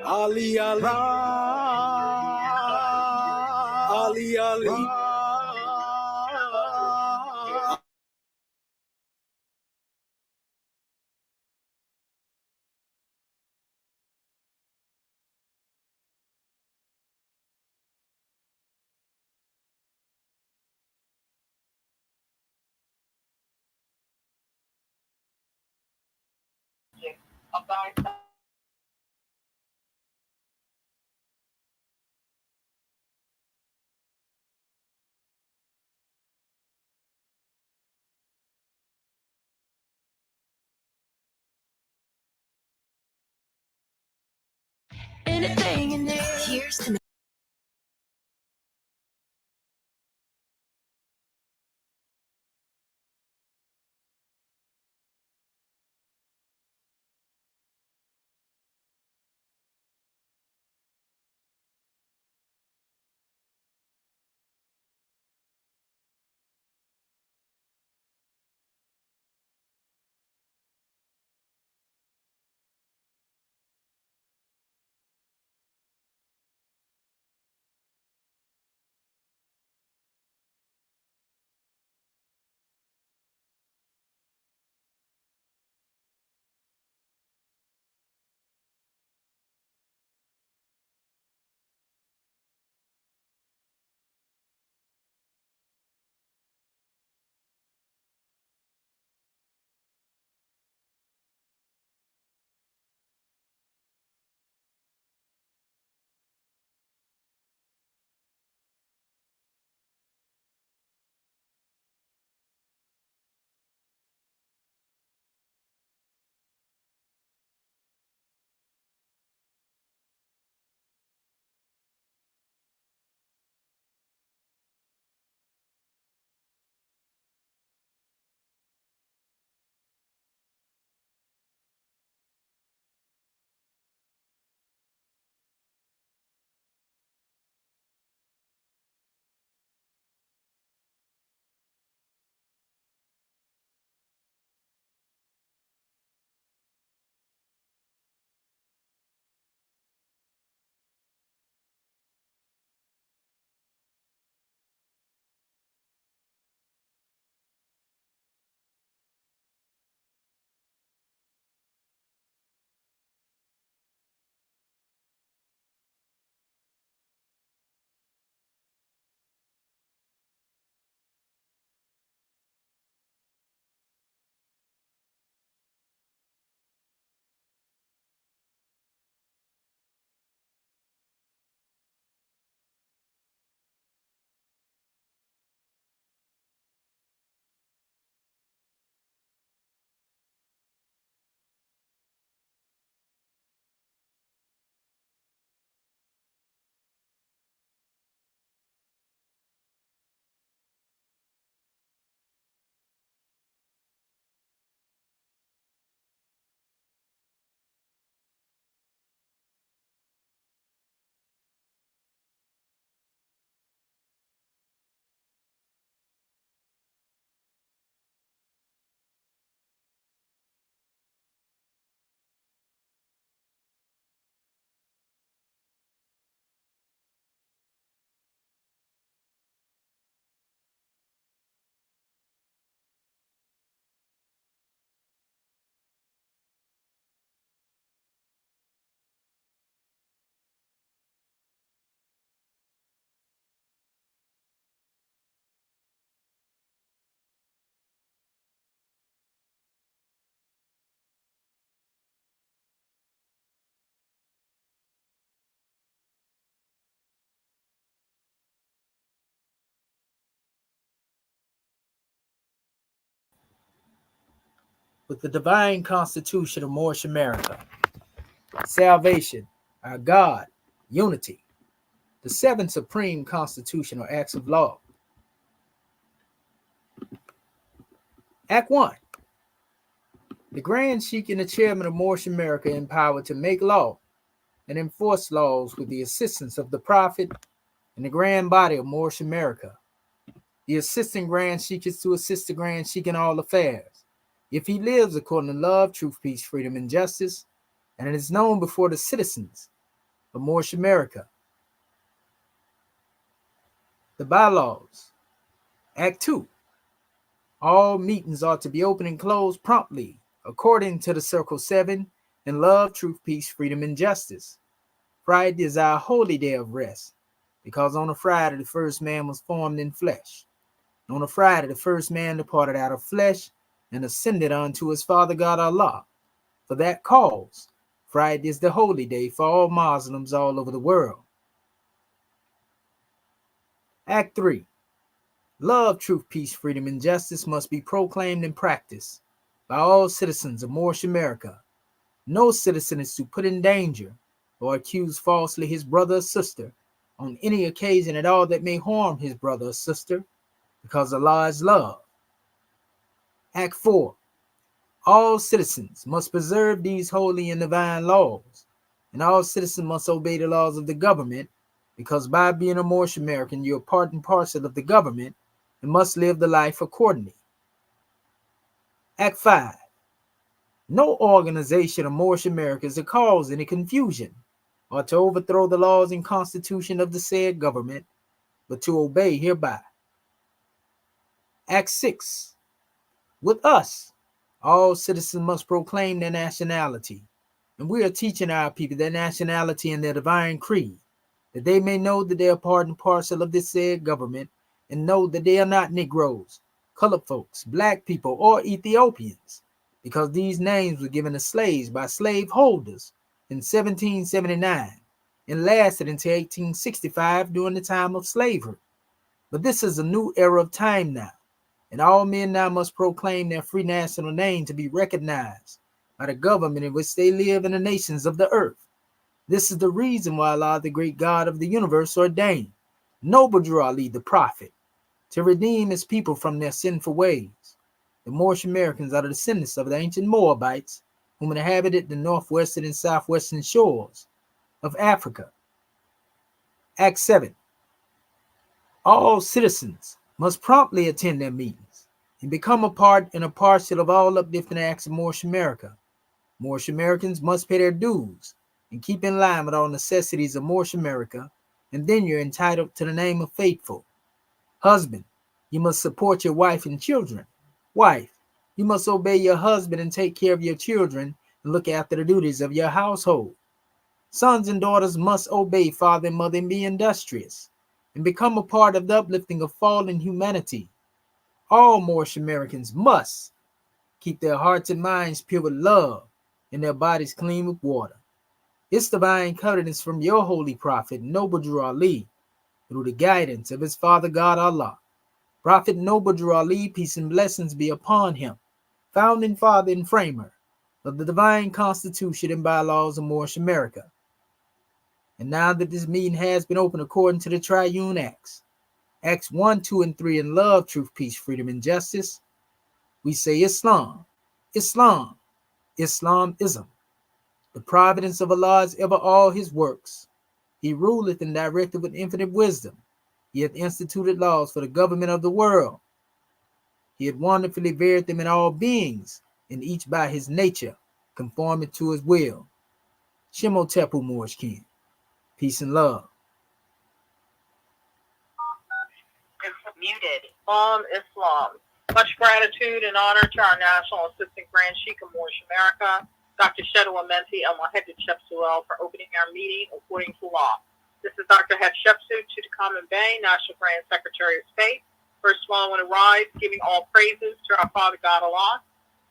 Ali, Ali, Ali, Ali. Anything in there. Here's the with the divine constitution of Moorish America, salvation, our God, unity, the seven supreme constitutional acts of law. Act 1. The Grand Sheik and the Chairman of Moorish America empowered to make law and enforce laws with the assistance of the Prophet and the Grand Body of Moorish America. The assistant Grand Sheik is to assist the Grand Sheik in all affairs, if he lives according to love, truth, peace, freedom, and justice, and it is known before the citizens of Moorish America. The bylaws. Act 2. All meetings are to be open and closed promptly, according to the Circle 7 in love, truth, peace, freedom, and justice. Friday is our holy day of rest, because on a Friday the first man was formed in flesh. On a Friday the first man departed out of flesh and ascended unto his Father God Allah. For that cause, Friday is the holy day for all Muslims all over the world. Act 3. Love, truth, peace, freedom, and justice must be proclaimed and practiced by all citizens of Moorish America. No citizen is to put in danger or accuse falsely his brother or sister on any occasion at all that may harm his brother or sister, because Allah is love. Act 4. All citizens must preserve these holy and divine laws, and all citizens must obey the laws of the government, because by being a Moorish American, you're part and parcel of the government and must live the life accordingly. Act 5. No organization of Moorish America is to cause any confusion or to overthrow the laws and constitution of the said government, but to obey hereby. Act 6. With us, all citizens must proclaim their nationality, and we are teaching our people their nationality and their divine creed, that they may know that they are part and parcel of this said government, and know that they are not Negroes, colored folks, black people, or Ethiopians, because these names were given to slaves by slave holders in 1779 and lasted until 1865 during the time of slavery. But this is a new era of time now, and all men now must proclaim their free national name to be recognized by the government in which they live in the nations of the earth. This is the reason why Allah, the great God of the universe, ordained Noble Drew Ali, the prophet, to redeem his people from their sinful ways. The Moorish Americans are the descendants of the ancient Moabites, whom inhabited the northwestern and southwestern shores of Africa. Act 7. All citizens must promptly attend their meetings and become a part and a parcel of all uplifting acts of Moorish America. Moorish Americans must pay their dues and keep in line with all necessities of Moorish America, and then you're entitled to the name of faithful. Husband, you must support your wife and children. Wife, you must obey your husband and take care of your children and look after the duties of your household. Sons and daughters must obey father and mother and be industrious and become a part of the uplifting of fallen humanity. All Moorish Americans must keep their hearts and minds pure with love and their bodies clean with water. It's divine covenants from your holy prophet, Noble Drew Ali, through the guidance of his Father God Allah. Prophet Noble Drew Ali, peace and blessings be upon him, founding father and framer of the divine constitution and bylaws of Moorish America. And now that this meeting has been opened according to the triune acts, Acts 1, 2, and 3 in love, truth, peace, freedom, and justice, we say Islam, Islam, Islamism. The providence of Allah is ever all his works. He ruleth and directeth with infinite wisdom. He hath instituted laws for the government of the world. He hath wonderfully varied them in all beings, and each by his nature, conforming to his will. Shemotepu Moorish King. Peace and love. Muted. Islam. Much gratitude and honor to our National Assistant Grand Sheikh of Moorish America, Dr. Shedowa Menti El Mohamed Shepsuel, for opening our meeting according to law. This is Dr. Hatshepsut Tutankhamun Bey, National Grand Secretary of State. First of all, I want to rise, giving all praises to our Father God Allah,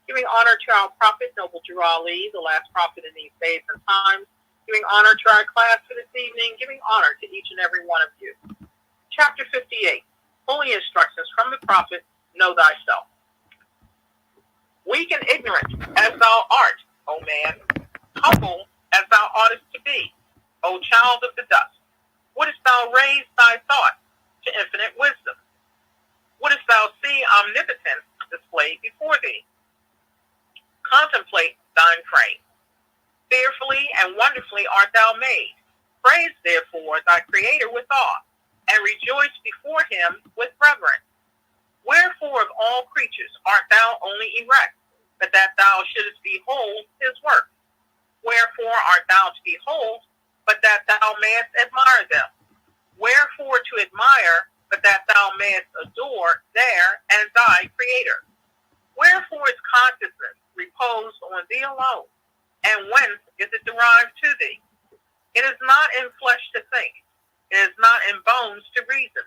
giving honor to our Prophet, Noble Drew Ali, the last prophet in these days and times, giving honor to our class for this evening, giving honor to each and every one of you. Chapter 58. Holy instructions from the prophet, know thyself. Weak and ignorant as thou art, O man, humble as thou oughtest to be, O child of the dust, wouldst thou raise thy thought to infinite wisdom? Wouldst thou see omnipotence displayed before thee? Contemplate thine frame. Fearfully and wonderfully art thou made. Praise therefore thy Creator with awe, and rejoice before him with reverence. Wherefore of all creatures art thou only erect, but that thou shouldest behold his work? Wherefore behold, but that thou mayest admire them. Wherefore to admire, but that thou mayest adore there and thy Creator. Wherefore is consciousness reposed on thee alone, and whence is it derived to thee? It is not in flesh to think, it is not in bones to reason.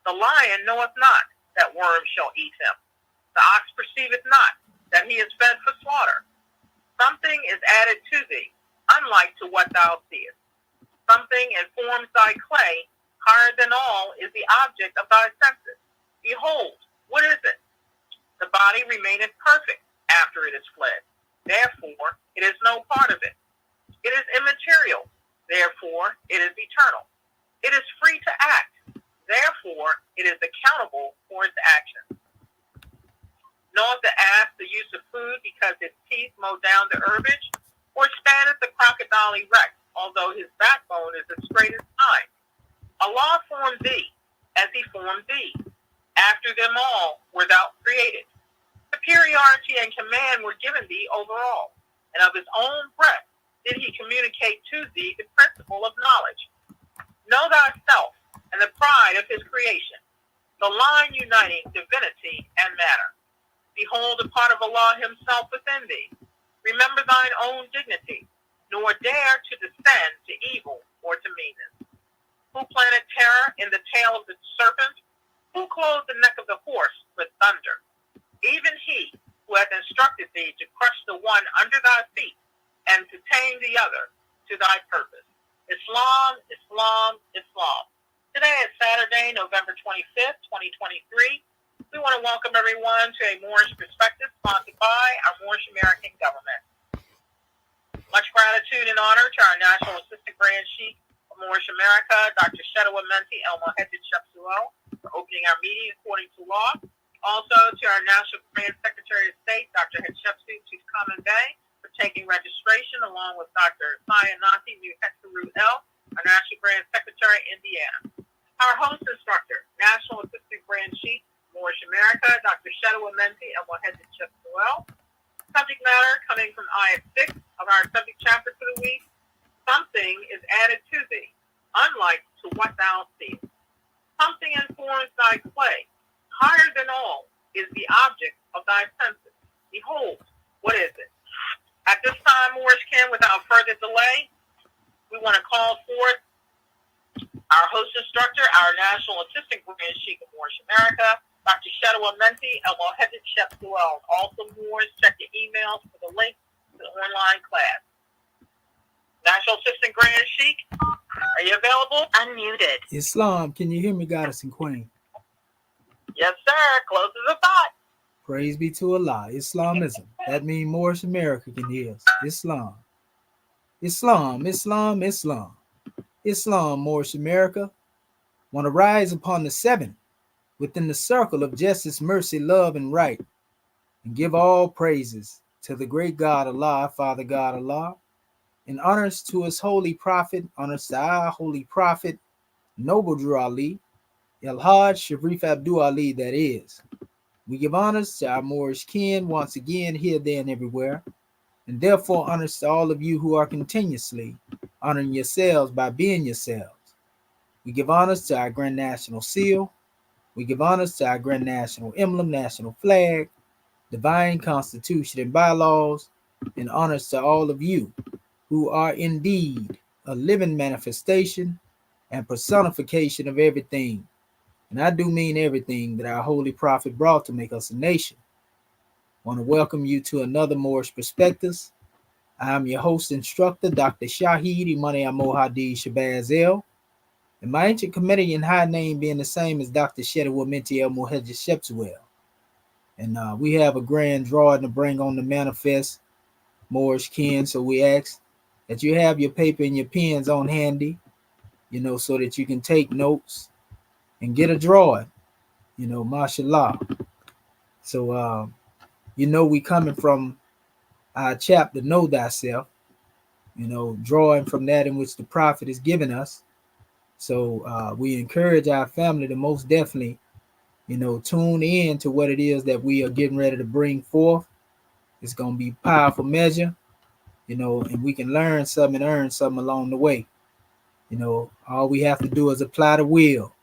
The lion knoweth not that worms shall eat him. The ox perceiveth not that he is fed for slaughter. Something is added to thee, unlike to what thou seest. Something informs thy clay, higher than all is the object of thy senses. Behold, what is it? The body remaineth perfect after it is fled. Therefore, it is no part of it. It is immaterial. Therefore, it is eternal. It is free to act. Therefore, it is accountable for its actions. Knoweth the ass the use of food because its teeth mow down the herbage? Or standeth the crocodile erect, although his backbone is as straight as time? Allah formed thee, as he formed thee. After them all wert thou created. Superiority and command were given thee over all, and of his own breath did he communicate to thee the principle of knowledge. Know thyself and the pride of his creation, the line uniting divinity and matter. Behold a part of Allah himself within thee. Remember thine own dignity, nor dare to descend to evil or to meanness. Who planted terror in the tail of the serpent? Who clothed the neck of the horse with thunder? Even he who hath instructed thee to crush the one under thy feet and to tame the other to thy purpose. Islam, Islam, Islam. Today is Saturday, November 25th, 2023. We want to welcome everyone to a Moorish Perspective sponsored by our Moorish American government. Much gratitude and honor to our National Assistant Grand Sheikh of Moorish America, Dr. Shedwa Menti El Mohedded Shepsuel, for opening our meeting according to law. Also to our National Grand Secretary of State, Dr. Hatshepsut Common Bay, for taking registration, along with Dr. Sayanati Muhetsaru El, our National Grand Secretary, Indiana. Our host instructor, National Assistant Grand Chief, Moorish America, Dr. Shedwa Menti El Mohedded Shepsuel. Subject matter coming from Ayat 6 of our subject chapter for the week. Something is added to thee, unlike to what thou seest. Something informs thy clay. Higher than all is the object of thy senses. Behold, what is it? At this time, Moorish Ken, without further delay, we want to call forth our host instructor, our National Assistant Grand Sheikh of Moorish America, Dr. Shedwa Menti El Mohedded Shepsuel. Also, Moors, check your emails for the link to the online class. National Assistant Grand Sheikh, are you available? Unmuted. Islam, can you hear me, Goddess and Queen? Yes, sir. Close as a thought. Praise be to Allah. Islamism. That means Moorish America can hear us. Islam. Islam, Islam, Islam. Islam, Moorish America. Want to rise upon the seven within the circle of justice, mercy, love, and right, and give all praises to the great God Allah, Father God Allah, and honors to his holy prophet, honors to our holy prophet, Noble Drew Ali, El-Hajj Sharif Abdul Ali, that is. We give honors to our Moorish kin once again here, there, and everywhere, and therefore honors to all of you who are continuously honoring yourselves by being yourselves. We give honors to our Grand National Seal. We give honors to our Grand National Emblem, National Flag, Divine Constitution and Bylaws, and honors to all of you who are indeed a living manifestation and personification of everything. And I do mean everything that our holy prophet brought to make us a nation. I want to welcome you to another Moorish Perspectives. I am your host instructor, Dr. Shahid Imani Amohadi Shabazz El, and my ancient Comedian high name being the same as Dr. Shedwa Menti El Mohedded Shepsuel. And we have a grand drawing to bring on the manifest, Moorish kin, so we ask that you have your paper and your pens on handy, so that you can take notes and get a drawing, mashallah. So, we coming from our chapter, Know Thyself, drawing from that in which the prophet has given us. So we encourage our family to most definitely, tune in to what it is that we are getting ready to bring forth. It's going to be powerful measure. and we can learn something and earn something along the way. All we have to do is apply the will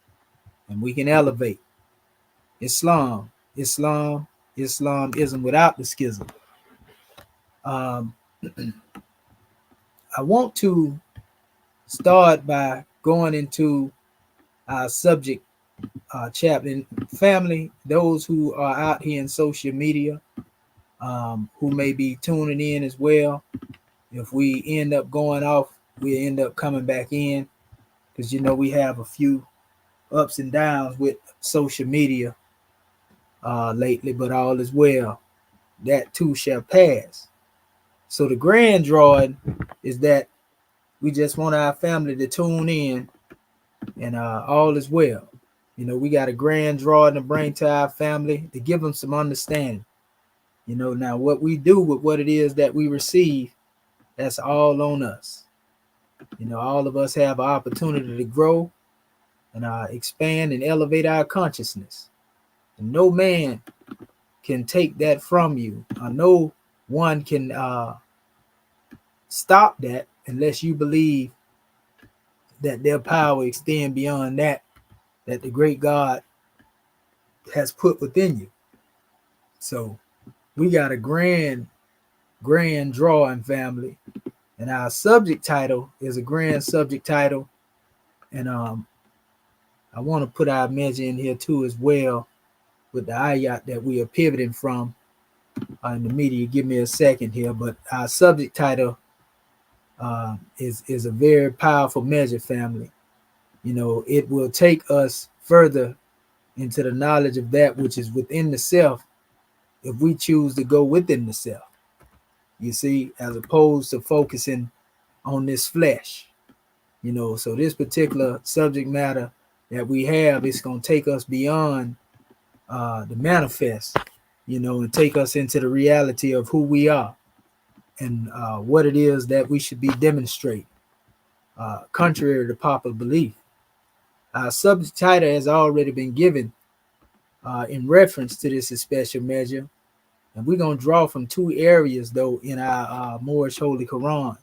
and we can elevate. Islam, Islam, Islamism without the schism. Um, I want to start by going into our subject chapter. And family, those who are out here in social media, who may be tuning in as well. If we end up going off, we end up coming back in because we have a few ups and downs with social media lately, but all is well. That too shall pass. So the grand drawing is that we just want our family to tune in, and all is well. We got a grand drawing to bring to our family to give them some understanding. Now what we do with what it is that we receive, that's all on us. All of us have an opportunity to grow and expand and elevate our consciousness. And no man can take that from you. No one can stop that unless you believe that their power extend beyond that the great God has put within you. So we got a grand drawing, family. And our subject title is a grand subject title. And I want to put our measure in here too as well with the ayat that we are pivoting from in the media. Give me a second here. But our subject title is a very powerful measure, family. It will take us further into the knowledge of that which is within the self if we choose to go within the self. You see, as opposed to focusing on this flesh. So this particular subject matter that we have is going to take us beyond the manifest, and take us into the reality of who we are and what it is that we should be demonstrating, contrary to popular belief. Our subject title has already been given in reference to this special measure, and we're going to draw from two areas, though, in our Moorish Holy Quran,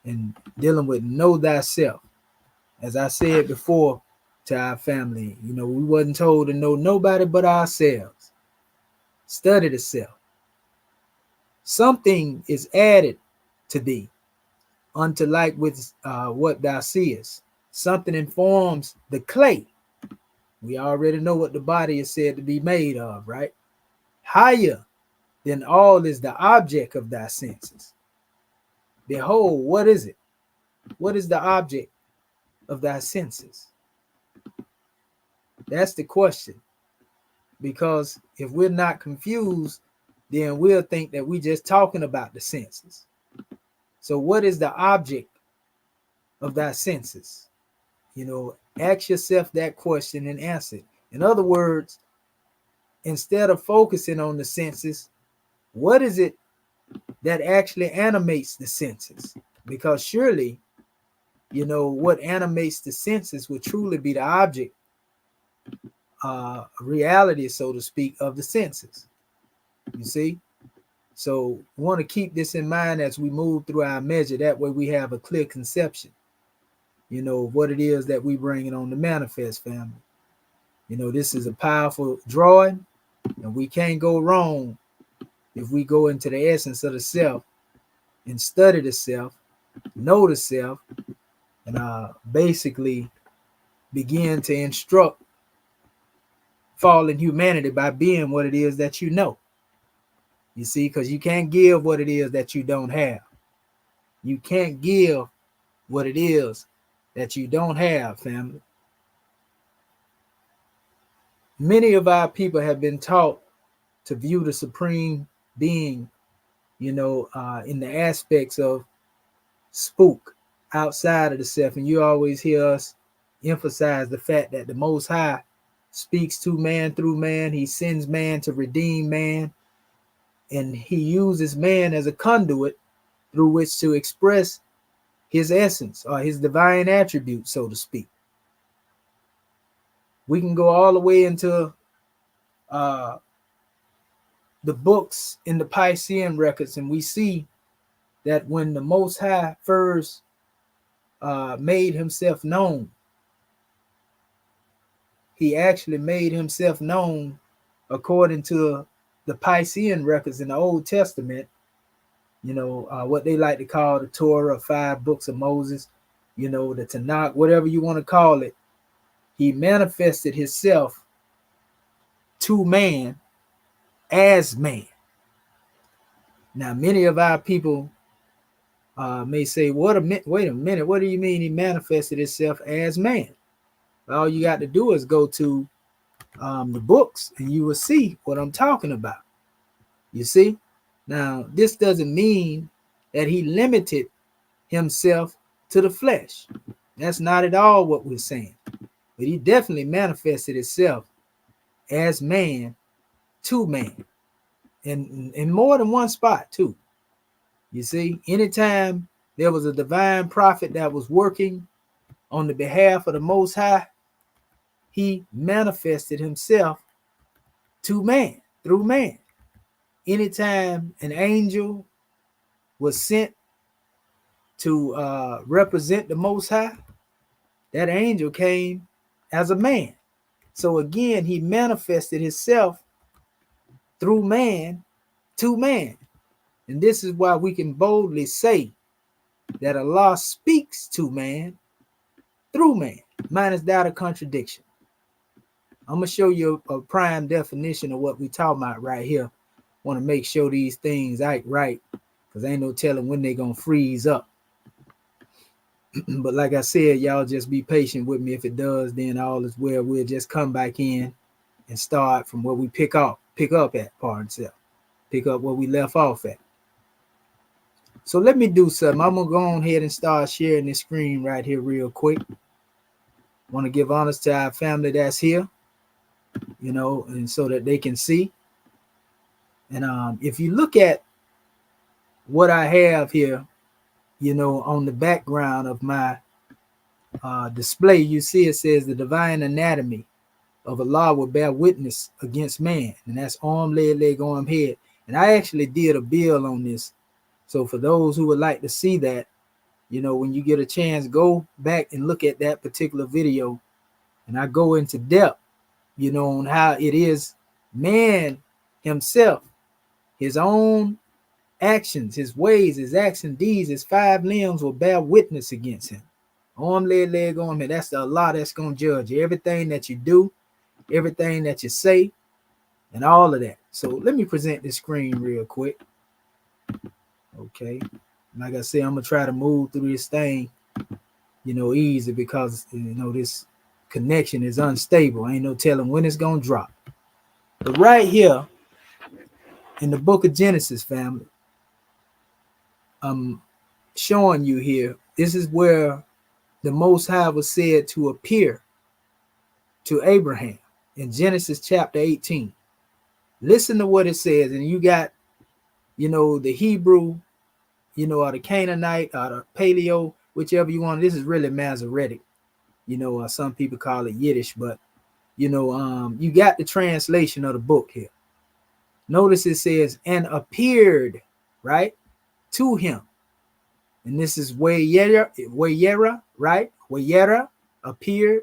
and dealing with know thyself. As I said before to our family, we wasn't told to know nobody but ourselves. Study the self. Something is added to thee unto like with what thou seest. Something informs the clay. We already know what the body is said to be made of, right? Higher than all is the object of thy senses. Behold, what is it? What is the object of thy senses? That's the question. Because if we're not confused, then we'll think that we're just talking about the senses. So what is the object of thy senses? Ask yourself that question and answer it. In other words, instead of focusing on the senses, what is it that actually animates the senses? Because surely, what animates the senses would truly be the object, reality, so to speak, of the senses. You see? So we want to keep this in mind as we move through our measure. That way we have a clear conception, of what it is that we bringing on the manifest, family. This is a powerful drawing, and we can't go wrong if we go into the essence of the self and study the self, know the self, and basically begin to instruct fallen humanity by being what it is that you know. You see, because you can't give what it is that you don't have. You can't give what it is that you don't have, family. Many of our people have been taught to view the supreme being, in the aspects of spook outside of the self. And you always hear us emphasize the fact that the Most High speaks to man through man. He sends man to redeem man. And he uses man as a conduit through which to express his essence or his divine attributes, so to speak. We can go all the way into the books in the Piscean records, and we see that when the Most High first made himself known, he actually made himself known according to the Piscean records in the Old Testament, what they like to call the Torah, 5 books of Moses, the Tanakh, whatever you want to call it. He manifested himself to man as man. Now, many of our people may say, wait a minute, what do you mean he manifested himself as man? All you got to do is go to the books and you will see what I'm talking about. You see? Now, this doesn't mean that he limited himself to the flesh. That's not at all what we're saying. But he definitely manifested himself as man to man, and in more than one spot too. You see, anytime there was a divine prophet that was working on the behalf of the Most High, he manifested himself to man, through man. Anytime an angel was sent to represent the Most High, that angel came as a man. So again, he manifested himself through man to man. And this is why we can boldly say that Allah speaks to man through man, minus doubt or contradiction. I'm going to show you a prime definition of what we're talking about right here. Want to make sure these things act right, because ain't no telling when they're going to freeze up. But like I said, y'all just be patient with me. If it does, then all is well. We'll just come back in and start from where we pick up at, pardon self. Pick up where we left off at. So let me do something. I'm going to go on ahead and start sharing this screen right here real quick. Want to give honors to our family that's here, and so that they can see. And if you look at what I have here, on the background of my display, you see it says the divine anatomy of Allah will bear witness against man. And that's arm, leg, arm, head. And I actually did a bill on this. So for those who would like to see that, when you get a chance, go back and look at that particular video. And I go into depth, on how it is man himself, his own actions, his ways, his action deeds, his 5 limbs will bear witness against him. Arm, leg, arm, head. That's the Allah that's going to judge everything that you do, everything that you say, and all of that. So let me present this screen real quick. Okay. Like I said, I'm going to try to move through this thing, easy, because, this connection is unstable. Ain't no telling when it's going to drop. But right here in the book of Genesis, family, I'm showing you here, this is where the Most High was said to appear to Abraham in Genesis chapter 18. Listen to what it says. And you got, the Hebrew, or the Canaanite, or the Paleo, whichever you want. This is really Masoretic. Some people call it Yiddish, but, you got the translation of the book here. Notice it says, and appeared, right, to him. And this is Wayera, right? Wayera appeared,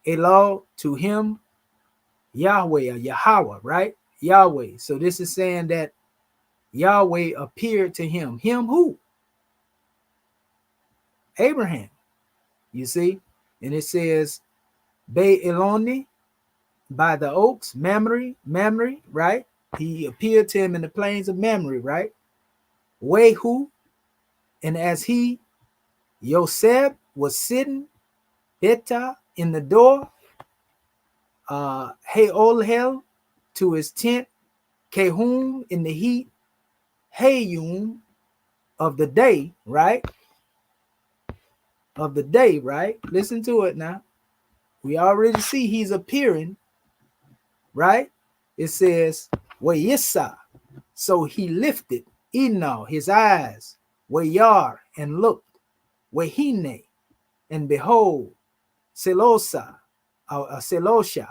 Elah, to him, Yahweh or Yahweh, right? Yahweh. So this is saying that Yahweh appeared to him. Him who? Abraham. You see? And it says, Be Eloni, by the oaks, Mamre, right? He appeared to him in the plains of Mamre, right? Wehu, and as he, Yoseb, was sitting, Beta, in the door, Heolhel, to his tent, Kehum, in the heat, Hayum, of the day, right? Of the day, right? Listen to it now. We already see he's appearing, right? It says, Wayissa. So he lifted Enoch, his eyes, Wayar, and looked, Wahine, and behold, Selosa, Selosha.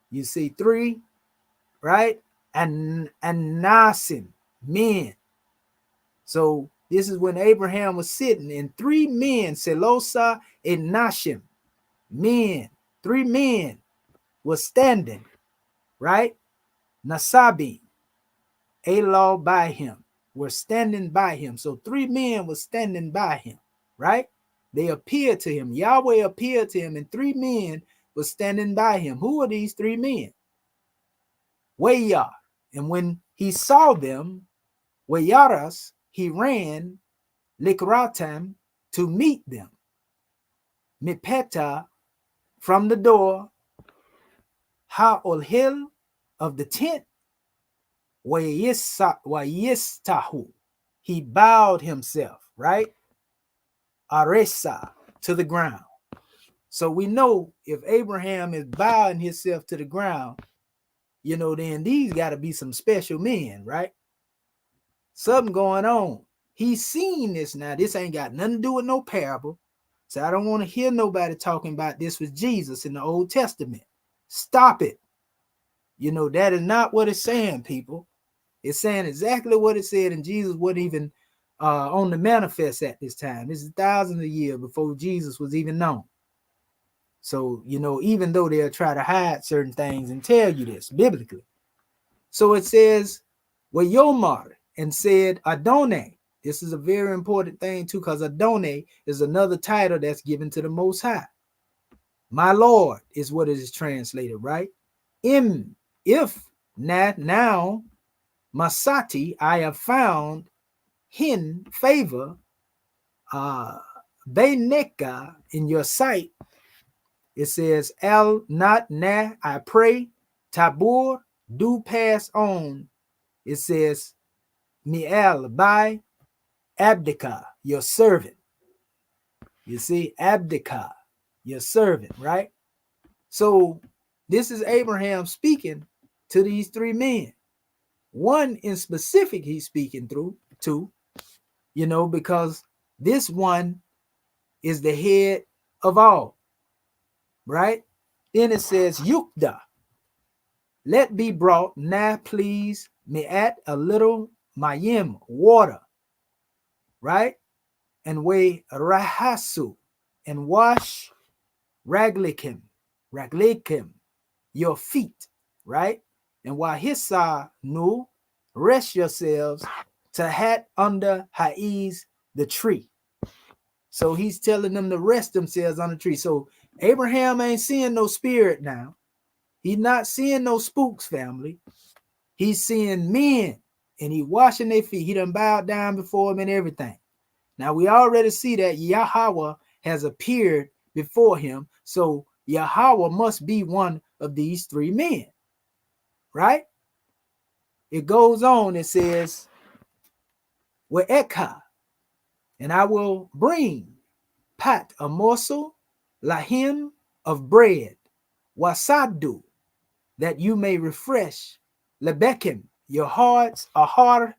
You see 3, right? And Nasim, men. So This is when Abraham was sitting, and 3 men, Selosa and Nashim, men, 3 men were standing, right? Nasabi, Elal by him, were standing by him. So 3 men were standing by him, right? They appeared to him. Yahweh appeared to him, and 3 men were standing by him. Who are these 3 men? Wayar. And when he saw them, Wayaras, he ran Likratam to meet them. Mipeta from the door, Ha'olhil of the tent, Wayistahu. He bowed himself, right? Aresa, to the ground. So we know if Abraham is bowing himself to the ground, then these got to be some special men, right? Something going on. He's seen this now. This ain't got nothing to do with no parable. So I don't want to hear nobody talking about this was Jesus in the Old Testament. Stop it. That is not what it's saying, people. It's saying exactly what it said, and Jesus wasn't even on the manifest at this time. This is thousands of years before Jesus was even known. So, even though they'll try to hide certain things and tell you this biblically. So it says, Wayomar, and said, Adonai. This is a very important thing too, because Adonai is another title that's given to the Most High. My Lord is what it is translated, right? If now, Masati, I have found hin favor, Beineka, in your sight. It says, El not na, I pray, Tabur, do pass on. It says, Miel, by Abdika, your servant. You see, Abdika, your servant, right? So this is Abraham speaking to these 3 men. One in specific he's speaking to, because this one is the head of all, right? Then it says, Yukda, let be brought, now please, me at a little mayim, water, right? And weigh rahasu, and wash raglikim, your feet, right? And wahisa nu, rest yourselves, to hat under haiz, the tree. So he's telling them to rest themselves on the tree. So Abraham ain't seeing no spirit now. He's not seeing no spooks, family. He's seeing men, and he washing their feet. He done bowed down before him and everything. Now we already see that Yahweh has appeared before him. So Yahweh must be one of these 3 men, right? It goes on, it says, We'ekha, and I will bring pat, a morsel, lahim, of bread, wasadu, that you may refresh, lebekim, your hearts, ahar,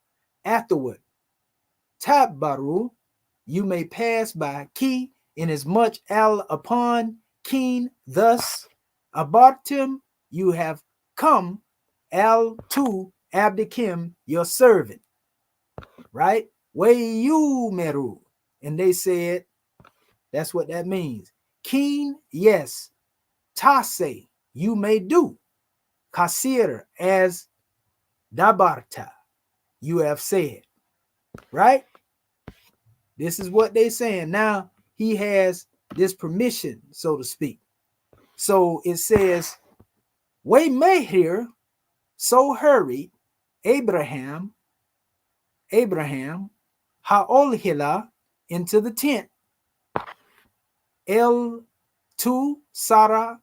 afterward, tabbaru, you may pass by, ki, inasmuch al upon keen, thus abartim, you have come, al to abdikim, your servant, right? Way you meru, and they said, that's what that means. Keen, yes. Tase, you may do. Kasir, as dabarta, you have said, right? This is what they saying. Now he has this permission, so to speak. So it says, we may hear, so hurried Abraham, Ha'olhila, into the tent, El to Sarah.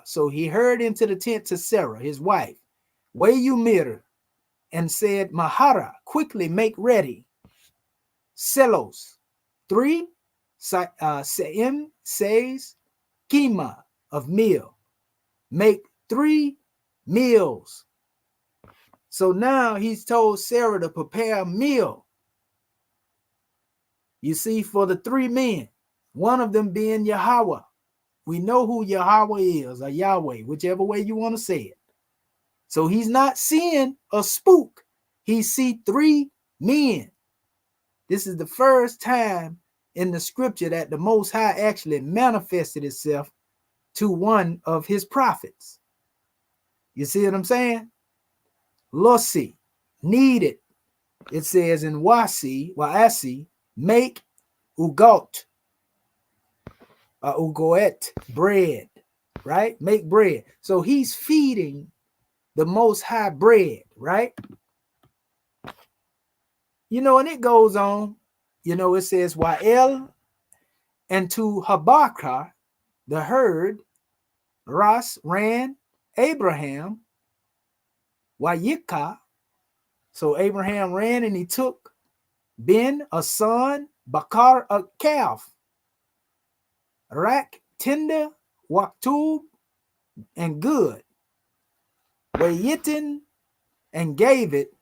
So he heard into the tent to Sarah, his wife, way you mirror, and said, Mahara, quickly make ready. Selos, 3, Seim says, Kima, of meal. Make 3 meals. So now he's told Sarah to prepare a meal. You see, for the 3 men, one of them being Yahweh. We know who Yahweh is, or Yahweh, whichever way you want to say it. So he's not seeing a spook. He see 3 men. This is the first time in the scripture that the Most High actually manifested itself to one of his prophets. You see what I'm saying? Losi, needed. It says in Wasi, make ugot, ugoet, bread, right? Make bread. So he's feeding the Most High bread, right? You know, and it goes on, you know, it says, Wa'el, and to Habakkuk, the herd, Ras ran Abraham, Wayika. So Abraham ran and he took Ben, a son, Bakar, a calf, Rak, tender, Waktub, and good, Wayitin, and gave it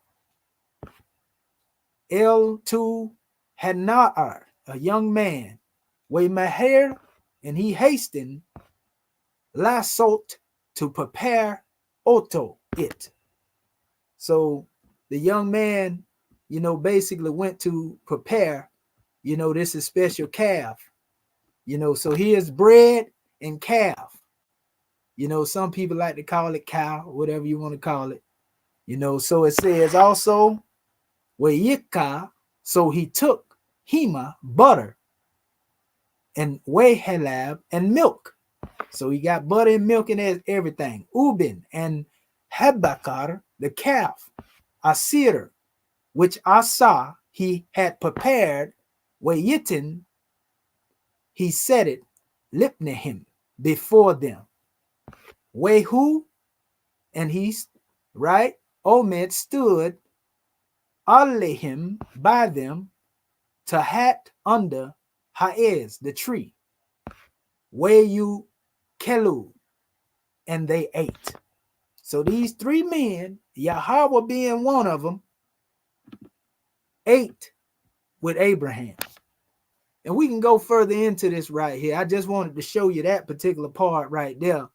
El to Hanar, a young man, Waymaher, and he hastened Lasot to prepare Oto, it. So the young man, you know, basically went to prepare, you know, this is special calf, you know, so here's bread and calf. You know, some people like to call it cow, whatever you want to call it, you know. So it says also, Wayika, so he took Hema, butter, and Wehalab, and milk. So he got butter and milk and everything. Ubin and Habakar, the calf, Asir, which Asa he had prepared, Wayitin, he set it, Lipnehim, before them. Wehu, and he's right, Omed stood, Alehim, by them, Tahat, under Haez, the tree. Weyu Kelu, and they ate. So these three men, Yahweh being one of them, ate with Abraham. And we can go further into this right here. I just wanted to show you that particular part right there.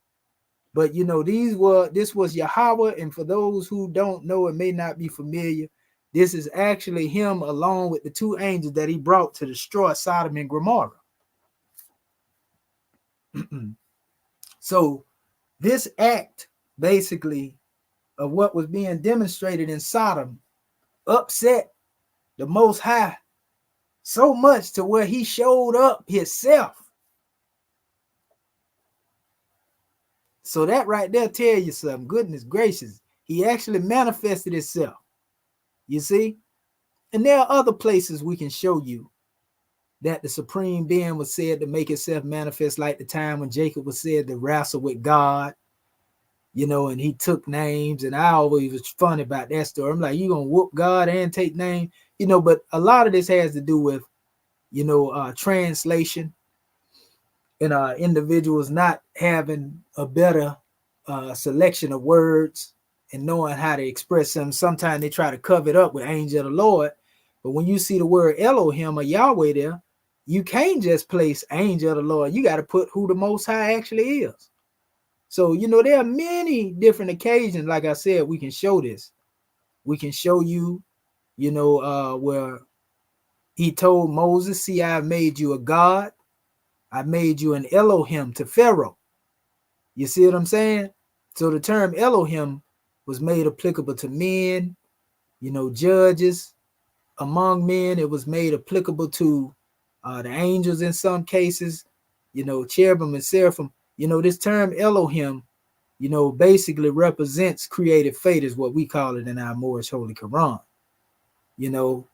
But you know, this was Yahweh, and for those who don't know and may not be familiar, this is actually him along with the two angels that he brought to destroy Sodom and Gomorrah. So this act basically of what was being demonstrated in Sodom upset the Most High so much to where he showed up himself. So that right there tell you something. Goodness gracious, he actually manifested himself. You see? And there are other places we can show you that the supreme being was said to make itself manifest, like the time when Jacob was said to wrestle with God, you know, and he took names. And I always was funny about that story. I'm like, you gonna whoop God and take name, you know, but a lot of this has to do with, you know, translation and individuals not having a better selection of words and knowing how to express them. Sometimes they try to cover it up with angel of the Lord. But when you see the word Elohim or Yahweh there, you can't just place angel of the Lord. You got to put who the Most High actually is. So, you know, there are many different occasions. Like I said, we can show this. We can show you, you know, where he told Moses, see, I made you a God. I made you an Elohim to Pharaoh. You see what I'm saying? So the term Elohim was made applicable to men, you know, judges. Among men, it was made applicable to the angels in some cases, you know, cherubim and seraphim. You know, this term Elohim, you know, basically represents creative fate, is what we call it in our Moorish Holy Quran. You know,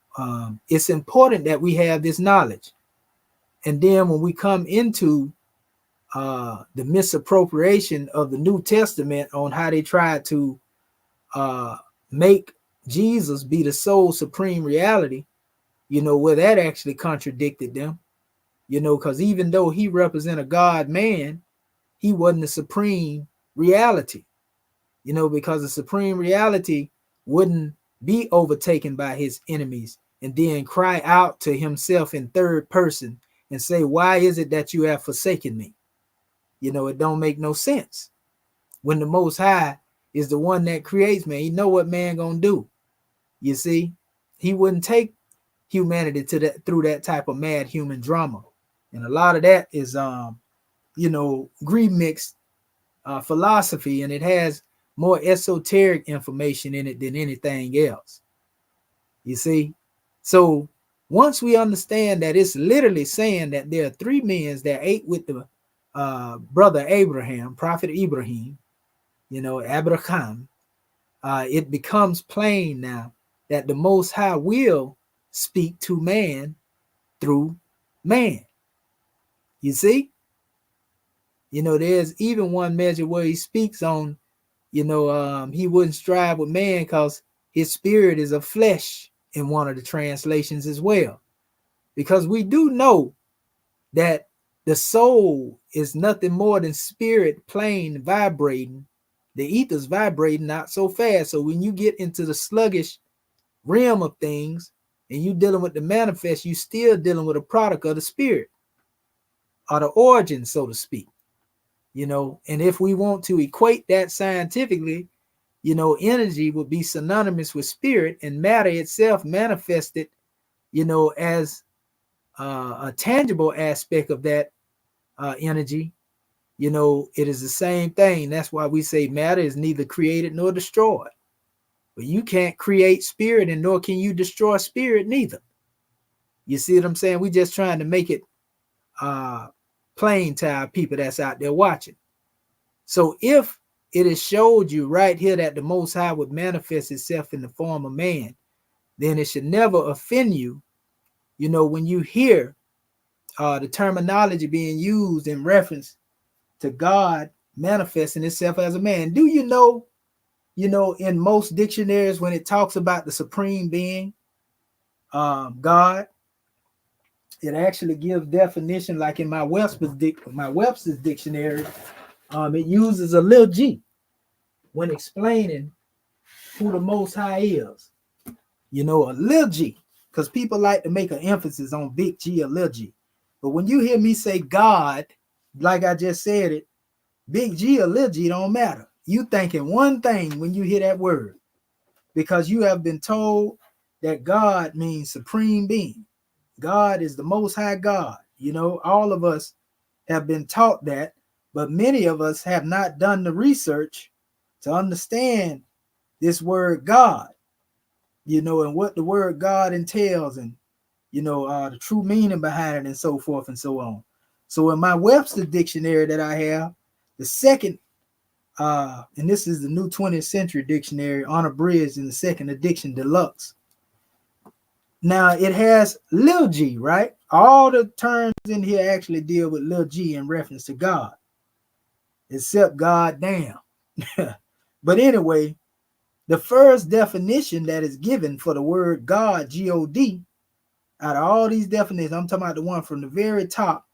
it's important that we have this knowledge. And then when we come into the misappropriation of the New Testament on how they tried to make Jesus be the sole supreme reality, you know, where that actually contradicted them, you know, because even though he represented a God man, he wasn't the supreme reality, you know, because the supreme reality wouldn't be overtaken by his enemies and then cry out to himself in third person and say, why is it that you have forsaken me? You know, it don't make no sense. When the Most High is the one that creates man, he know what man gonna do. You see, he wouldn't take humanity to that through that type of mad human drama. And a lot of that is Greek mixed philosophy, and it has more esoteric information in it than anything else. You see? So once we understand that it's literally saying that there are three men that ate with the brother Abraham, Prophet Ibrahim, Abraham, it becomes plain now that the Most High will speak to man through man. You see? There's even one measure where he speaks on, he wouldn't strive with man because his spirit is of flesh in one of the translations as well. Because we do know that the soul is nothing more than spirit plane vibrating, the ether's vibrating not so fast. So when you get into the sluggish realm of things and you dealing with the manifest, you still dealing with a product of the spirit or the origin, so to speak. And if we want to equate that scientifically, energy would be synonymous with spirit, and matter itself manifested, as a tangible aspect of that energy. It is the same thing. That's why we say matter is neither created nor destroyed. But you can't create spirit, and nor can you destroy spirit neither. You see what I'm saying? We just trying to make it plain to our people that's out there watching. So if it is showed you right here that the Most High would manifest itself in the form of man, then it should never offend you, when you hear the terminology being used in reference to God manifesting itself as a man. Do you know, in most dictionaries, when it talks about the supreme being, God, it actually gives definition, like in my Webster's dictionary, it uses a little g when explaining who the Most High is. A little g, because people like to make an emphasis on big G or little g. But when you hear me say God, like I just said it, big G or little g don't matter. You thinking one thing when you hear that word, because you have been told that God means supreme being. God is the Most High God. All of us have been taught that, but many of us have not done the research to understand this word God, and what the word God entails, and the true meaning behind it, and so forth and so on. So in my Webster dictionary that I have, the second, and this is the new 20th century dictionary, unabridged in the second edition deluxe. Now it has little g, right? All the terms in here actually deal with little g in reference to God, except God damn. But anyway, the first definition that is given for the word God, G-O-D, out of all these definitions, I'm talking about the one from the very top,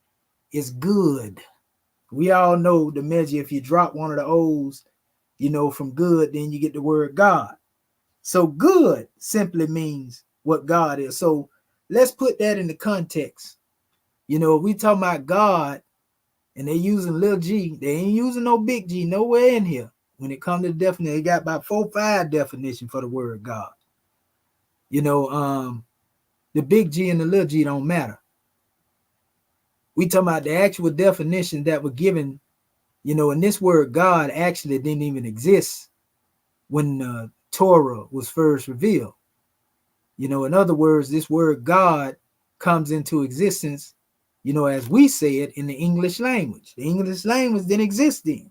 is good. We all know the measure. If you drop one of the O's, from good, then you get the word God. So good simply means what God is. So let's put that in the context. If we talking about God and they're using little g, they ain't using no big G nowhere in here. When it comes to the definition, they got about 4 or 5 definitions for the word God. The big G and the little g don't matter. We talking about the actual definitions that were given, and this word God actually didn't even exist when Torah was first revealed. In other words, this word God comes into existence, as we say it in the English language. The English language didn't exist then.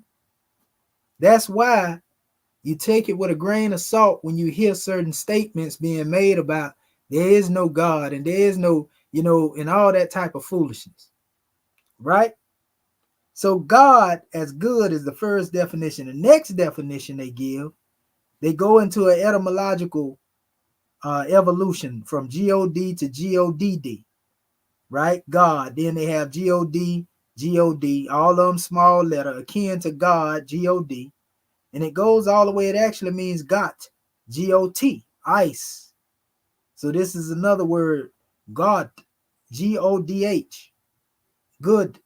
That's why you take it with a grain of salt when you hear certain statements being made about there is no God and there is no, and all that type of foolishness, right? So God as good is the first definition. The next definition they give, they go into an etymological evolution from G-O-D to G-O-D-D, right? God. Then they have G-O-D, G-O-D, all of them small letter, akin to God, G-O-D. And it goes all the way, it actually means got, G-O-T, ice. So this is another word, God, G-O-D-H, good,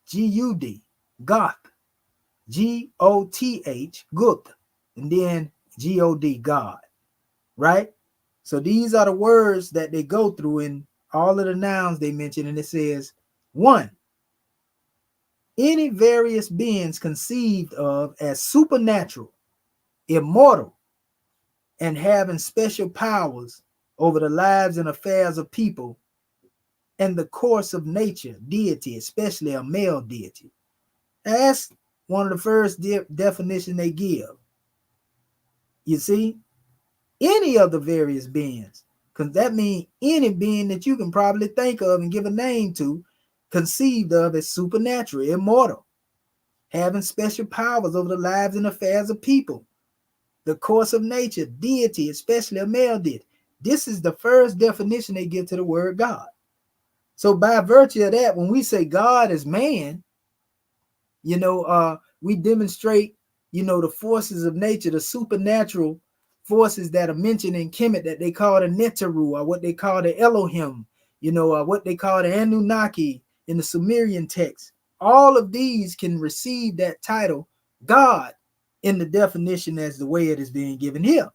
G-U-D, God, G-O-T-H, good, and then G-O-D, God, right? So these are the words that they go through in all of the nouns they mention. And it says, 1, any various beings conceived of as supernatural, immortal, and having special powers over the lives and affairs of people and the course of nature, deity, especially a male deity. Now, that's one of the first definition they give. You see, any of the various beings, because that means any being that you can probably think of and give a name to, conceived of as supernatural, immortal, having special powers over the lives and affairs of people, the course of nature, deity, especially a male deity. This is the first definition they give to the word God. So by virtue of that, when we say God is man, we demonstrate, the forces of nature, the supernatural forces that are mentioned in Kemet that they call the Neteru, or what they call the Elohim, or what they call the Anunnaki in the Sumerian text. All of these can receive that title, God, in the definition as the way it is being given here.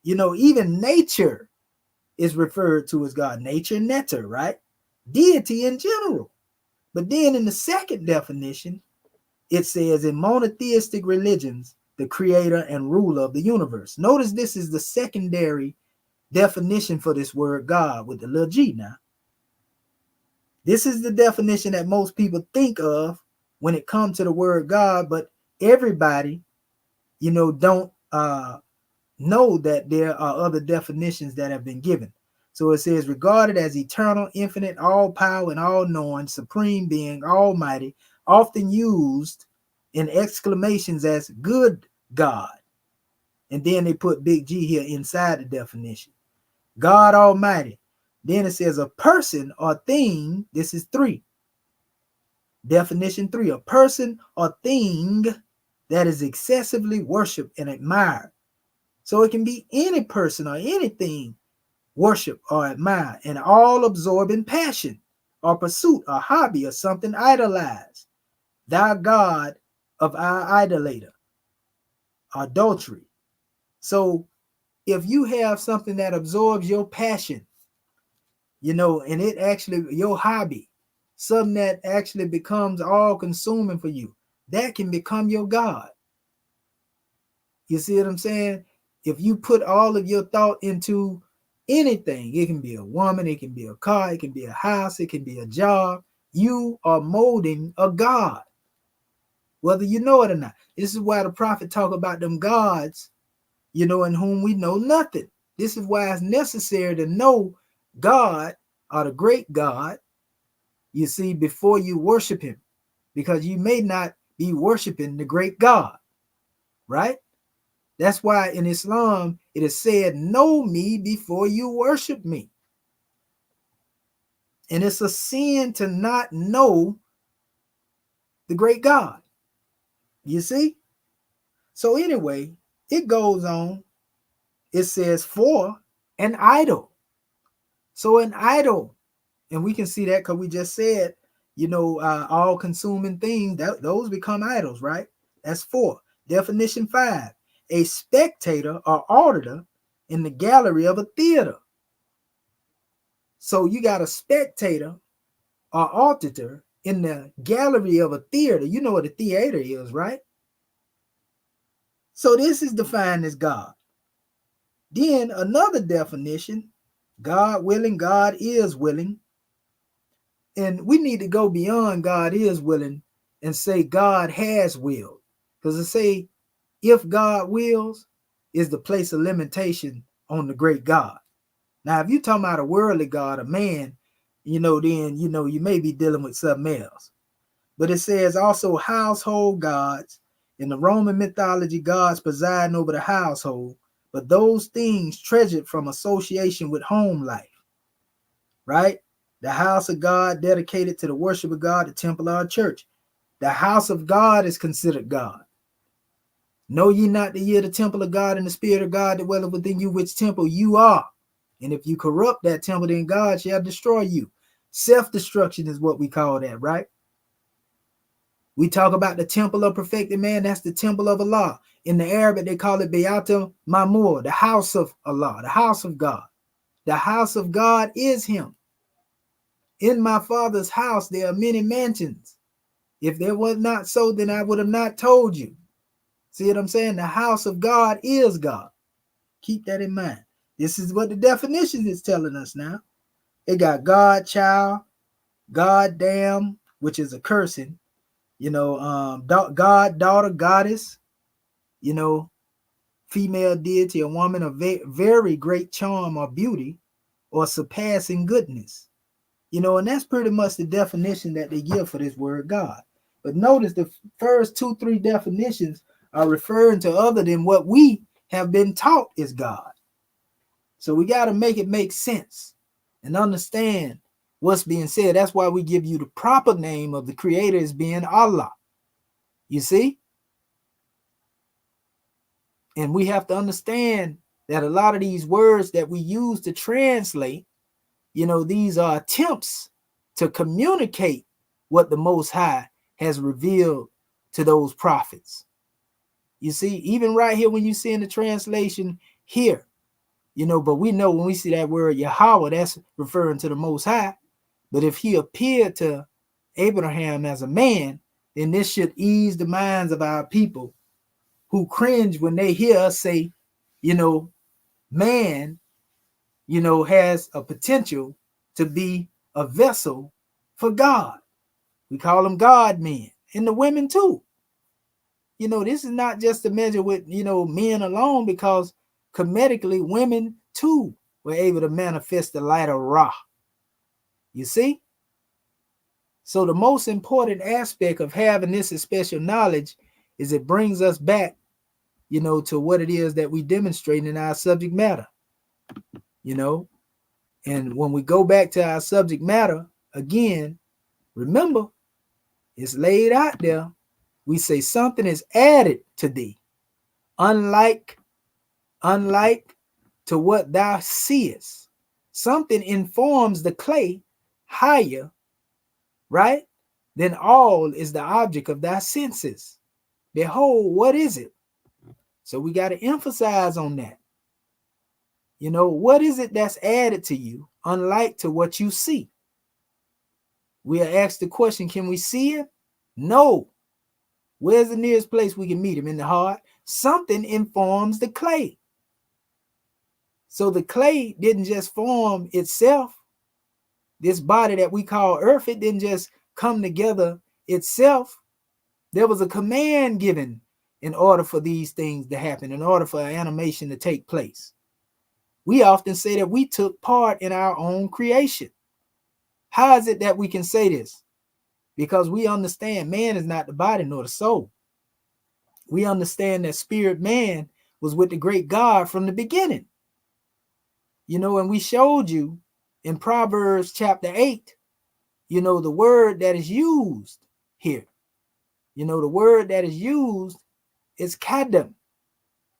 Even nature is referred to as God. Nature, neter, right? Deity in general. But then in the second definition, it says in monotheistic religions, the creator and ruler of the universe. Notice this is the secondary definition for this word God with the little g now. This is the definition that most people think of when it comes to the word God, but everybody, don't know that there are other definitions that have been given. So it says, regarded as eternal, infinite, all power and all knowing, supreme being, almighty, often used in exclamations as good God. And then they put big G here inside the definition. God Almighty. Then it says a person or thing. This is 3. Definition 3, a person or thing that is excessively worshipped and admired. So it can be any person or anything worship or admire, an all-absorbing passion or pursuit or hobby or something idolized. Thou God of our idolater, adultery. So if you have something that absorbs your passion, and it actually, your hobby, something that actually becomes all-consuming for you, that can become your God. You see what I'm saying? If you put all of your thought into anything, it can be a woman, it can be a car, it can be a house, it can be a job, you are molding a God, whether you know it or not. This is why the prophet talk about them gods, in whom we know nothing. This is why it's necessary to know God, or the great God, you see, before you worship him, because you may not be worshiping the great God, right? That's why in Islam, it is said, know me before you worship me. And it's a sin to not know the great God. You see? So anyway, it goes on. It says for an idol. So an idol, and we can see that because we just said, all consuming things, those become idols, right? That's 4. Definition 5, a spectator or auditor in the gallery of a theater. So you got a spectator or auditor in the gallery of a theater. You know what a theater is, right? So this is defined as God. Then another definition, God willing, God is willing. And we need to go beyond God is willing and say God has willed. Because to say if God wills is the place of limitation on the great God. Now, if you're talking about a worldly God, a man, then, you may be dealing with something else. But it says also household gods. In the Roman mythology, gods presiding over the household, but those things treasured from association with home life, right? The house of God dedicated to the worship of God, the temple or church. The house of God is considered God. Know ye not that ye are the temple of God and the spirit of God that dwelleth within you, which temple you are. And if you corrupt that temple, then God shall destroy you. Self-destruction is what we call that, right? We talk about the temple of perfected man. That's the temple of Allah. In the Arabic, they call it Bayat Mamur, the house of Allah, the house of God. The house of God is him. In my Father's house, there are many mansions. If there was not so, then I would have not told you. See what I'm saying? The house of God is God. Keep that in mind. This is what the definition is telling us now. It got God, child, God, damn, which is a cursing, God, daughter, goddess, female deity, a woman of very great charm or beauty or surpassing goodness. And that's pretty much the definition that they give for this word God. But notice the first 2-3 definitions are referring to other than what we have been taught is God. So we got to make it make sense and understand what's being said. That's why we give you the proper name of the creator as being Allah. You see? And we have to understand that a lot of these words that we use to translate, these are attempts to communicate what the Most High has revealed to those prophets. You see, even right here, when you see in the translation here, but we know when we see that word Yahweh, that's referring to the Most High. But if he appeared to Abraham as a man, then this should ease the minds of our people who cringe when they hear us say, man, has a potential to be a vessel for God. We call them God men, and the women too. This is not just a measure with, men alone, because comedically women too were able to manifest the light of Ra. You see? So the most important aspect of having this special knowledge is it brings us back, to what it is that we demonstrate in our subject matter. And when we go back to our subject matter, again, remember, it's laid out there. We say something is added to thee, unlike to what thou seest. Something informs the clay higher, right? Then all is the object of thy senses. Behold, what is it? So we got to emphasize on that. What is it that's added to you, unlike to what you see? We are asked the question, can we see him? No. Where's the nearest place we can meet him? In the heart. Something informs the clay. So the clay didn't just form itself. This body that we call earth, it didn't just come together itself. There was a command given in order for these things to happen, in order for animation to take place. We often say that we took part in our own creation. How is it that we can say this? Because we understand man is not the body nor the soul. We understand that spirit man was with the great God from the beginning. And we showed you in Proverbs chapter 8, the word that is used here. The word that is used is kadam.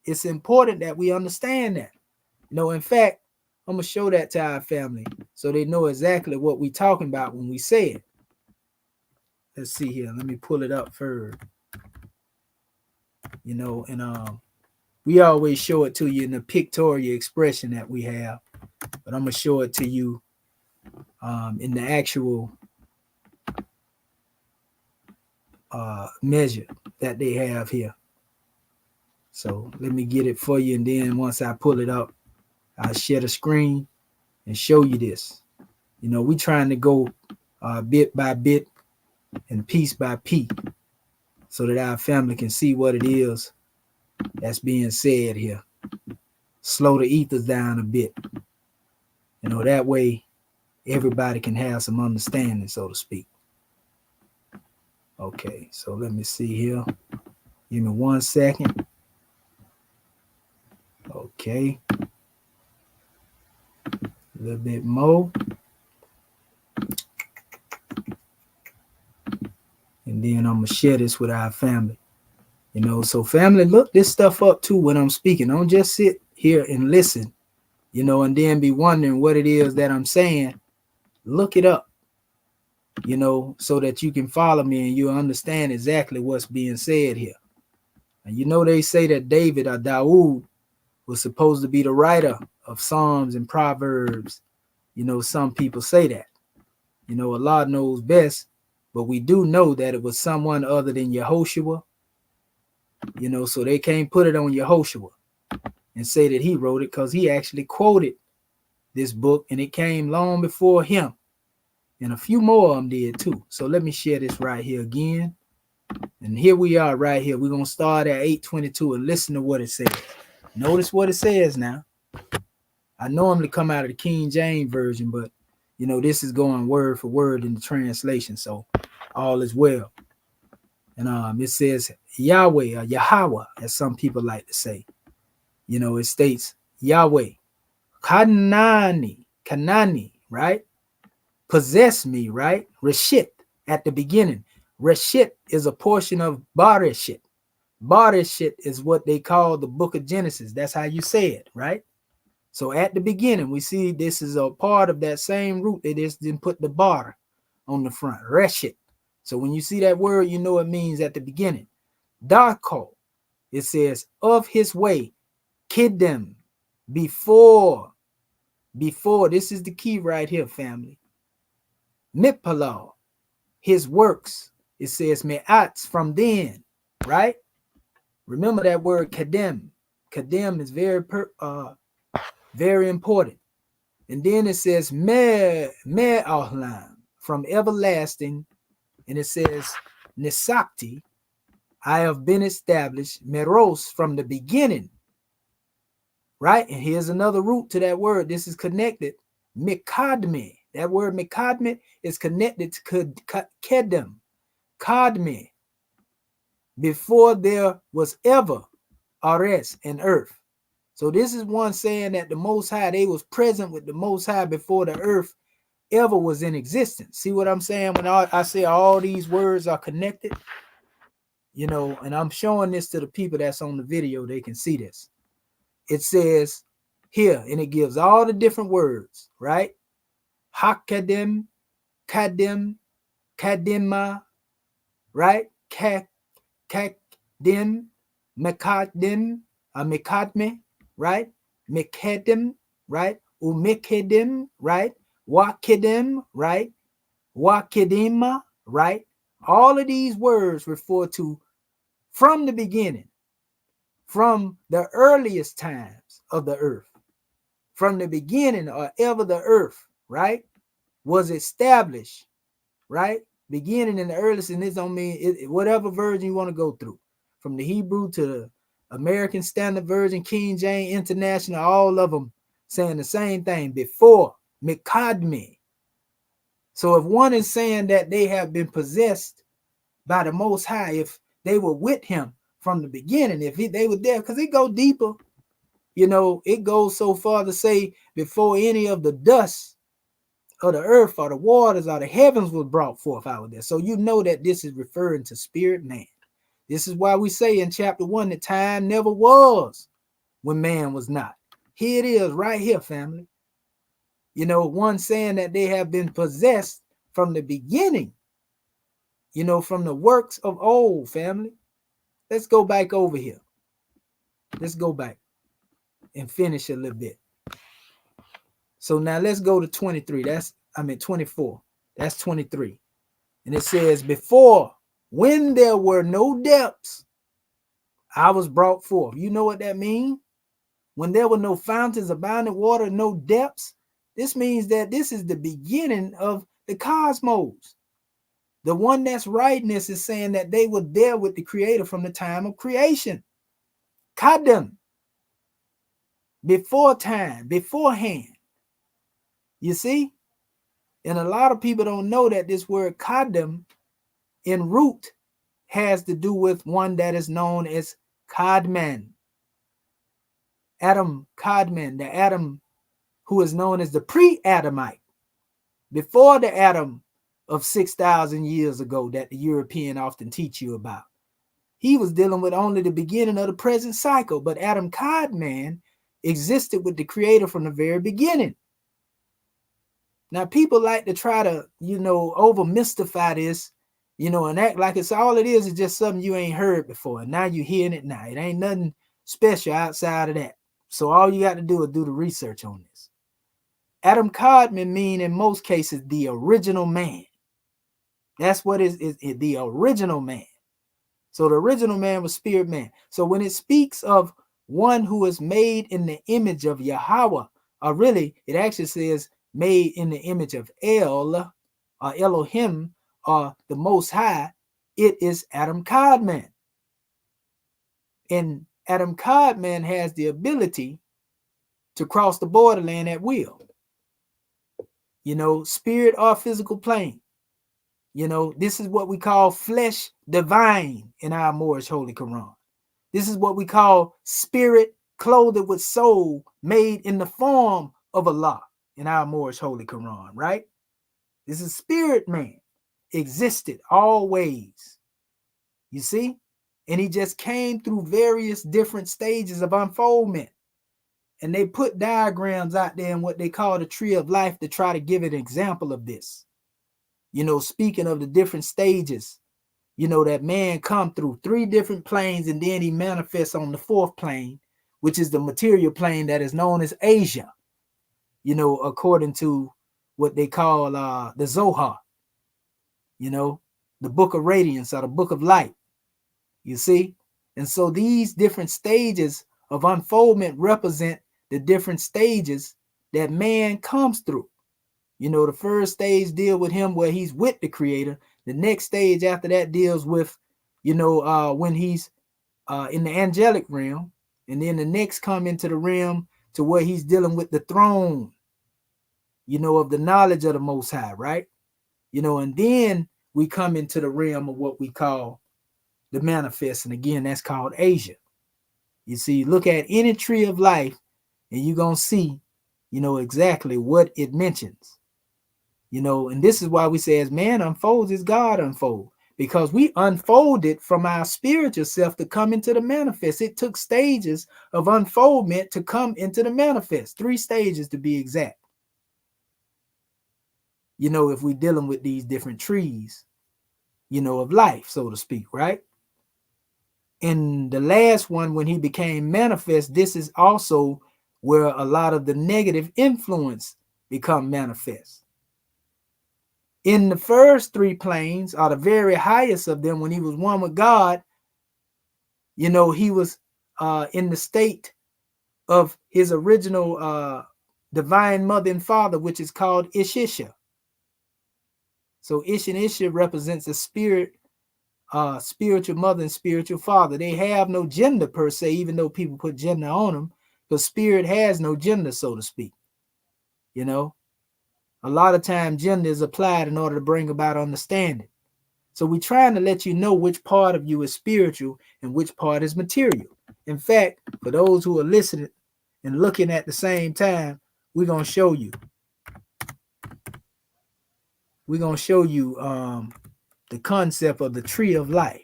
It's important that we understand that. In fact, I'm going to show that to our family so they know exactly what we're talking about when we say it. Let's see here. Let me pull it up first. We always show it to you in the pictorial expression that we have, but I'm going to show it to you in the actual measure that they have here. So let me get it for you, and then once I pull it up, I'll share the screen and show you this. We're trying to go bit by bit and piece by piece so that our family can see what it is that's being said here. Slow the ethers down a bit. That way everybody can have some understanding, so to speak. Okay, so let me see here. Give me 1 second. Okay. A little bit more. And then I'm going to share this with our family. So family, look this stuff up too when I'm speaking. Don't just sit here and listen, and then be wondering what it is that I'm saying. Look it up. so that you can follow me and you'll understand exactly what's being said here. And they say that David or Dawood was supposed to be the writer of Psalms and Proverbs. Some people say that. Allah knows best, but we do know that it was someone other than Yehoshua. So they can't put it on Yehoshua and say that he wrote it, because he actually quoted this book and it came long before him. And a few more of them did too. So let me share this right here again. And here we are right here. We're going to start at 8:22 and listen to what it says. Notice what it says now. I normally come out of the King James Version, but, this is going word for word in the translation. So all is well. And it says Yahweh or Yahweh, as some people like to say. It states Yahweh, Kanani, right? Possess me, right? Reshit at the beginning. Reshit is a portion of Bareshit. Bareshit is what they call the book of Genesis. That's how you say it, right? So at the beginning, we see this is a part of that same root. They just didn't put the bar on the front. Reshit. So when you see that word, it means at the beginning. Darko, it says of his way, kiddim, before. This is the key right here, family. Mipala, his works. It says me'ats, from then, right? Remember that word kadem. Kadem is very important. And then it says me'ahlam, from everlasting. And it says nisakti, I have been established, meros, from the beginning, right? And here's another root to that word. This is connected. Mikadme. That word mikadme is connected to kedem. Kadme. Before there was ever Ares and earth. So this is one saying that the Most High, they was present with the Most High before the earth ever was in existence. See what I'm saying? When I say all these words are connected, and I'm showing this to the people that's on the video, they can see this. It says here, and it gives all the different words, right? Hakadim, kadim, kadima, right? Kadim, mekadim, mekadme, right? Mekedim, right? Umekedim, right? Wakedim, right? Wakedima, right? All of these words refer to from the beginning, from the earliest times of the earth, from the beginning or ever the earth, right, was established, right? Beginning in the earliest, and this don't mean whatever version you want to go through, from the Hebrew to the American Standard Version, King James International, all of them saying the same thing, before, Mikadme. So if one is saying that they have been possessed by the Most High, if they were with him from the beginning, if they were there, because it go deeper, it goes so far to say before any of the dust of the earth or the waters or the heavens was brought forth out there. So that this is referring to spirit man. This is why we say in chapter 1 that time never was when man was not. Here it is right here, family. One saying that they have been possessed from the beginning, from the works of old, family. Let's go back over here. Let's go back and finish a little bit. So now let's go to 23. 24. That's 23. And it says, before, when there were no depths, I was brought forth. You know what that means? When there were no fountains, abounding water, no depths, this means that this is the beginning of the cosmos. The one that's writing this is saying that they were there with the Creator from the time of creation. Kadam. Before time, beforehand. You see? And a lot of people don't know that this word kadam in root has to do with one that is known as Kadman. Adam Kadman, the Adam who is known as the pre-Adamite, before the Adam of 6,000 years ago that the European often teach you about. He was dealing with only the beginning of the present cycle, but Adam Kadman existed with the Creator from the very beginning. Now, people like to try to, over mystify this, and act like it's all it is just something you ain't heard before. And now you're hearing it now. It ain't nothing special outside of that. So all you got to do is do the research on this. Adam Codman mean in most cases the original man. That's what is the original man. So the original man was spirit man. So when it speaks of one who is made in the image of Yahweh, or really it actually says made in the image of El, or Elohim, or the Most High, it is Adam Codman. And Adam Codman has the ability to cross the borderland at will. Spirit or physical plane. This is what we call flesh divine in our Moorish Holy Quran. This is what we call spirit clothed with soul made in the form of Allah in our Moorish Holy Quran, right? This is spirit man, existed always. You see? And he just came through various different stages of unfoldment. And they put diagrams out there in what they call the tree of life to try to give an example of this. Speaking of the different stages, that man come through 3 different planes, and then he manifests on the 4th plane, which is the material plane that is known as Asia, according to what they call the Zohar, the book of radiance or the book of light, you see? And so these different stages of unfoldment represent the different stages that man comes through. The first stage deal with him where he's with the creator. The next stage after that deals with, when he's in the angelic realm. And then the next come into the realm to where he's dealing with the throne, of the knowledge of the Most High, right? And then we come into the realm of what we call the manifest. And again, that's called Asia. You see, look at any tree of life and you're going to see, exactly what it mentions. And this is why we say as man unfolds, as God unfolds, because we unfolded from our spiritual self to come into the manifest. It took stages of unfoldment to come into the manifest, 3 stages to be exact. If we're dealing with these different trees, of life, so to speak, right? In the last one, when he became manifest, this is also where a lot of the negative influence become manifest. In the first 3 planes, or the very highest of them, when he was one with God, he was in the state of his original divine mother and father, which is called Ishisha. So Ish and Isha represents a spirit, spiritual mother and spiritual father. They have no gender per se, even though people put gender on them, but spirit has no gender, so to speak. A lot of time gender is applied in order to bring about understanding. So we're trying to let you know which part of you is spiritual and which part is material. In fact, for those who are listening and looking at the same time, we're going to show you. We're going to show you the concept of the tree of life.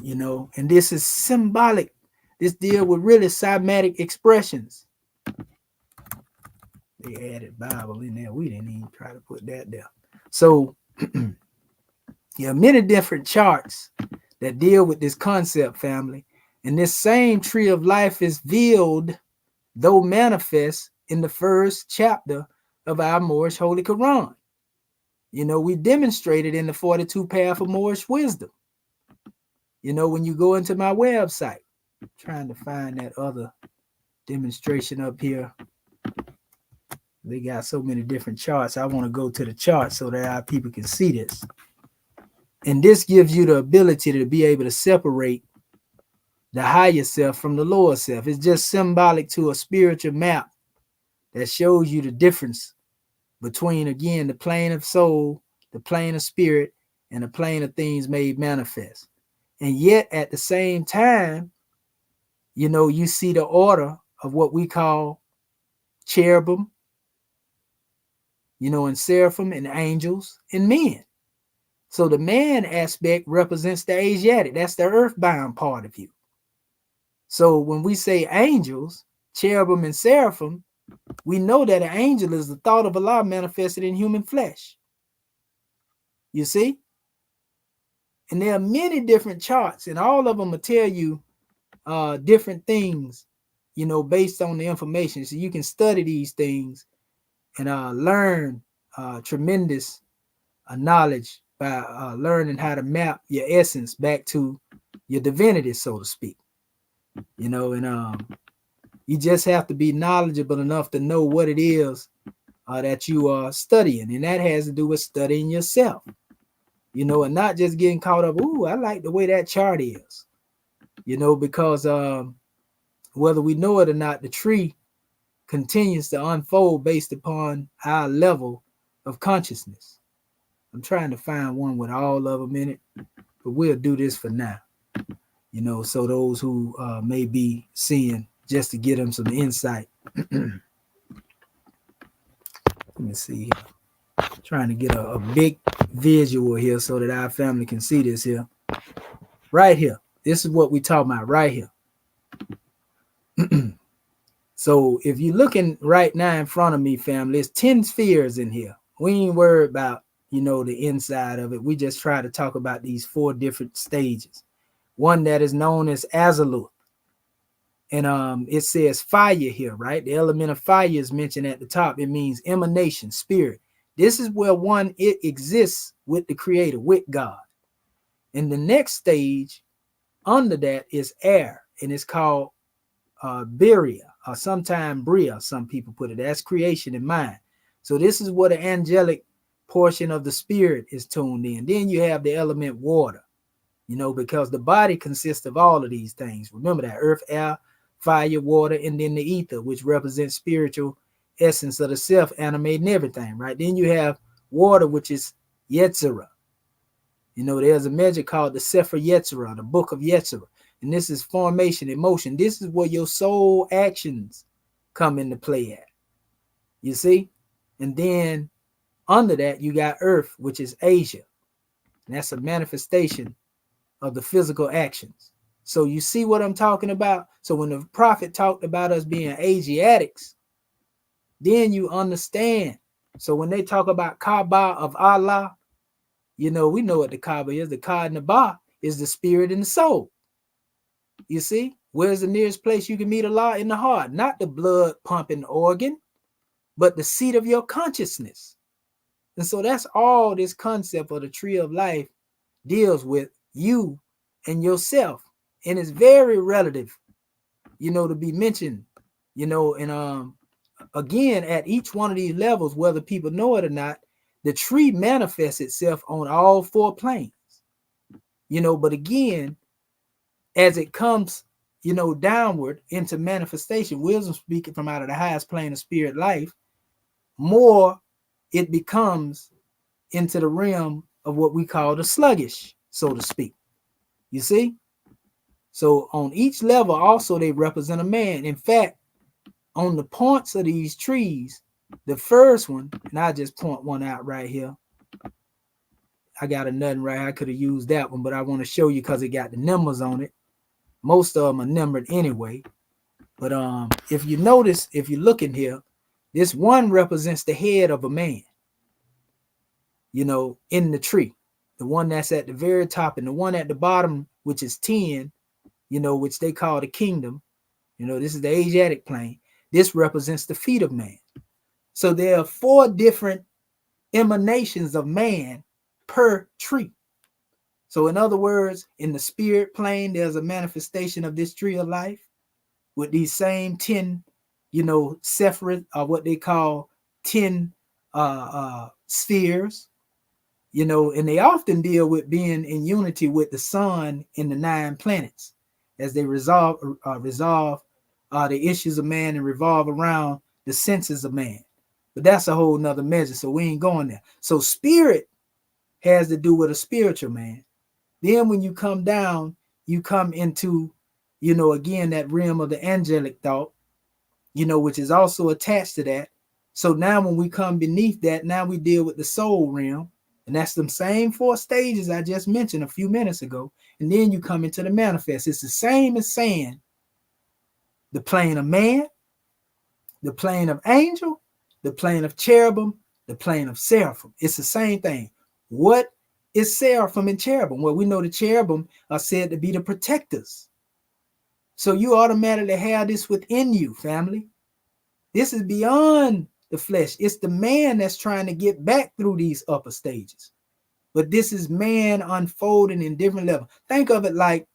And this is symbolic. This deal with really cymatic expressions. They added Bible in there. We didn't even try to put that there. So there are many different charts that deal with this concept, family. And this same tree of life is veiled, though manifest, in the first chapter of our Moorish Holy Quran. We demonstrated in the 42 Path of Moorish Wisdom. When you go into my website, I'm trying to find that other demonstration up here. They got so many different charts. I want to go to the chart so that our people can see this. And this gives you the ability to be able to separate the higher self from the lower self. It's just symbolic to a spiritual map that shows you the difference between, again, the plane of soul, the plane of spirit, and the plane of things made manifest. And yet at the same time, you see the order of what we call cherubim, and seraphim and angels and men. So the man aspect represents the Asiatic. That's the earthbound part of you. So when we say angels, cherubim, and seraphim, we know that an angel is the thought of Allah manifested in human flesh. You see? And there are many different charts, and all of them will tell you different things, you know, based on the information. So you can study these things and learn tremendous knowledge by learning how to map your essence back to your divinity, so to speak. You know, and you just have to be knowledgeable enough to know what it is that you are studying, and that has to do with studying yourself. You know, and not just getting caught up. Ooh, I like the way that chart is. You know, because whether we know it or not, the tree continues to unfold based upon our level of consciousness. I'm trying to find one with all of them in it, but we'll do this for now. You know, so those who may be seeing, just to get them some insight. Let me see here. Trying to get a big visual here so that our family can see this here. Right here. This is what we talking about right here. So if you're looking right now in front of me, family, it's 10 spheres in here. We ain't worried about, you know, the inside of it. We just try to talk about these 4 different stages. One that is known as Azaluth. And it says fire here, right? The element of fire is mentioned at the top. It means emanation, spirit. This is where it exists with the creator, with God. And the next stage under that is air, and it's called Beria, or sometimes Bria, some people put it. That's creation in mind. So this is where the angelic portion of the spirit is tuned in. Then you have the element water, you know, because the body consists of all of these things. Remember that: earth, air, fire, water, and then the ether, which represents spiritual essence of the self, animating everything, right? Then you have water, which is Yetzirah. You know, there's a measure called the Sefer Yetzirah, the book of Yetzirah. And this is formation, emotion. This is where your soul actions come into play at. You see? And then under that, you got earth, which is Asia. And that's a manifestation of the physical actions. So you see what I'm talking about? So when the prophet talked about us being Asiatics, then you understand. So when they talk about Kaaba of Allah, you know, we know what the Kaaba is. The Ka is the spirit and the soul. You see, where's the nearest place you can meet Allah? In the heart, not the blood pumping organ, but the seat of your consciousness. And so that's all this concept of the tree of life deals with, you and yourself. And it's very relative, you know, to be mentioned, you know, and again, at each one of these levels, whether people know it or not, the tree manifests itself on all 4 planes, you know, but again, as it comes, you know, downward into manifestation, wisdom speaking from out of the highest plane of spirit life, more it becomes into the realm of what we call the sluggish, so to speak. You see? So on each level, also, they represent a man. In fact, on the points of these trees, the first one, and I just point one out right here. I got a nothing right. I could have used that one, but I want to show you because it got the numbers on it. Most of them are numbered anyway. But if you notice, if you look in here, this one represents the head of a man, you know, in the tree. The one that's at the very top, and the one at the bottom, which is 10, you know, which they call the kingdom. You know, this is the Asiatic plane. This represents the feet of man. So there are 4 different emanations of man per tree. So in other words, in the spirit plane, there's a manifestation of this tree of life with these same 10, you know, separate, or what they call 10 spheres, you know, and they often deal with being in unity with the sun and the 9 planets as they resolve the issues of man and revolve around the senses of man. But that's a whole nother measure, so we ain't going there. So spirit has to do with a spiritual man. Then when you come down, you come into, you know, again, that realm of the angelic thought, you know, which is also attached to that. So now when we come beneath that, now we deal with the soul realm. And that's the same 4 stages I just mentioned a few minutes ago. And then you come into the manifest. It's the same as saying the plane of man, the plane of angel, the plane of cherubim, the plane of seraphim. It's the same thing. What is seraphim and cherubim? Well, we know the cherubim are said to be the protectors. So you automatically have this within you, family. This is beyond the flesh. It's the man that's trying to get back through these upper stages. But this is man unfolding in different levels. Think of it like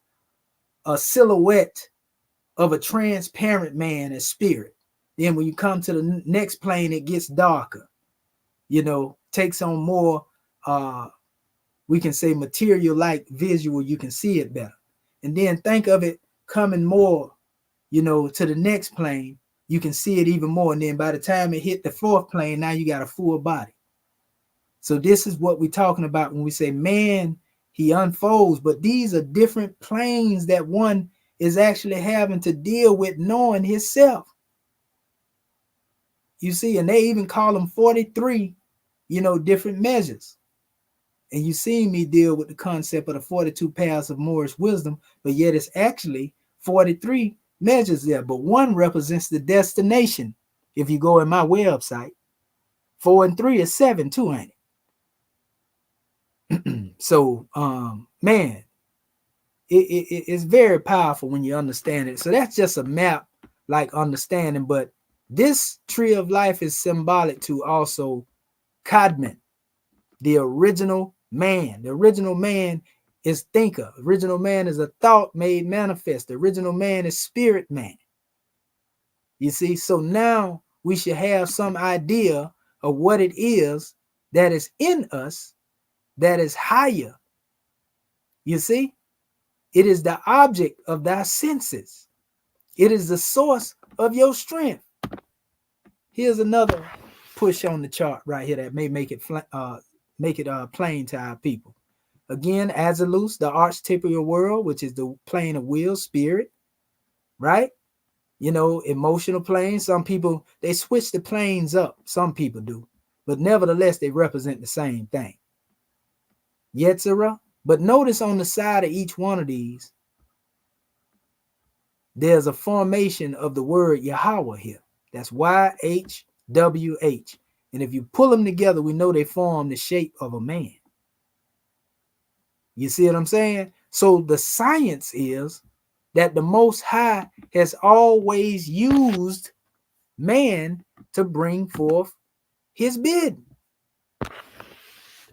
a silhouette of a transparent man as spirit. Then when you come to the next plane, it gets darker, takes on more, we can say material-like visual. You can see it better. And then think of it coming more, to the next plane. You can see it even more. And then by the time it hit the fourth plane, now you got a full body. So this is what we're talking about when we say man, he unfolds. But these are different planes that one is actually having to deal with knowing himself. You see, and they even call them 43, different measures. And you see me deal with the concept of the 42 paths of Moorish wisdom, but yet it's actually 43 measures there. But one represents the destination. If you go in my website, 4 and 3 is 7 too, ain't it? So, man, it's very powerful when you understand it. So that's just a map, like understanding. But this tree of life is symbolic to also Kadmon, the original man. The original man is thinker. Original man is a thought made manifest. The original man is spirit man. You see, so now we should have some idea of what it is that is in us that is higher. You see, it is the object of thy senses. It is the source of your strength. Here's another push on the chart right here that may make it plain to our people. Again, Azalus, the archetypal world, which is the plane of will, spirit, right? Emotional plane. Some people, they switch the planes up. Some people do. But nevertheless, they represent the same thing. Yetzirah. But notice on the side of each one of these, there's a formation of the word Yahweh here. That's YHWH. And if you pull them together, we know they form the shape of a man. You see what I'm saying? So the science is that the Most High has always used man to bring forth his bid.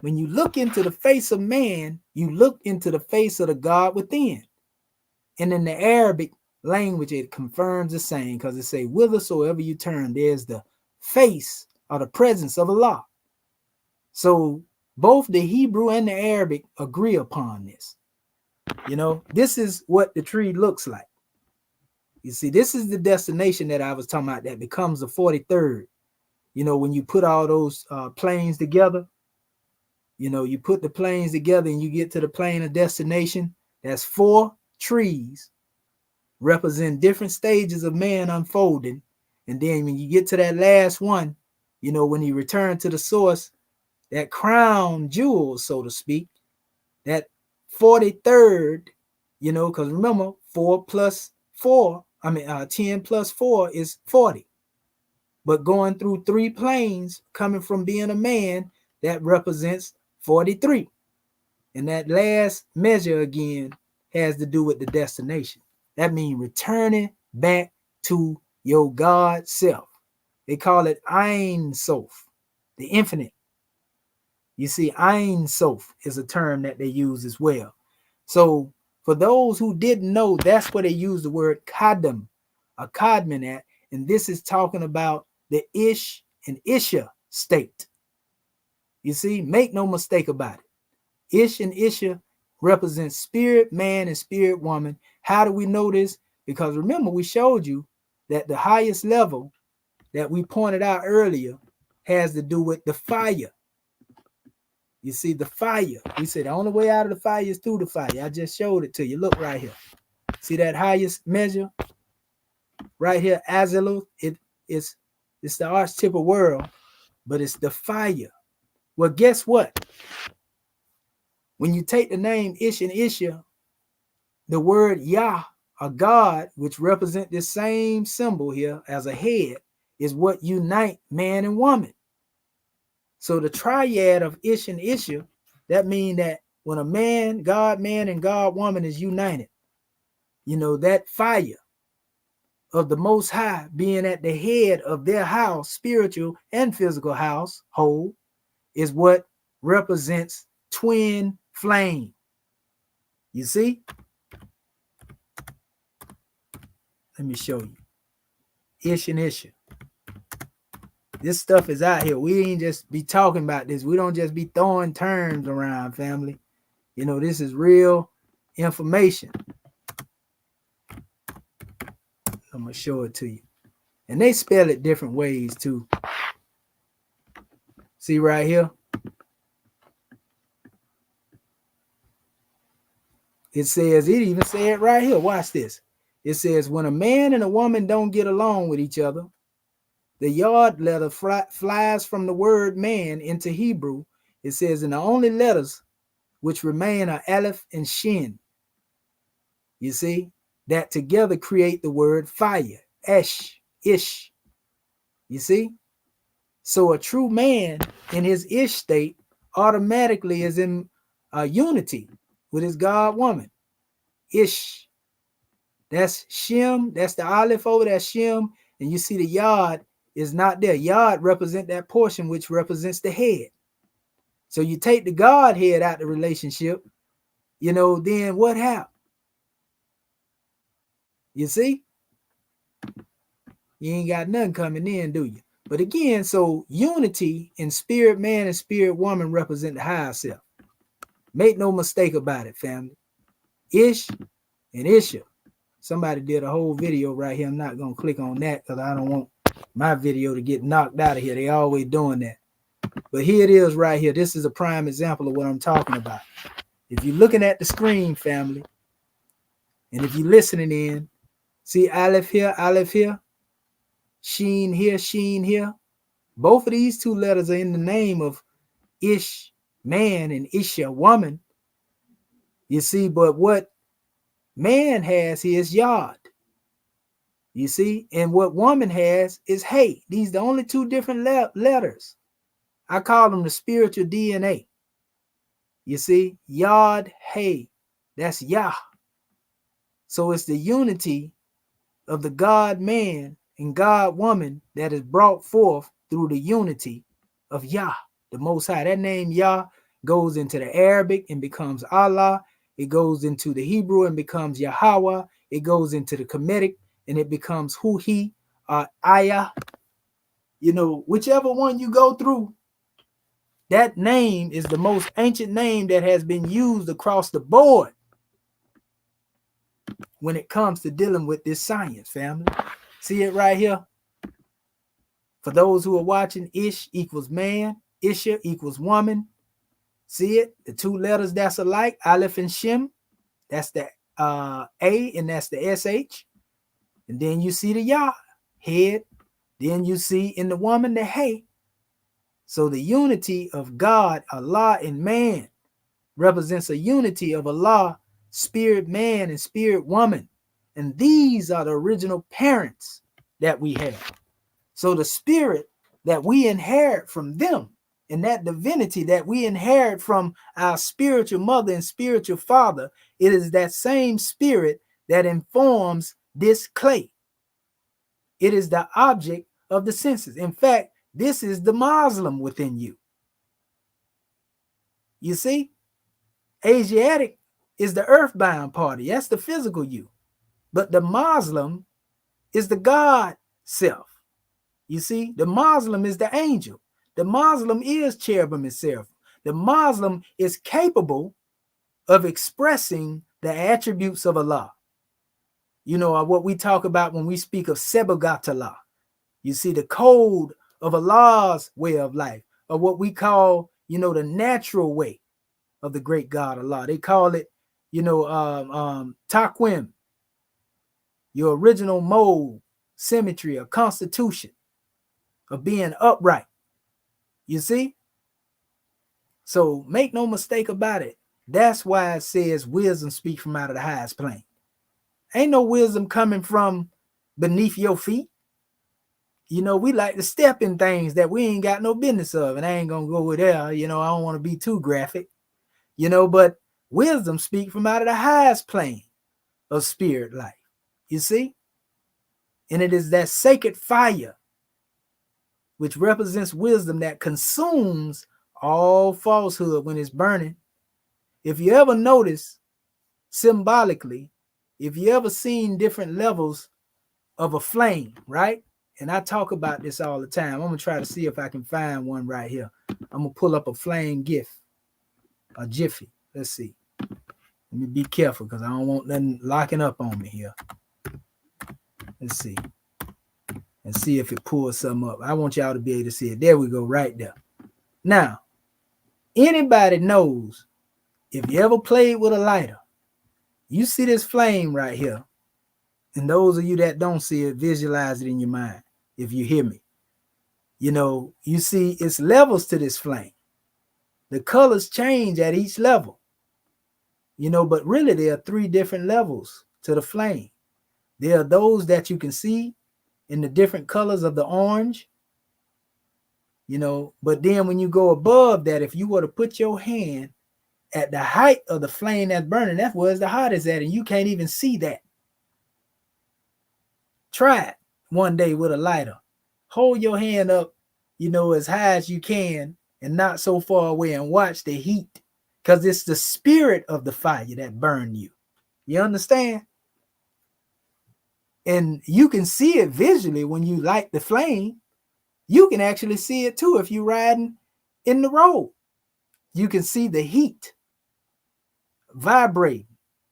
When you look into the face of man, you look into the face of the God within. And in the Arabic language, it confirms the same, because it say, whithersoever you turn, there's the face or the presence of Allah. So both the Hebrew and the Arabic agree upon this. This is what the tree looks like. You see, this is the destination that I was talking about that becomes the 43rd. When you put all those planes together, you put the planes together and you get to the plane of destination. That's 4 trees represent different stages of man unfolding. And then when you get to that last one, when you return to the source, that crown jewel, so to speak, that 43rd, because remember, 10 plus 4 is 40. But going through 3 planes, coming from being a man, that represents 43. And that last measure again has to do with the destination. That means returning back to your God self. They call it Ein Sof, the infinite. You see, Ein Sof is a term that they use as well. So for those who didn't know, that's where they use the word Kadam, a Kadmon at. And this is talking about the Ish and Isha state. You see, make no mistake about it. Ish and Isha represent spirit man and spirit woman. How do we know this? Because remember, we showed you that the highest level that we pointed out earlier has to do with the fire. You see, the fire. We said the only way out of the fire is through the fire. I just showed it to you. Look right here. See that highest measure? Right here, Azaluth. It's the archetypal world, but it's the fire. Well, guess what? When you take the name Ish and Isha, the word Yah, a God, which represent this same symbol here as a head, is what unite man and woman. So the triad of Ish and Isha, that means that when a man, and God woman is united, that fire of the Most High being at the head of their house, spiritual and physical house, whole, is what represents twin flame. You see? Let me show you. Ish and Isha. This stuff is out here. We ain't just be talking about this. We don't just be throwing terms around, family. This is real information. I'm going to show it to you. And they spell it different ways too. See right here? It says, it even said right here. Watch this. It says, when a man and a woman don't get along with each other, the yod letter flies from the word man into Hebrew. It says, and the only letters which remain are Aleph and Shin. You see, that together create the word fire, Esh, Ish. You see? So a true man in his Ish state automatically is in unity with his God woman. Ish. That's Shem. That's the Aleph over there, Shem. And you see the Yod is not there. Yod represent that portion which represents the head. So you take the Godhead out of the relationship, then what happened? You see? You ain't got nothing coming in, do you? But again, so unity in spirit man and spirit woman represent the higher self. Make no mistake about it, family. Ish and Isha. Somebody did a whole video right here. I'm not going to click on that because I don't want my video to get knocked out of here. They always doing that. But here it is right here. This is a prime example of what I'm talking about. If you're looking at the screen, family, and if you're listening in, see Aleph here, Sheen here. Both of these two letters are in the name of Ish, man, and Isha, woman. You see, but what man has here is Yod. You see, and what woman has is Hey. These are the only two different letters. I call them the spiritual DNA. You see, Yod, Hey. That's Yah. So it's the unity of the God man and God woman that is brought forth through the unity of Yah, the Most High. That name Yah goes into the Arabic and becomes Allah. It goes into the Hebrew and becomes Yahweh. It goes into the Kemetic and it becomes Huhi or Ayah. Whichever one you go through, that name is the most ancient name that has been used across the board when it comes to dealing with this science, family. See it right here? For those who are watching, Ish equals man, Isha equals woman. See it? The two letters that's alike, Aleph and Shem. That's the A and that's the SH. And then you see the Yah, head. Then you see in the woman the Hey. So the unity of God, Allah, and man represents a unity of Allah, spirit man and spirit woman. And these are the original parents that we have. So the spirit that we inherit from them and that divinity that we inherit from our spiritual mother and spiritual father, it is that same spirit that informs this clay. It is the object of the senses. In fact, this is the Muslim within you. You see, Asiatic is the earthbound party. That's the physical you. But the Muslim is the God self. You see, the Muslim is the angel. The Muslim is cherubim and seraphim. The Muslim is capable of expressing the attributes of Allah. What we talk about when we speak of Sebagat Allah. You see, the code of Allah's way of life, or what we call, the natural way of the great God Allah. They call it, Taqwim, your original mode, symmetry, or constitution of being upright. You see? So make no mistake about it. That's why it says wisdom speaks from out of the highest plane. Ain't no wisdom coming from beneath your feet. we like to step in things that we ain't got no business of, and I ain't gonna go with there. I don't want to be too graphic, but wisdom speak from out of the highest plane of spirit life. You see? And it is that sacred fire which represents wisdom that consumes all falsehood when it's burning. If you ever notice symbolically, if you ever seen different levels of a flame, right? And I talk about this all the time. I'm going to try to see if I can find one right here. I'm going to pull up a flame GIF, a jiffy. Let's see. Let me be careful because I don't want nothing locking up on me here. Let's see. And see if it pulls something up. I want y'all to be able to see it. There we go, right there. Now, anybody knows if you ever played with a lighter, you see this flame right here. And those of you that don't see it, visualize it in your mind if you hear me. You see it's levels to this flame. The colors change at each level. But really there are 3 different levels to the flame. There are those that you can see in the different colors of the orange, but then when you go above that, if you were to put your hand at the height of the flame that's burning, that's where it's the hottest at, and you can't even see that. Try it one day with a lighter. Hold your hand up, as high as you can and not so far away, and watch the heat, because it's the spirit of the fire that burn you. You understand? And you can see it visually when you light the flame. You can actually see it too if you're riding in the road. You can see the heat vibrating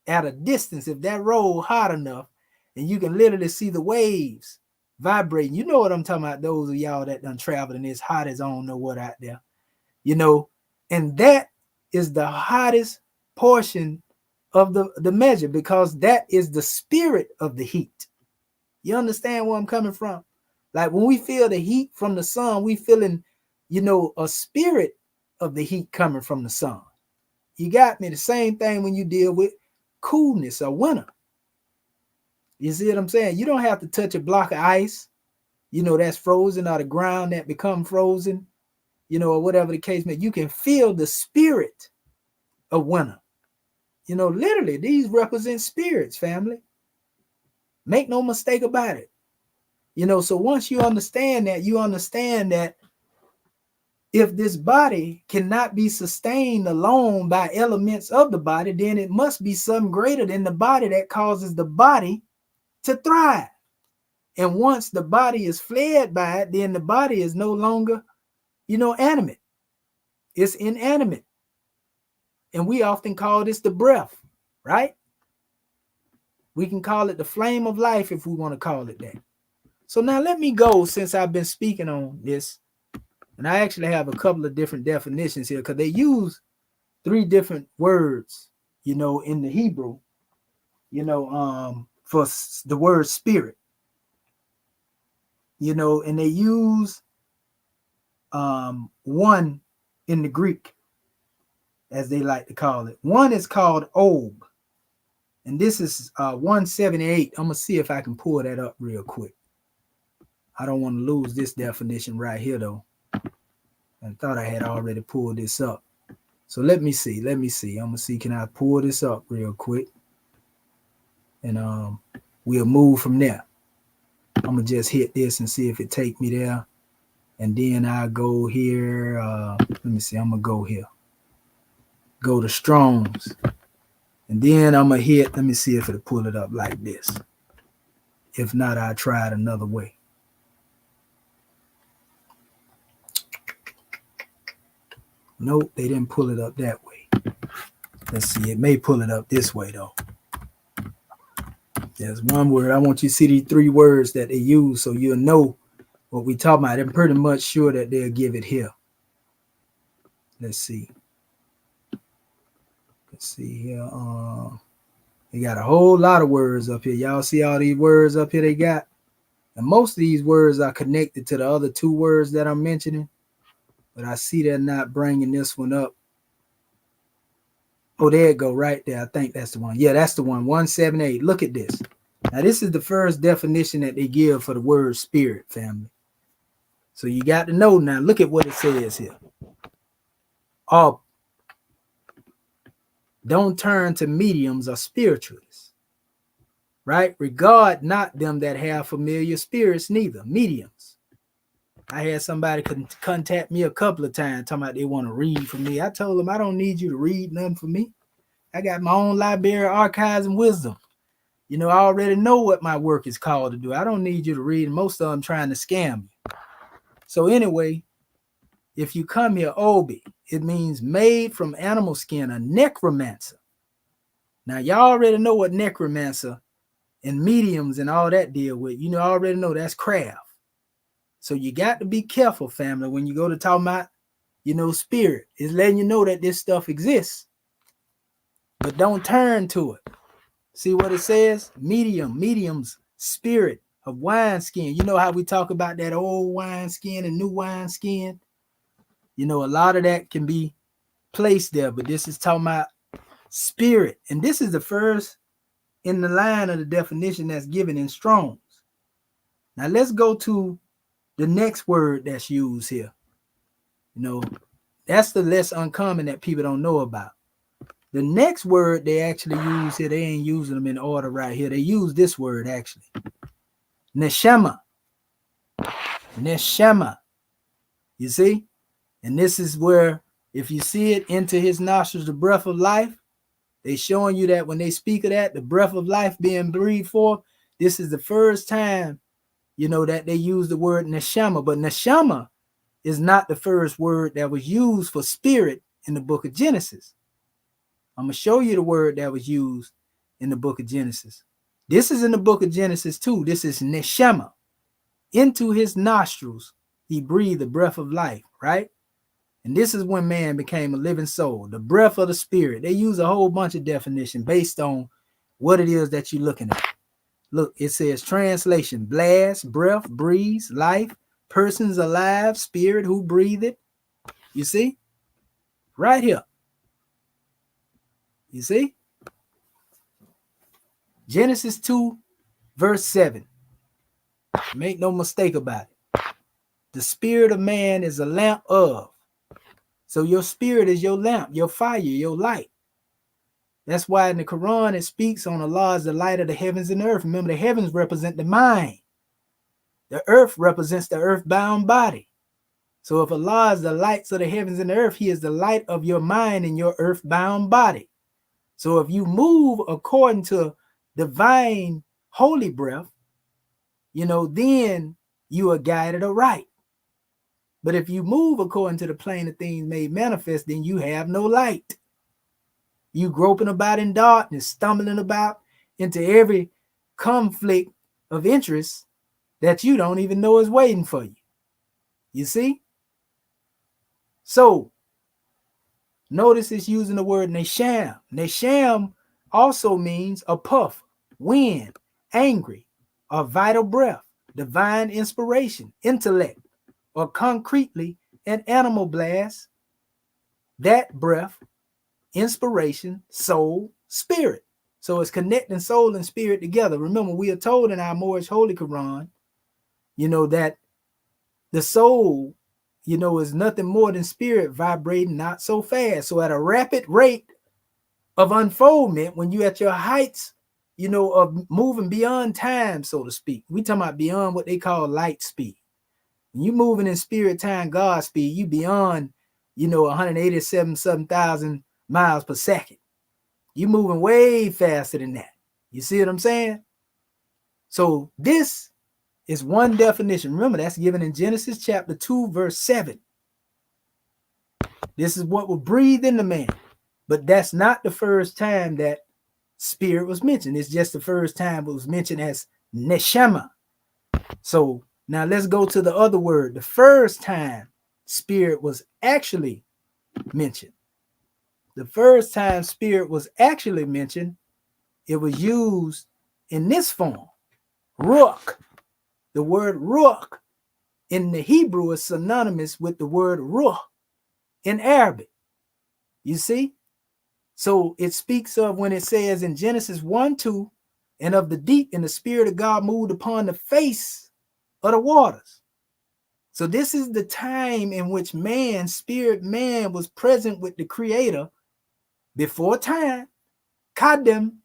at a distance if that road hot enough, and you can literally see the waves vibrating. You know what I'm talking about, those of y'all that done traveled and it's hot as I don't know what out there. And that is the hottest portion of the measure, because that is the spirit of the heat. You understand where I'm coming from? Like when we feel the heat from the sun, we feeling, a spirit of the heat coming from the sun. You got me? The same thing when you deal with coolness or winter. You see what I'm saying? You don't have to touch a block of ice, that's frozen, or the ground that become frozen, or whatever the case may be. You can feel the spirit of winter. Literally, these represent spirits, family. Make no mistake about it. So once you understand that if this body cannot be sustained alone by elements of the body, then it must be something greater than the body that causes the body to thrive. And once the body is fled by it, then the body is no longer, animate. It's inanimate. And we often call this the breath, right? We can call it the flame of life if we want to call it that. So now let me go, since I've been speaking on this, and I actually have a couple of different definitions here, because they use 3 different words, in the Hebrew, for the word spirit, and they use one in the Greek, as they like to call it. One is called og, and this is 178. I'm going to see if I can pull that up real quick. I don't want to lose this definition right here, though. I thought I had already pulled this up. So let me see. I'm going to see, can I pull this up real quick? And we'll move from there. I'm going to just hit this and see if it take me there. And then I'll go here. Let me see. I'm going to go here. Go to Strong's. And then I'm going to hit, let me see if it'll pull it up like this. If not, I'll try it another way. Nope, they didn't pull it up that way. Let's see, it may pull it up this way though. There's one word. I want you to see these 3 words that they use so you'll know what we talking about. I'm pretty much sure that they'll give it here. Let's see. Let's see here. They got a whole lot of words up here. Y'all see all these words up here they got? And most of these words are connected to the other 2 words that I'm mentioning. But I see they're not bringing this one up. Oh, there it go, right there. I think that's the one. Yeah, that's the one. 178. Look at this. Now, this is the first definition that they give for the word spirit, family. So you got to know now. Look at what it says here. Don't turn to mediums or spiritualists, right? Regard not them that have familiar spirits, neither mediums. I had somebody contact me a couple of times talking about they want to read for me. I told them I don't need you to read nothing for me. I got my own library, archives, and wisdom. You know, I already know what my work is called to do. I don't need you to read. Most of them trying to scam me. So anyway, if you come here, Obi, it means made from animal skin, a necromancer. Now, y'all already know what necromancer and mediums and all that deal with. You know, I already know that's craft. So you got to be careful, family, when you go to talk about, you know, spirit. It's letting you know that this stuff exists. But don't turn to it. See what it says? Mediums, spirit of wineskin. You know how we talk about that old wineskin and new wineskin? You know, a lot of that can be placed there, but this is talking about spirit. And this is the first in the line of the definition that's given in Strong's. Now let's go to the next word that's used here. You know, that's the less uncommon that people don't know about. The next word they actually use here, they ain't using them in order right here. They use this word actually. Neshama. Neshama. You see? And this is where, if you see it, into his nostrils, the breath of life, they showing you that when they speak of that, the breath of life being breathed forth, this is the first time, you know, that they use the word neshama. But neshama is not the first word that was used for spirit in the book of Genesis. I'm going to show you the word that was used in the book of Genesis. This is in the book of Genesis too. This is neshama. Into his nostrils, he breathed the breath of life, right? And this is when man became a living soul, the breath of the spirit. They use a whole bunch of definition based on what it is that you're looking at. Look, it says translation, blast, breath, breeze, life, persons alive, spirit who breathe it. You see? Right here. You see? Genesis 2, verse 7. Make no mistake about it. The spirit of man is a lamp of. So your spirit is your lamp, your fire, your light. That's why in the Quran it speaks on Allah as the light of the heavens and the earth. Remember, the heavens represent the mind. The earth represents the earthbound body. So if Allah is the lights of the heavens and the earth, he is the light of your mind and your earthbound body. So if you move according to divine holy breath, you know, then you are guided aright. But if you move according to the plane of things made manifest, then you have no light. You groping about in darkness, stumbling about into every conflict of interest that you don't even know is waiting for you. You see? So, notice it's using the word nesham. Nesham also means a puff, wind, angry, or vital breath, divine inspiration, intellect, or concretely an animal blast, that breath, inspiration, soul, spirit. So it's connecting soul and spirit together. Remember, we are told in our Moorish Holy Quran, you know, that the soul, you know, is nothing more than spirit vibrating not so fast. So at a rapid rate of unfoldment, when you're at your heights, you know, of moving beyond time, so to speak, we talking about beyond what they call light speed. When you moving in spirit time, God speed, you beyond, you know, 187,000 miles per second. You moving way faster than that. You see what I'm saying? So this is one definition. Remember, that's given in Genesis chapter 2, verse 7. This is what will breathe in the man. But that's not the first time that spirit was mentioned. It's just the first time it was mentioned as neshama. So now let's go to the other word. The first time spirit was actually mentioned. The first time spirit was actually mentioned, it was used in this form. Ruach. The word ruach in the Hebrew is synonymous with the word ruh in Arabic. You see? So it speaks of when it says in Genesis 1:2, and of the deep, and the spirit of God moved upon the face of the waters. So this is the time in which man, spirit man, was present with the creator before time, Kadam.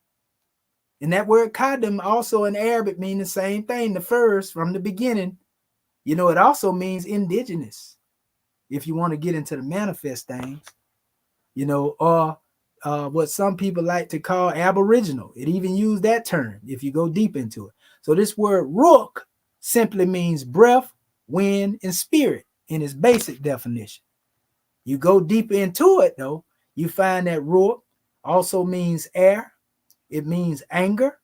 And that word Kadam also in Arabic means the same thing, the first, from the beginning. You know, it also means indigenous, if you want to get into the manifest things, you know, or what some people like to call aboriginal. It even used that term if you go deep into it. So this word Rook simply means breath, wind, and spirit in its basic definition. You go deeper into it, though, you find that Rook also means air. It means anger.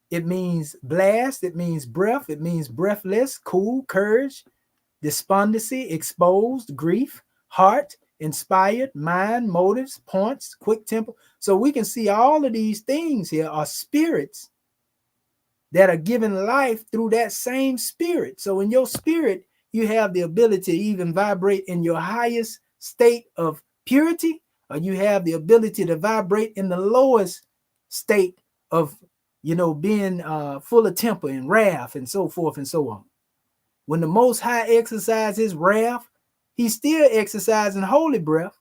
It means blast. It means breath. It means breathless, cool, courage, despondency, exposed, grief, heart, inspired, mind, motives, points, quick temper. So we can see all of these things here are spirits that are given life through that same spirit. So in your spirit, you have the ability to even vibrate in your highest state of purity, or you have the ability to vibrate in the lowest state of, you know, being full of temper and wrath and so forth and so on. When the Most High exercises his wrath, he's still exercising holy breath,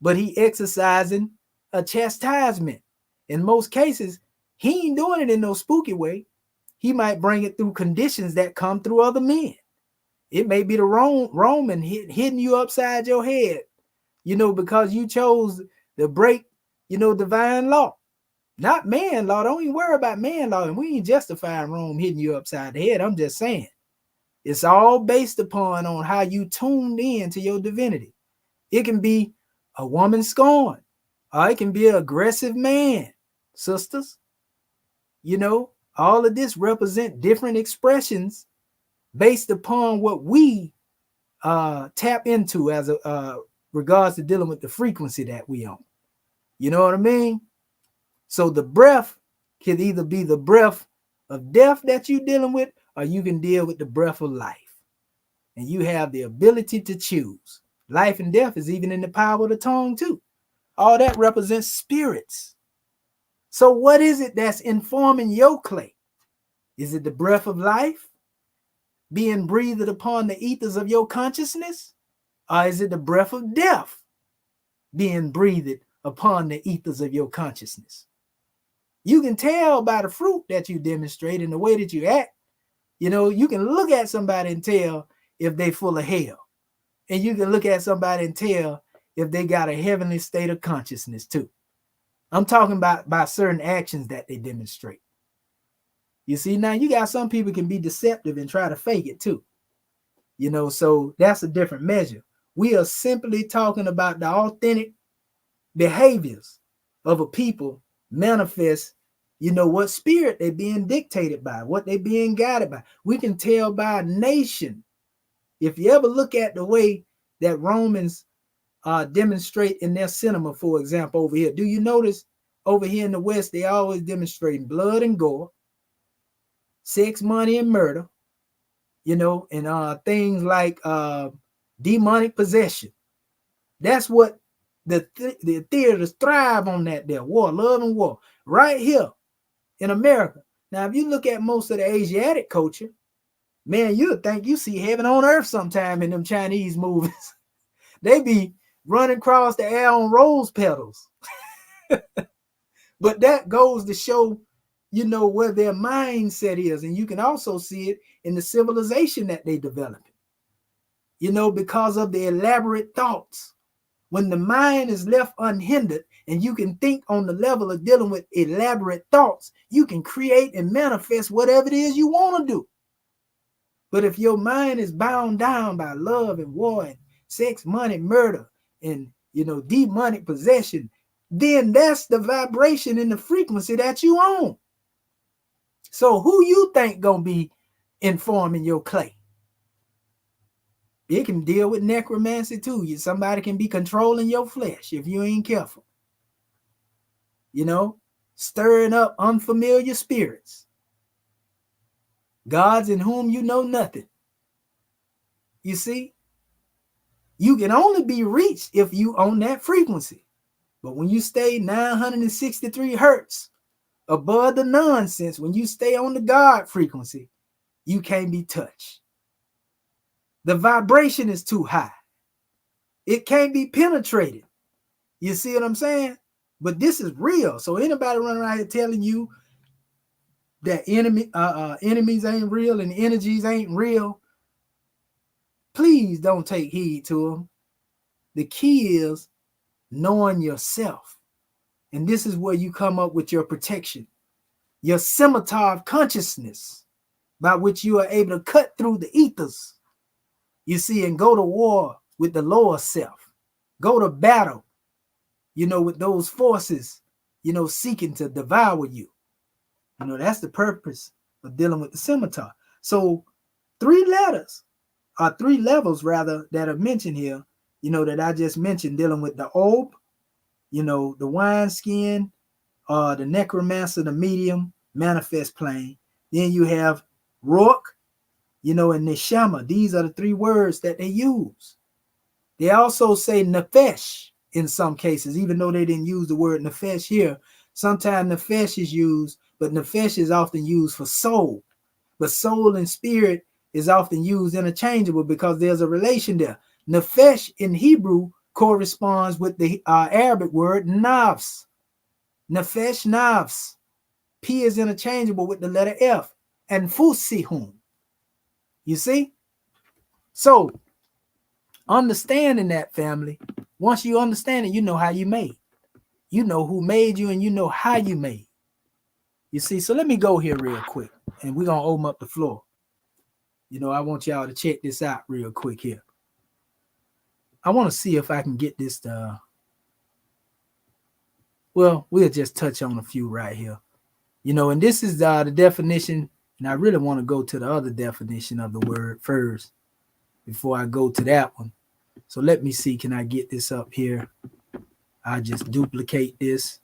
but he exercising a chastisement. In most cases, he ain't doing it in no spooky way. He might bring it through conditions that come through other men. It may be the Roman hitting you upside your head, you know, because you chose to break, you know, divine law. Not man law. Don't even worry about man law. And we ain't justifying Rome hitting you upside the head. I'm just saying. It's all based upon on how you tuned in to your divinity. It can be a woman scorned, or it can be an aggressive man, sisters. You know, all of this represent different expressions based upon what we tap into as a regards to dealing with the frequency that we on. You know what I mean? So the breath can either be the breath of death that you're dealing with, or you can deal with the breath of life. And you have the ability to choose. Life and death is even in the power of the tongue too. All that represents spirits. So what is it that's informing your clay? Is it the breath of life being breathed upon the ethers of your consciousness? Or is it the breath of death being breathed upon the ethers of your consciousness? You can tell by the fruit that you demonstrate and the way that you act. You know, you can look at somebody and tell if they full of hell. And you can look at somebody and tell if they got a heavenly state of consciousness too. I'm talking about by certain actions that they demonstrate. You see, now you got some people can be deceptive and try to fake it too. You know, so that's a different measure. We are simply talking about the authentic behaviors of a people manifest, you know, what spirit they're being dictated by, what they're being guided by. We can tell by a nation. If you ever look at the way that Romans demonstrate in their cinema, for example, over here, do you notice over here in the West, they always demonstrating blood and gore, sex, money, and murder, you know, and things like demonic possession. That's what the theaters thrive on, that there, war, love, and war, right here in America. Now, if you look at most of the Asiatic culture, man, you would think you see heaven on earth sometime in them Chinese movies. They be running across the air on rose petals. But that goes to show, you know, where their mindset is. And you can also see it in the civilization that they develop. You know, because of the elaborate thoughts. When the mind is left unhindered and you can think on the level of dealing with elaborate thoughts, you can create and manifest whatever it is you want to do. But if your mind is bound down by love and war and sex, money, murder, and, you know, demonic possession, then that's the vibration and the frequency that you own. So who you think gonna be informing your clay? It can deal with necromancy too. Somebody can be controlling your flesh if you ain't careful. You know, stirring up unfamiliar spirits. Gods in whom you know nothing. You see? You can only be reached if you own that frequency. But when you stay 963 hertz above the nonsense, when you stay on the God frequency, you can't be touched. The vibration is too high. It can't be penetrated. You see what I'm saying? But this is real. So anybody running around here telling you that enemies ain't real and energies ain't real, please don't take heed to them. The key is knowing yourself. And this is where you come up with your protection, your scimitar of consciousness by which you are able to cut through the ethers, you see, and go to war with the lower self, go to battle, with those forces, seeking to devour you. That's the purpose of dealing with the scimitar. So 3 levels that are mentioned here, that I just mentioned, dealing with the Ob, the wineskin, the necromancer, the medium, manifest plane. Then you have Rourke, and Neshama. These are the 3 words that they use. They also say Nefesh in some cases, even though they didn't use the word Nefesh here. Sometimes Nefesh is used, but Nefesh is often used for soul. But soul and spirit is often used interchangeable because there's a relation there. Nefesh in Hebrew corresponds with the Arabic word nafs. Nefesh, nafs. P is interchangeable with the letter F. And fusihum. You see? So, understanding that, family, once you understand it, you know how you made. You know who made you and you know how you made. You see? So let me go here real quick and we're going to open up the floor. I want y'all to check this out real quick here. I want to see if I can get this we'll just touch on a few right here. And this is the definition, and I really want to go to the other definition of the word first before I go to that one. So let me see, can I get this up here? I just duplicate this.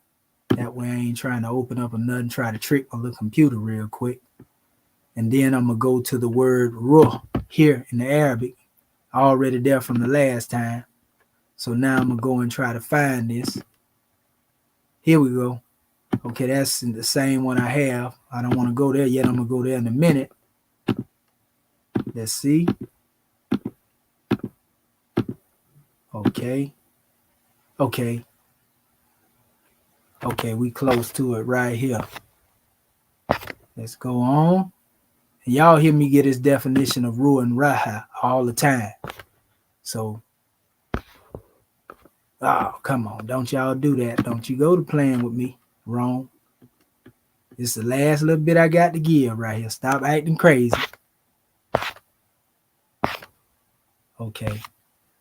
That way I ain't trying to open up or nothing, try to trick my little computer real quick. And then I'm going to go to the word ruh here in the Arabic. Already there from the last time. So now I'm going to go and try to find this. Here we go. Okay, that's the same one I have. I don't want to go there yet. I'm going to go there in a minute. Let's see. Okay, we close to it right here. Let's go on. And y'all hear me get this definition of ruh and raha all the time. So, come on. Don't y'all do that. Don't you go to playing with me. Wrong. This is the last little bit I got to give right here. Stop acting crazy. Okay.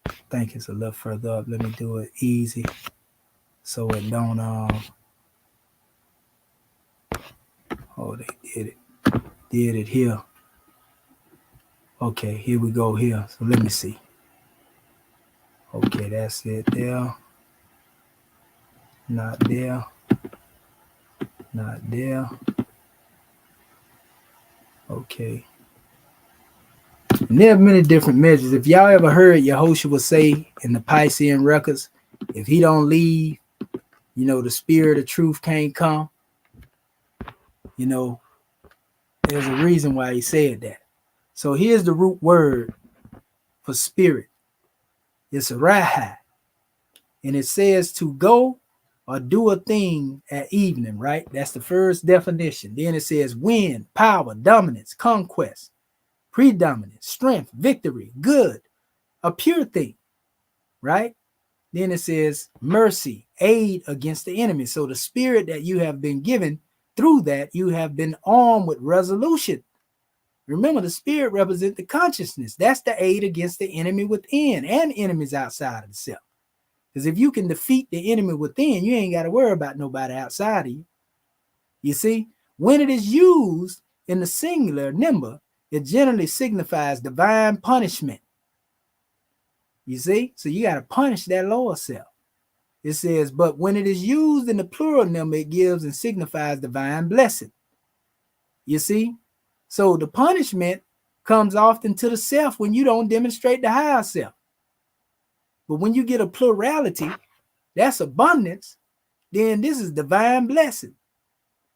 I think it's a little further up. Let me do it easy so it don't they did it here. Okay, here we go here. So let me see. Okay, that's it there. Not there. Not there. Okay. And there are many different measures. If y'all ever heard Yehoshua say in the Piscean records, if he don't leave, the spirit of truth can't come. There's a reason why he said that. So here's the root word for spirit. It's raha. And it says to go or do a thing at evening, right? That's the first definition. Then it says win, power, dominance, conquest, predominance, strength, victory, good, a pure thing, right? Then it says mercy, aid against the enemy. So the spirit that you have been given, through that you have been armed with resolution. Remember, the spirit represents the consciousness. That's the aid against the enemy within and enemies outside of the self. Because if you can defeat the enemy within, you ain't got to worry about nobody outside of you. You see, when it is used in the singular number, it generally signifies divine punishment. You see, so you got to punish that lower self. It says, but when it is used in the plural number, it gives and signifies divine blessing. You see, so the punishment comes often to the self when you don't demonstrate the higher self. But when you get a plurality, that's abundance, then this is divine blessing.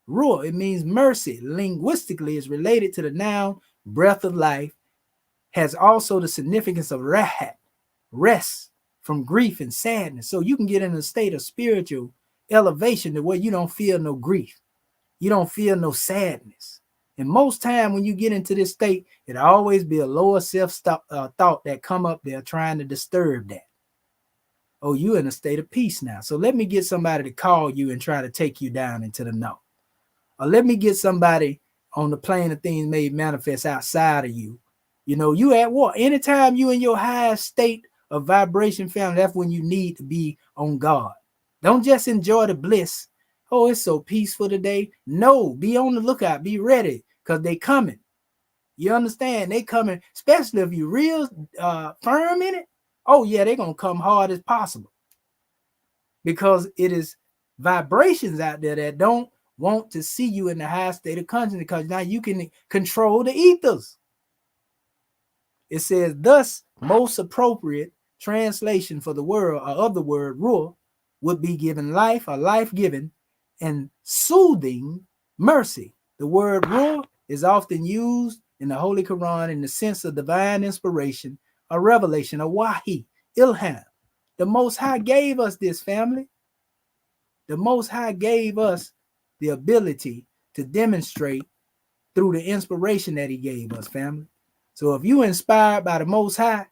Ruah, it means mercy. Linguistically, is related to the noun breath of life, has also the significance of rahat, rest from grief and sadness. So you can get in a state of spiritual elevation to where you don't feel no grief. You don't feel no sadness. And most time when you get into this state, it'll always be a lower self-thought that come up there trying to disturb that. Oh, you in a state of peace now. So let me get somebody to call you and try to take you down into the no. Or let me get somebody on the plane of things made manifest outside of you. You know, you at war. Anytime you in your highest state of vibration, family, that's when you need to be on guard. Don't just enjoy the bliss. Oh, it's so peaceful today. No, be on the lookout. Be ready, because they coming. You understand? They coming, especially if you real firm in it. Oh, yeah, they're going to come hard as possible, because it is vibrations out there that don't want to see you in the high state of consciousness, because now you can control the ethers. It says, thus, most appropriate translation for the word or of the word ruh would be given life or life-giving and soothing mercy. The word ruh is often used in the Holy Quran in the sense of divine inspiration or revelation, or wahi, ilham. The Most High gave us this, family. The Most High gave us the ability to demonstrate through the inspiration that he gave us, family. So if you inspired by the Most High,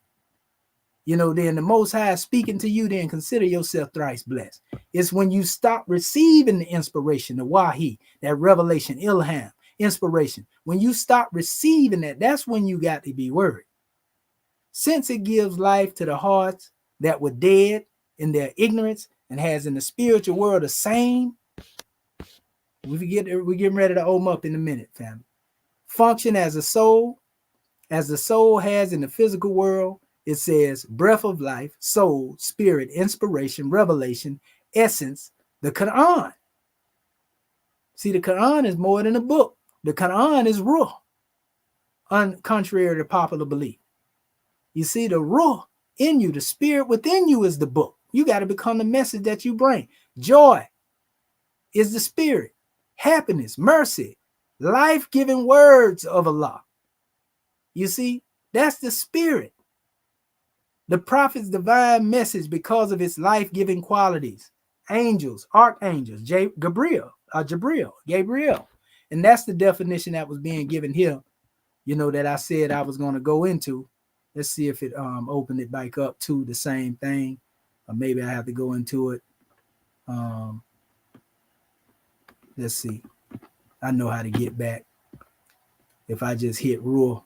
you know, then the Most High is speaking to you, then consider yourself thrice blessed. It's when you stop receiving the inspiration, the wahi, that revelation, ilham, inspiration. When you stop receiving that, that's when you got to be worried. Since it gives life to the hearts that were dead in their ignorance and has in the spiritual world the same, we're getting ready to open up in a minute, family. Function as the soul has in the physical world. It says breath of life, soul, spirit, inspiration, revelation, essence, the Quran. See, the Quran is more than a book. The Quran is ruh, contrary to popular belief. You see, the ruh in you, the spirit within you, is the book. You got to become the message that you bring. Joy is the spirit. Happiness, mercy, life-giving words of Allah. You see, that's the spirit. The prophet's divine message, because of its life-giving qualities. Angels, archangels, Gabriel. And that's the definition that was being given here, you know, that I said I was going to go into. Let's see if it opened it back up to the same thing. Or maybe I have to go into it. Let's see. I know how to get back. If I just hit rule,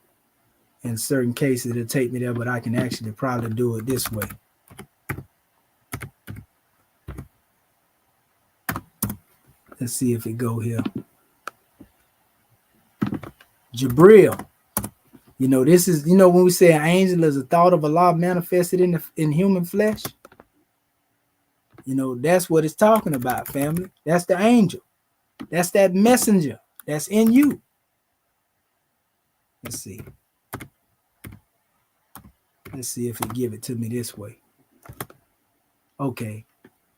in certain cases, it'll take me there, but I can actually probably do it this way. Let's see if it go here. Jabril. You know, this is, you know, when we say an angel is a thought of Allah manifested in human flesh, you know, that's what it's talking about, family. That's the angel. That's that messenger that's in you. Let's see. Let's see if it give it to me this way. Okay.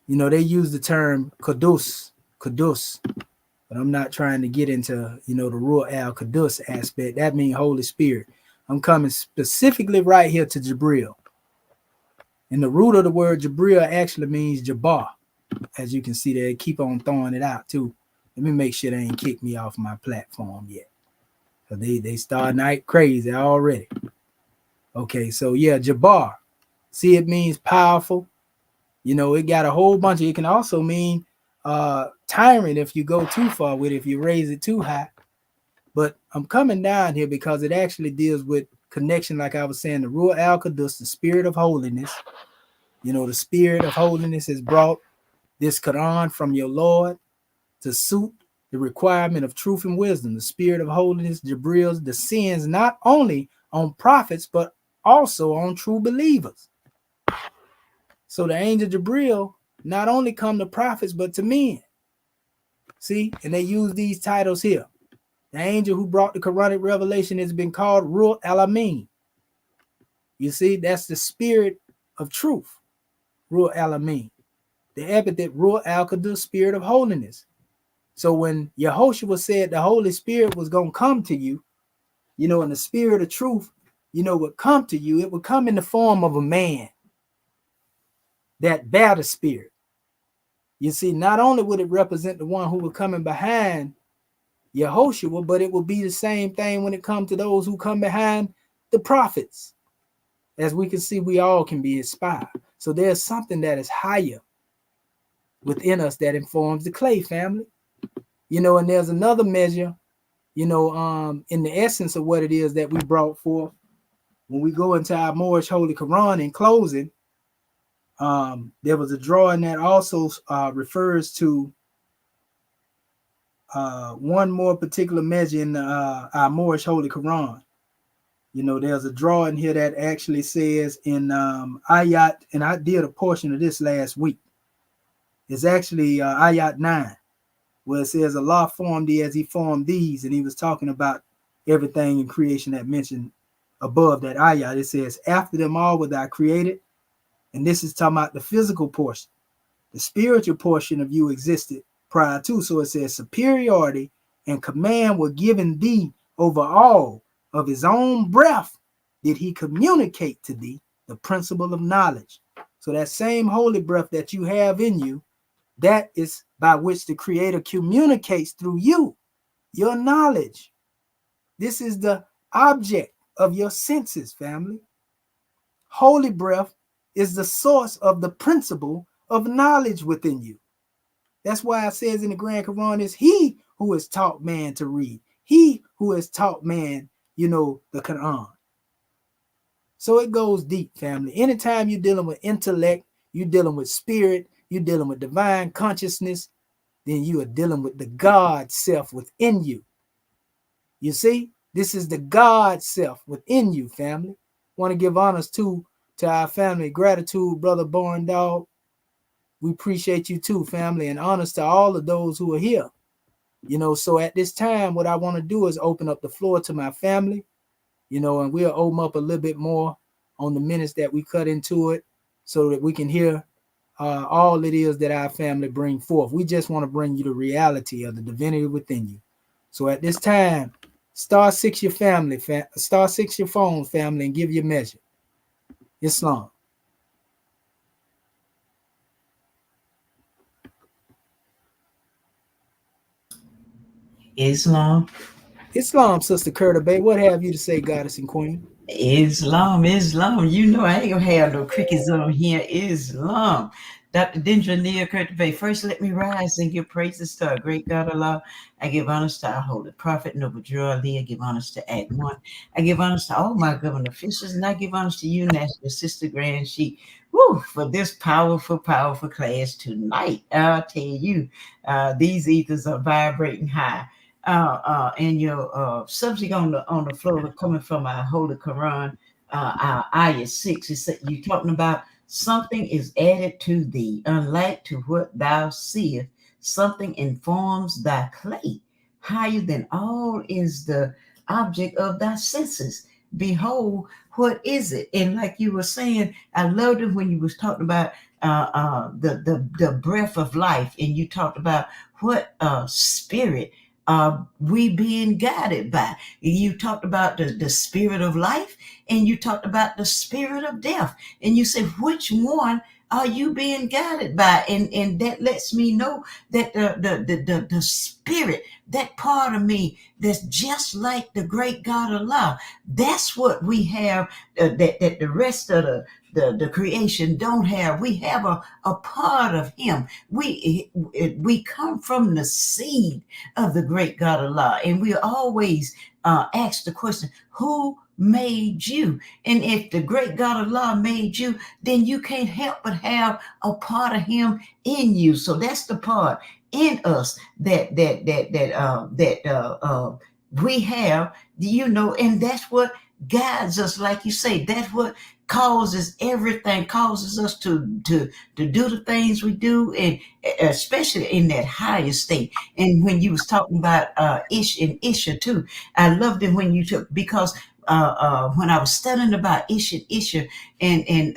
You know, they use the term Qudus, but I'm not trying to get into, you know, the Ruh al-Qudus aspect. That means Holy Spirit. I'm coming specifically right here to Jabril. And the root of the word Jabril actually means Jabbar. As you can see, they keep on throwing it out too. Let me make sure they ain't kicked me off my platform yet. So they starting out crazy already. Okay, so yeah, Jabbar. See, it means powerful. You know, it got a whole bunch of, it can also mean tyrant if you go too far with it, if you raise it too high. But I'm coming down here because it actually deals with connection, like I was saying, the Ruh al-Qudus, the spirit of holiness. You know, the spirit of holiness has brought this Quran from your Lord to suit the requirement of truth and wisdom. The spirit of holiness, Jabril, descends not only on prophets, but also on true believers. So the angel Jabril not only come to prophets, but to men. See, and they use these titles here. The angel who brought the Quranic revelation has been called Ruh al-Amin. You see, that's the spirit of truth, Ruh al-Amin. The epithet Ruh al-Qudus, spirit of holiness. So when Yehoshua said the Holy Spirit was going to come to you, you know, in the spirit of truth, would come to you, it would come in the form of a man that bear the spirit. You see, not only would it represent the one who was coming behind Yehoshua, but it will be the same thing when it comes to those who come behind the prophets. As we can see, we all can be inspired. So there's something that is higher within us that informs the clay family. And there's another measure, in the essence of what it is that we brought forth when we go into our Moorish Holy Quran in closing. There was a drawing that also refers to one more particular measure in our Moorish Holy Quran. There's a drawing here that actually says in Ayat, and I did a portion of this last week. It's actually Ayat 9, where it says Allah formed thee as he formed these, and he was talking about everything in creation that mentioned above that Ayat. It says, after them all were thou created, and this is talking about the physical portion. The spiritual portion of you existed prior to. So it says superiority and command were given thee over all. Of his own breath did he communicate to thee the principle of knowledge. So that same holy breath that you have in you, that is by which the Creator communicates through you, your knowledge. This is the object of your senses, family. Holy breath is the source of the principle of knowledge within you. That's why it says in the Grand Quran is he who has taught man to read. He who has taught man, the Quran. So it goes deep, family. Anytime you're dealing with intellect, you're dealing with spirit, you're dealing with divine consciousness, then you are dealing with the God self within you. You see, this is the God self within you, family. Want to give honors to our family. Gratitude, Brother Born Dog. We appreciate you too, family, and honors to all of those who are here. So at this time, what I want to do is open up the floor to my family, and we'll open up a little bit more on the minutes that we cut into it so that we can hear all it is that our family bring forth. We just want to bring you the reality of the divinity within you. So at this time, *6 your family, *6 your phone, family, and give your measure. Islam. Islam, Sister Curta Bay. What have you to say, Goddess and Queen? Islam. You know I ain't gonna have no crickets on here. Islam. Dr. Dendra Nia Curtis Bay. First, let me rise and give praises to our great God Allah. I give honors to our holy prophet, Noble Drew Ali. I give honors to Act One. I give honors to all my government officials, and I give honors to you, National Sister Grand Sheik, for this powerful class tonight. I'll tell you, these ethers are vibrating high. And your subject on the floor coming from our Holy Quran, our Ayah 6, is that you're talking about something is added to thee, unlike to what thou seest, something informs thy clay. Higher than all is the object of thy senses. Behold, what is it? And like you were saying, I loved it when you was talking about the breath of life, and you talked about what spirit we being guided by. You talked about the spirit of life, and you talked about the spirit of death, and you said, which one are you being guided by? And that lets me know that the spirit, that part of me that's just like the great God Allah, that's what we have, that the rest of the creation don't have. We have a part of him. We come from the seed of the great God Allah, and we always ask the question, who made you? And if the great God Allah made you, then you can't help but have a part of him in you. So that's the part in us that we have, and that's what guides us. Like you say, that's what causes us to do the things we do, and especially in that higher state. And when you was talking about Ish and Isha too, I loved it when you took, because when I was studying about Ish and Isha and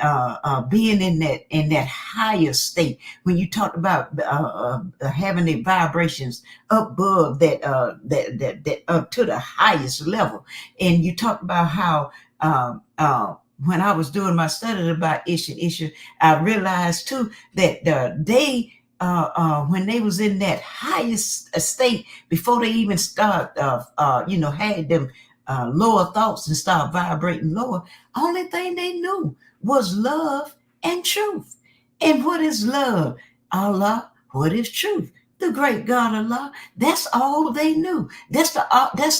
being in that higher state, when you talked about having the vibrations above that up to the highest level, and you talked about how when I was doing my study about Isha, I realized too that they when they was in that highest state before they even start had them lower thoughts and start vibrating lower, only thing they knew was love and truth. And what is love? Allah. What is truth? The great God Allah. That's all they knew. That's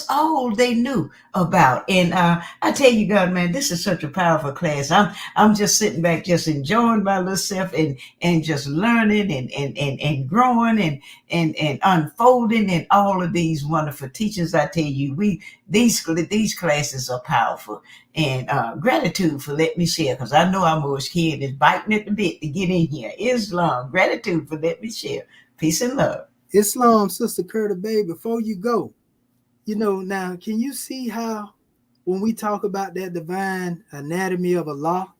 all they knew about. And I tell you, God, man, this is such a powerful class. I'm just sitting back, just enjoying my little self and just learning and growing and unfolding and all of these wonderful teachings. I tell you, these classes are powerful. And gratitude for letting me share, because I know I'm always kid is biting at the bit to get in here. Islam, gratitude for letting me share. Peace and love. Islam, Sister Curta Bay, before you go, now, can you see how when we talk about that divine anatomy of Allah,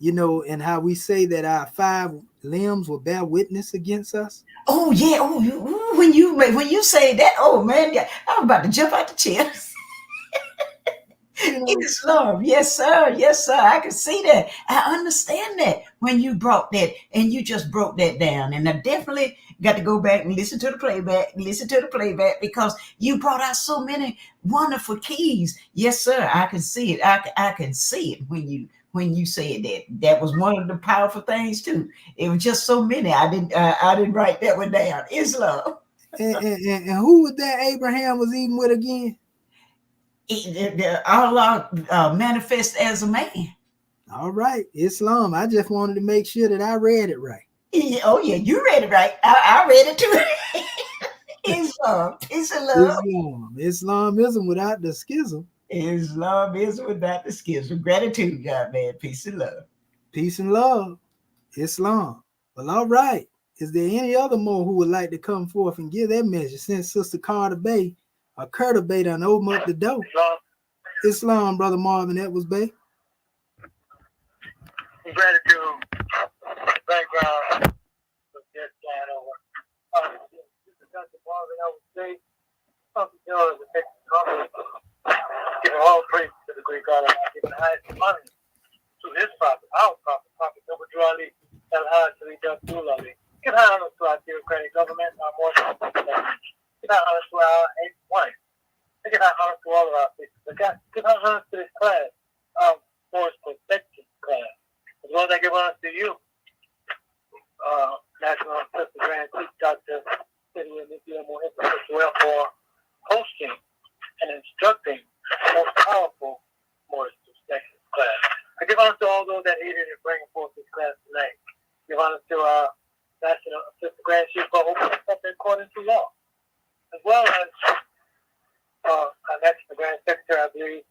and how we say that our 5 limbs will bear witness against us? Oh yeah. Oh, when you say that, oh man, I'm about to jump out the chair. Islam, yes sir, yes sir. I can see that. I understand that when you brought that and you just broke that down. And I definitely got to go back and listen to the playback because you brought out so many wonderful keys. Yes sir, I can see it. I can see it when you said that. That was one of the powerful things too. It was just so many. I didn't write that one down. Islam. And who was that Abraham was eating with again? Allah manifest as a man. All right, Islam. I just wanted to make sure that I read it right. Yeah, oh yeah, you read it right. I read it too. Islam, peace and love. Islamism without the schism. Islam is without the schism. Gratitude, God, man. Peace and love. Peace and love. Islam. Well, all right. Is there any other more who would like to come forth and give their message since Sister Curta Bay done open up the door? Islam, Brother Marvin Edwards Bay. Gratitude. Background. Just flying over. This is Dr. Marvin Edwards Bay. Something known as the Texas Conference. Giving all praise to the great God, giving highest money to his prophet, our prophet, Prophet Noble Ali, El Hajj Abdul Ali. Give high honor to our democratic government, our more give high honor to our eighth wife. Give high honor to all of our people. Give high honor to this class, Morris Protection class. As well as I give honor to you, National Assistant Grand Chief Dr. City and India More as well for hosting and instructing the most powerful Morris Protection class. I give honor to all those that aided in bringing forth this class tonight. Give honor to our National Assistant Grand Chief for opening something according to law, as well as our National Grand Secretary, I believe.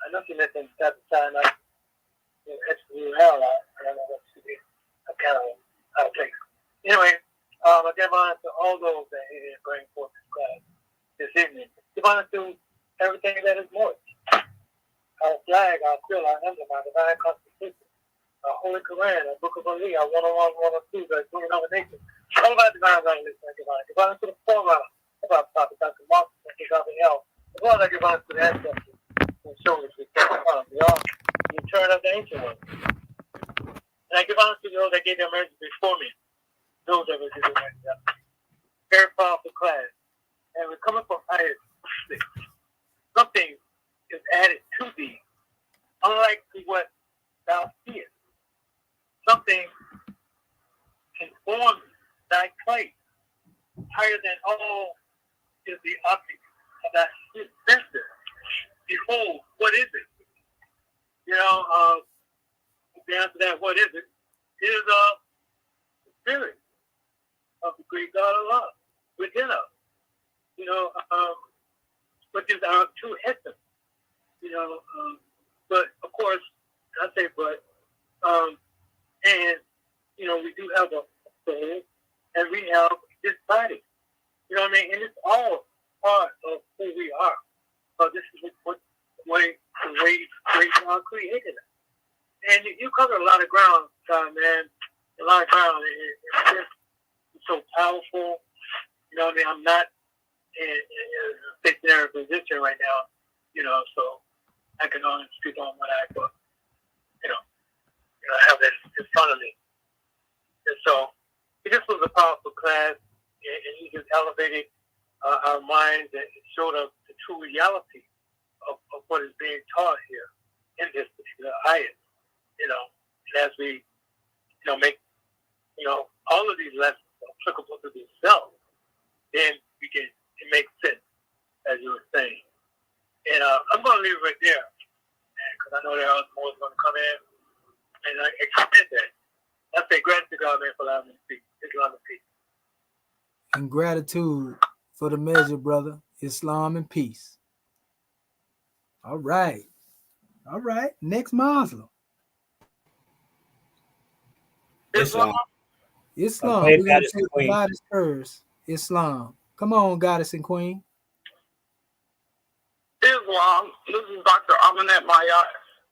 I know she mentioned at the time, I don't know what should be a kind of out of place. Anyway, I give honor to all those that aided in bringing forth this class this evening. Give honor to everything that is Morris. Our flag, our seal, our emblem, our divine constitution, our holy Quran, our book of Ali, our 101, 102, our human nomination. All about divine revelation, I give honor. Give honor to the forerunner of our prophet, Dr. Marcus, and his L. As well as I give honor to the ancestors and shoulders we take upon. We are the return of the ancient ones. And I give honor to those that gave their mercy before me. Those that will give their mercy after me. Very powerful class. And we're coming from higher six. Something is added to thee, unlike to what thou seest. Something informs thy place. Higher than all is the object of thy senses. Behold, what is it? The answer to that, what is it? It is the spirit of the great God of love within us. Which is our true essence. But of course, I say we do have a soul, and we have this body. You know what I mean? And it's all part of who we are. So this is the way great God created us. And you cover a lot of ground, man. A lot of ground. It's so powerful. You know what I mean? I'm not in a stationary position right now, so I can only speak on what I have that in front of me. And so this was a powerful class, and he just elevated our minds and showed us the true reality of what is being taught here in this particular ayat. And as we, make, all of these lessons applicable to themselves, then it makes sense, as you were saying. And I'm going to leave it right there, because I know there are more going to come in, and I extend that. I say gratitude to God, man, for allowing me to speak. Islam and peace. And gratitude for the measure, brother. Islam and peace. All right. Next Muslim. Islam. Islam. Okay, We're going to Goddess take and the Queen. goddess first. Islam. Come on, goddess and queen. Islam. This is Dr. Aminat Mayat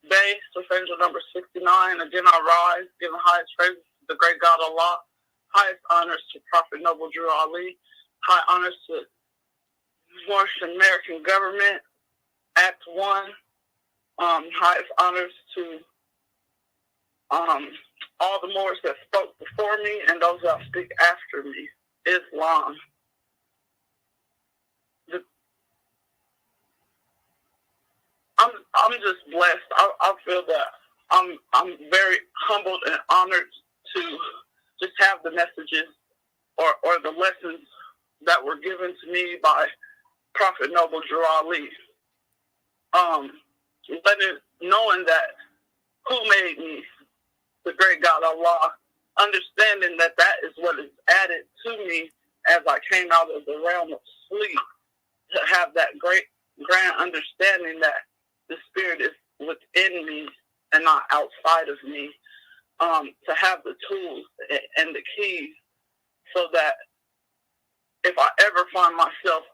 Bey, Surf Angel number 69. Again, I rise, giving highest praises to the great God Allah, highest honors to Prophet Noble Drew Ali, high honors to Moorish American government, Act 1, highest honors to all the Moors that spoke before me and those that speak after me. Islam. I'm just blessed. I feel that I'm very humbled and honored to just have the messages or the lessons that were given to me by Prophet Noble Drew Ali. Knowing that who made me, the great God Allah, understanding that is what is added to me as I came out of the realm of sleep, to have that great grand understanding that the spirit is within me and not outside of me, to have the tools and the keys so that if I ever find myself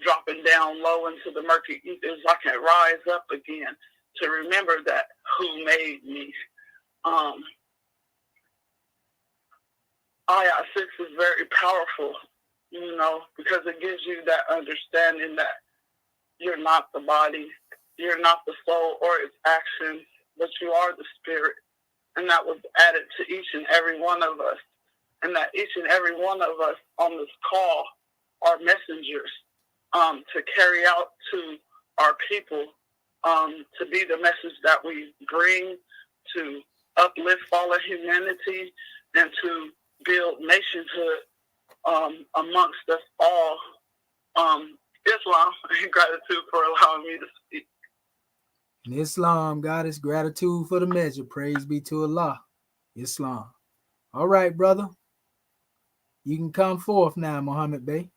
dropping down low into the murky ethers, I can rise up again to remember that who made me. Ayah 6 is very powerful, because it gives you that understanding that you're not the body, you're not the soul or its actions, but you are the spirit. And that was added to each and every one of us. And that each and every one of us on this call are messengers to carry out to our people, to be the message that we bring, to uplift all of humanity, and to build nationhood amongst us all. Islam, and gratitude for allowing me to speak. In Islam, goddess, gratitude for the measure. Praise be to Allah. Islam. All right, brother. You can come forth now, Muhammad Bey.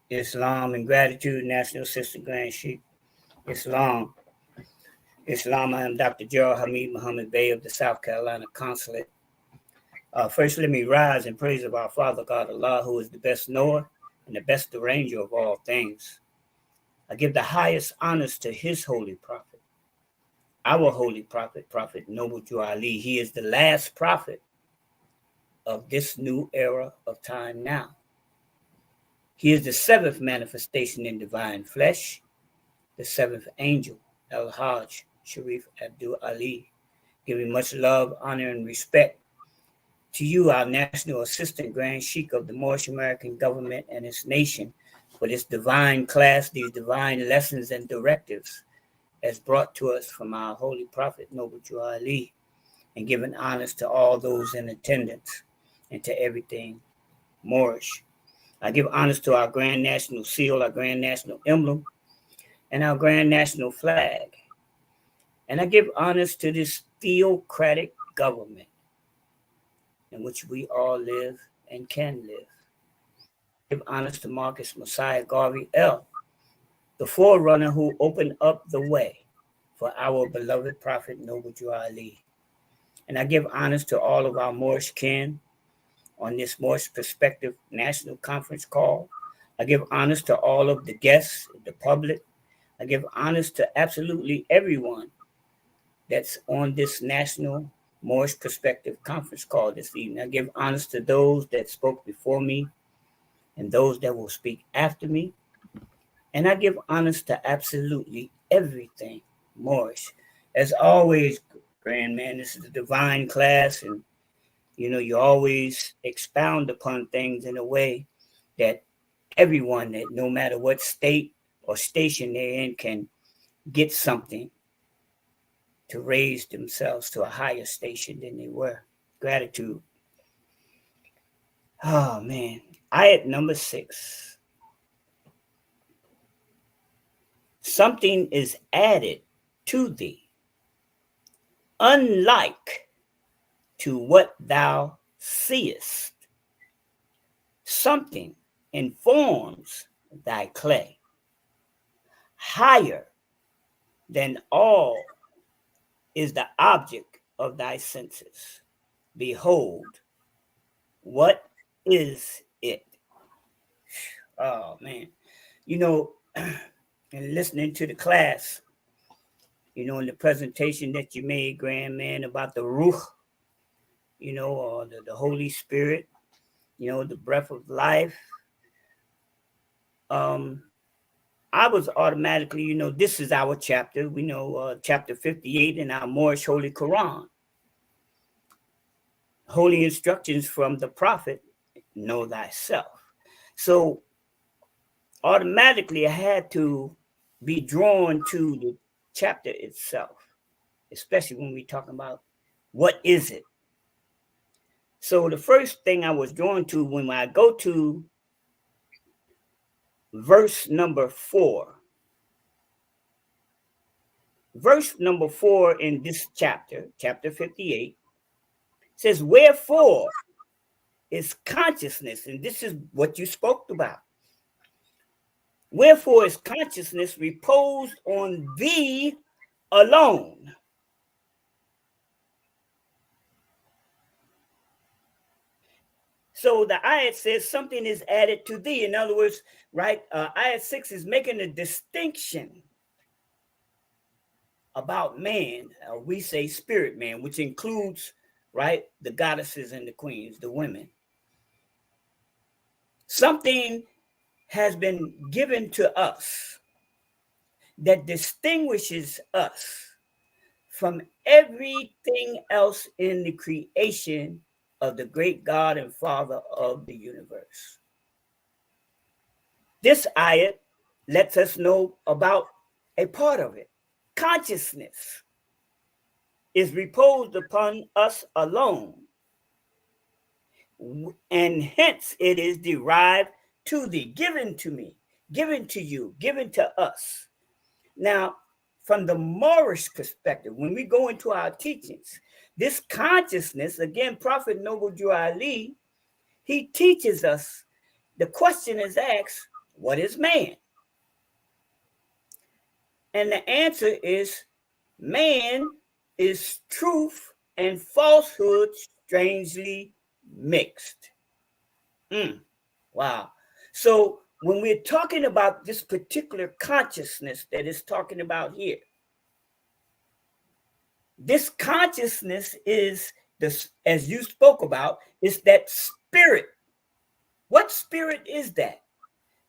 Islam and gratitude, National Assistant Grand Sheikh. Islam. I am Dr. Gerald Hamid Muhammad Bey of the South Carolina Consulate. First, let me rise in praise of our Father God Allah, who is the best knower and the best arranger of all things. I give the highest honors to his holy prophet, our holy prophet, Prophet Noble Drew Ali. He is the last prophet of this new era of time now. He is the seventh manifestation in divine flesh, the seventh angel, El-Hajj Sharif Abdul Ali. Giving much love, honor, and respect to you, our National Assistant Grand Sheikh of the Moorish American government and its nation, for this divine class, these divine lessons and directives as brought to us from our holy prophet, Noble Drew Ali, and giving honors to all those in attendance and to everything Moorish. I give honors to our Grand National Seal, our Grand National Emblem, and our Grand National Flag. And I give honors to this theocratic government in which we all live and can live. Give honors to Marcus Messiah Garvey L., the forerunner who opened up the way for our beloved Prophet Noble Drew Ali. And I give honors to all of our Moorish kin on this Moorish Perspective National Conference call. I give honors to all of the guests, the public. I give honors to absolutely everyone that's on this National Moorish Perspective Conference call this evening. I give honors to those that spoke before me, and those that will speak after me. And I give honors to absolutely everything, Morris. As always, grand man, this is a divine class, and you always expound upon things in a way that everyone, that no matter what state or station they're in, can get something to raise themselves to a higher station than they were. Gratitude. Oh man. Ayat number 6. Something is added to thee, unlike to what thou seest. Something informs thy clay, higher than all is the object of thy senses. Behold, what is it? Oh man. And listening to the class, in the presentation that you made, grand man, about the Ruach, or the Holy Spirit, the breath of life. I was automatically, this is our chapter. We know chapter 58 in our Moorish Holy Quran. Holy instructions from the prophet, know thyself. So automatically I had to be drawn to the chapter itself, especially when we're talking about what is it. So the first thing I was drawn to when I go to verse number 4. Verse number 4 in this chapter, chapter 58, says, wherefore is consciousness, and this is what you spoke about. Wherefore is consciousness reposed on thee alone. So the ayat says something is added to thee. In other words, right, ayat 6 is making a distinction about man. We say spirit man, which includes, right, the goddesses and the queens, the women. Something has been given to us that distinguishes us from everything else in the creation of the great God and Father of the universe. This ayat lets us know about a part of it. Consciousness is reposed upon us alone, and hence it is derived to thee, given to me, given to you, given to us. Now, from the Moorish perspective, when we go into our teachings, this consciousness, again, Prophet Noble Drew Ali, he teaches us, the question is asked, what is man? And the answer is, man is truth and falsehood strangely mixed. Wow. So when we're talking about this particular consciousness that is talking about here, this consciousness is this, as you spoke about, is that spirit. What spirit is that?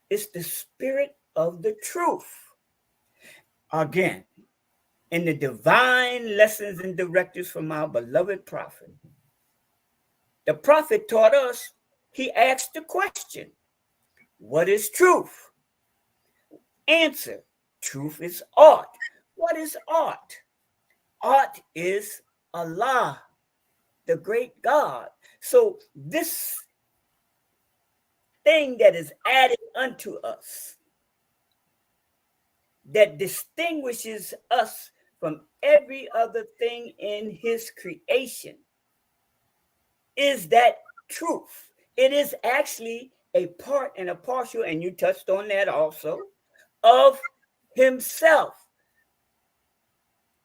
It's the spirit of the truth. Again, in the divine lessons and directives from our beloved prophet, the prophet taught us, he asked the question, what is truth? Answer, truth is art. What is art? Art is Allah, the great God. So this thing that is added unto us, that distinguishes us from every other thing in his creation, is that truth. It is actually a part and a partial, and you touched on that also, of himself.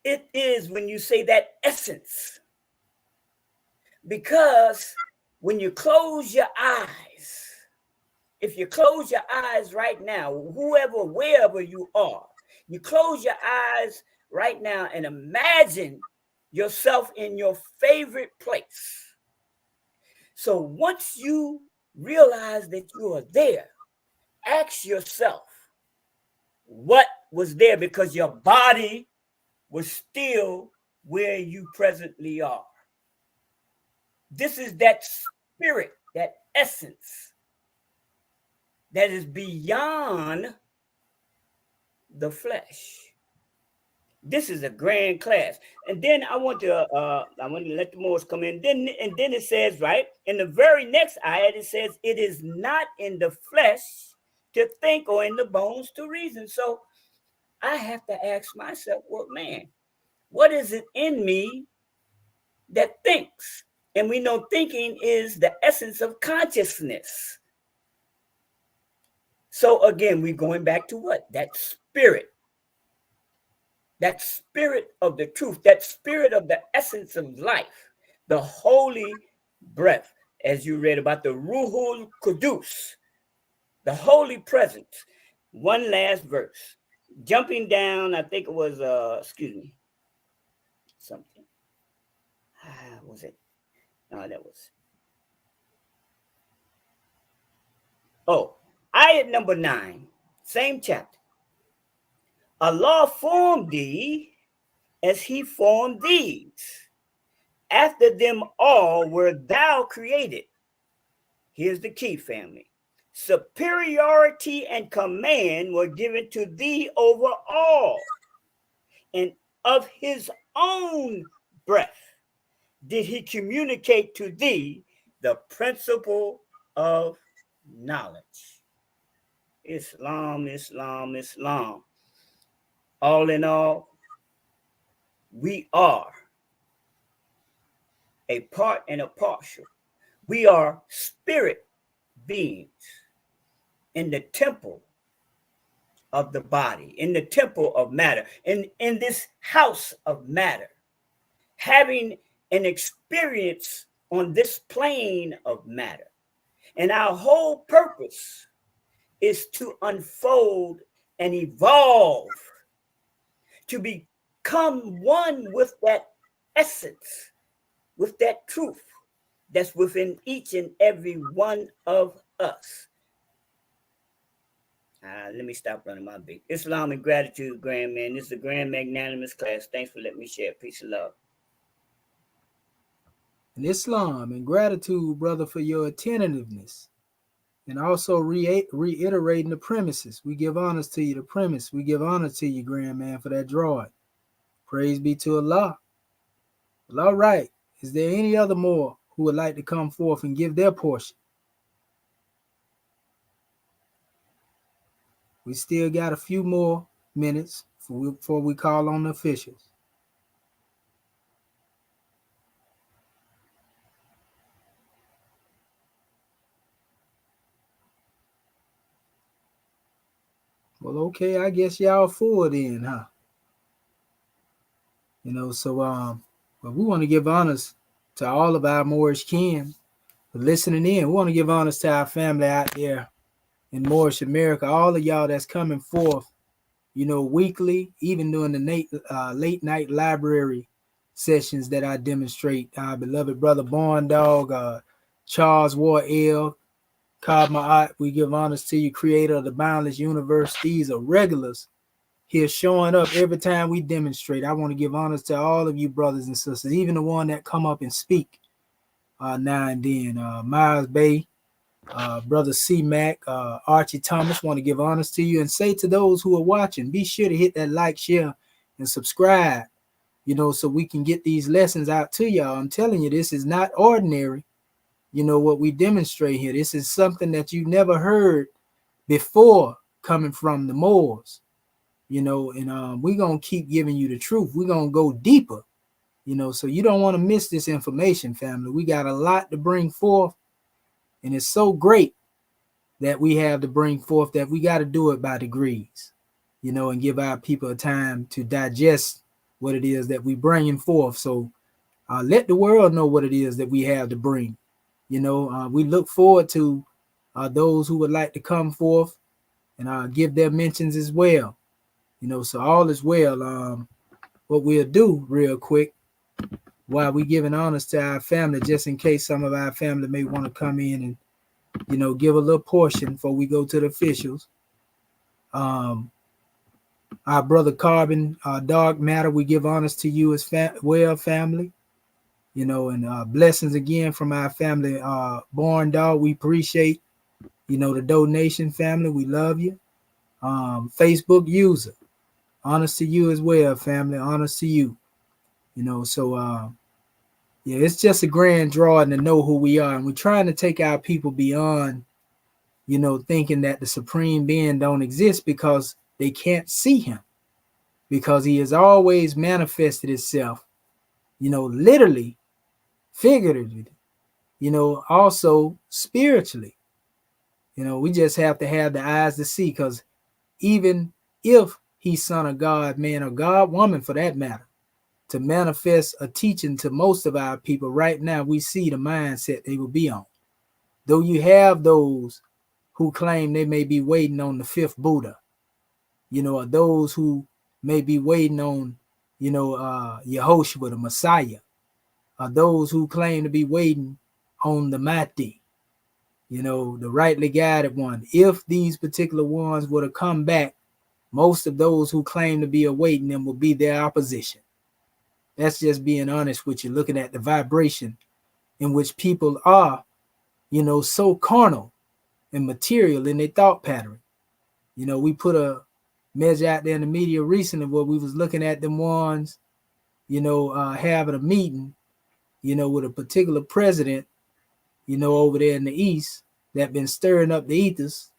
It is, when you say that, essence. Because when you close your eyes, if you close your eyes right now, whoever, wherever you are, you close your eyes right now and imagine yourself in your favorite place. So once you realize that you are there. Ask yourself what was there, because your body was still where you presently are. This is that spirit, that essence that is beyond the flesh. This is a grand class. And then I want to let the Moors come in. Then it says, right, in the very next ayat, it says, it is not in the flesh to think, or in the bones to reason. So I have to ask myself, well, man, what is it in me that thinks? And we know thinking is the essence of consciousness. So again, we're going back to what? That spirit of the truth, that spirit of the essence of life, the holy breath, as you read about the Ruhul Qudus, the holy presence. One last verse. Jumping down, I think it was, something. Was it? No, that was. Oh, ayat number 9, same chapter. Allah formed thee as he formed these. After them all were thou created. Here's the key, family. Superiority and command were given to thee over all. And of his own breath did he communicate to thee the principle of knowledge. Islam, Islam, Islam. All in all, we are a part and a partial. We are spirit beings in the temple of the body, in the temple of matter, in this house of matter, having an experience on this plane of matter. And our whole purpose is to unfold and evolve, to become one with that essence, with that truth that's within each and every one of us. Let me stop running my beat. Islam and gratitude, grand man. This is a grand magnanimous class. Thanks for letting me share. Peace and love. And Islam and gratitude, brother, for your attentiveness. And also reiterating the premises. We give honors to you, the premise. We give honor to you, grand man, for that drawing. Praise be to Allah. Well, all right. Is there any other more who would like to come forth and give their portion? We still got a few more minutes before we call on the officials. Well, okay, I guess y'all full then, huh? But we want to give honors to all of our Moorish kin for listening in. We want to give honors to our family out there in Moorish America, all of y'all that's coming forth, weekly, even during the late night library sessions that I demonstrate. Our beloved brother Born Dog, Charles War L, Cobb Ma'at, we give honors to you, creator of the boundless universe. These are regulars here showing up every time we demonstrate. I want to give honors to all of you brothers and sisters, even the one that come up and speak now and then. Miles Bay, brother C Mac, Archie Thomas, want to give honors to you and say to those who are watching, be sure to hit that like, share, and subscribe, so we can get these lessons out to y'all. I'm telling you, this is not ordinary. What we demonstrate here. This is something that you never heard before coming from the Moors, and we're going to keep giving you the truth. We're going to go deeper, so you don't want to miss this information, family. We got a lot to bring forth, and it's so great that we have to bring forth that we got to do it by degrees, and give our people a time to digest what it is that we bringing forth. So let the world know what it is that we have to bring. We look forward to those who would like to come forth and give their mentions as well. So all is well. What we'll do real quick while we giving honors to our family, just in case some of our family may want to come in give a little portion before we go to the officials. Our brother Carbon, Dark Matter, we give honors to you as well, family. And blessings again from our family, Born Dog. We appreciate, the donation, family. We love you. Facebook user, honors to you as well, family. Honors to you. Yeah, it's just a grand drawing to know who we are, and we're trying to take our people beyond, thinking that the supreme being don't exist because they can't see him, because he has always manifested himself, literally, figuratively, also spiritually. We just have to have the eyes to see, because even if he's son of God, man, or God, woman for that matter, to manifest a teaching to most of our people right now, we see the mindset they will be on. Though you have those who claim they may be waiting on the fifth Buddha, or those who may be waiting on, Yehoshua, the Messiah, or those who claim to be waiting on the Mahdi, the rightly guided one. If these particular ones were to come back, most of those who claim to be awaiting them will be their opposition. That's just being honest with you, looking at the vibration in which people are, so carnal and material in their thought pattern. We put a measure out there in the media recently where we was looking at them ones, having a meeting, with a particular president, over there in the East that been stirring up the ethers.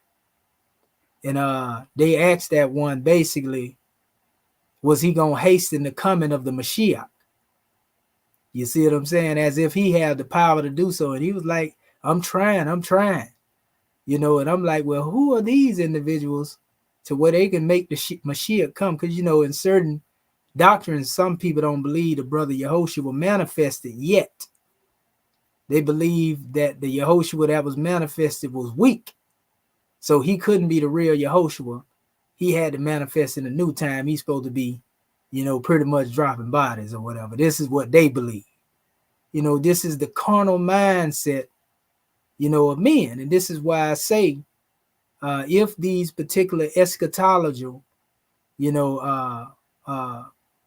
And they asked that one basically, was he going to hasten the coming of the Mashiach? You see what I'm saying? As if he had the power to do so. And he was like, I'm trying. And I'm like, well, who are these individuals to where they can make the Mashiach come? Because, in certain doctrines, some people don't believe the brother Yehoshua manifested yet. They believe that the Yehoshua that was manifested was weak. So he couldn't be the real Yehoshua. He had to manifest in a new time. He's supposed to be, pretty much dropping bodies or whatever. This is what they believe. This is the carnal mindset, of men. And this is why I say, if these particular eschatological,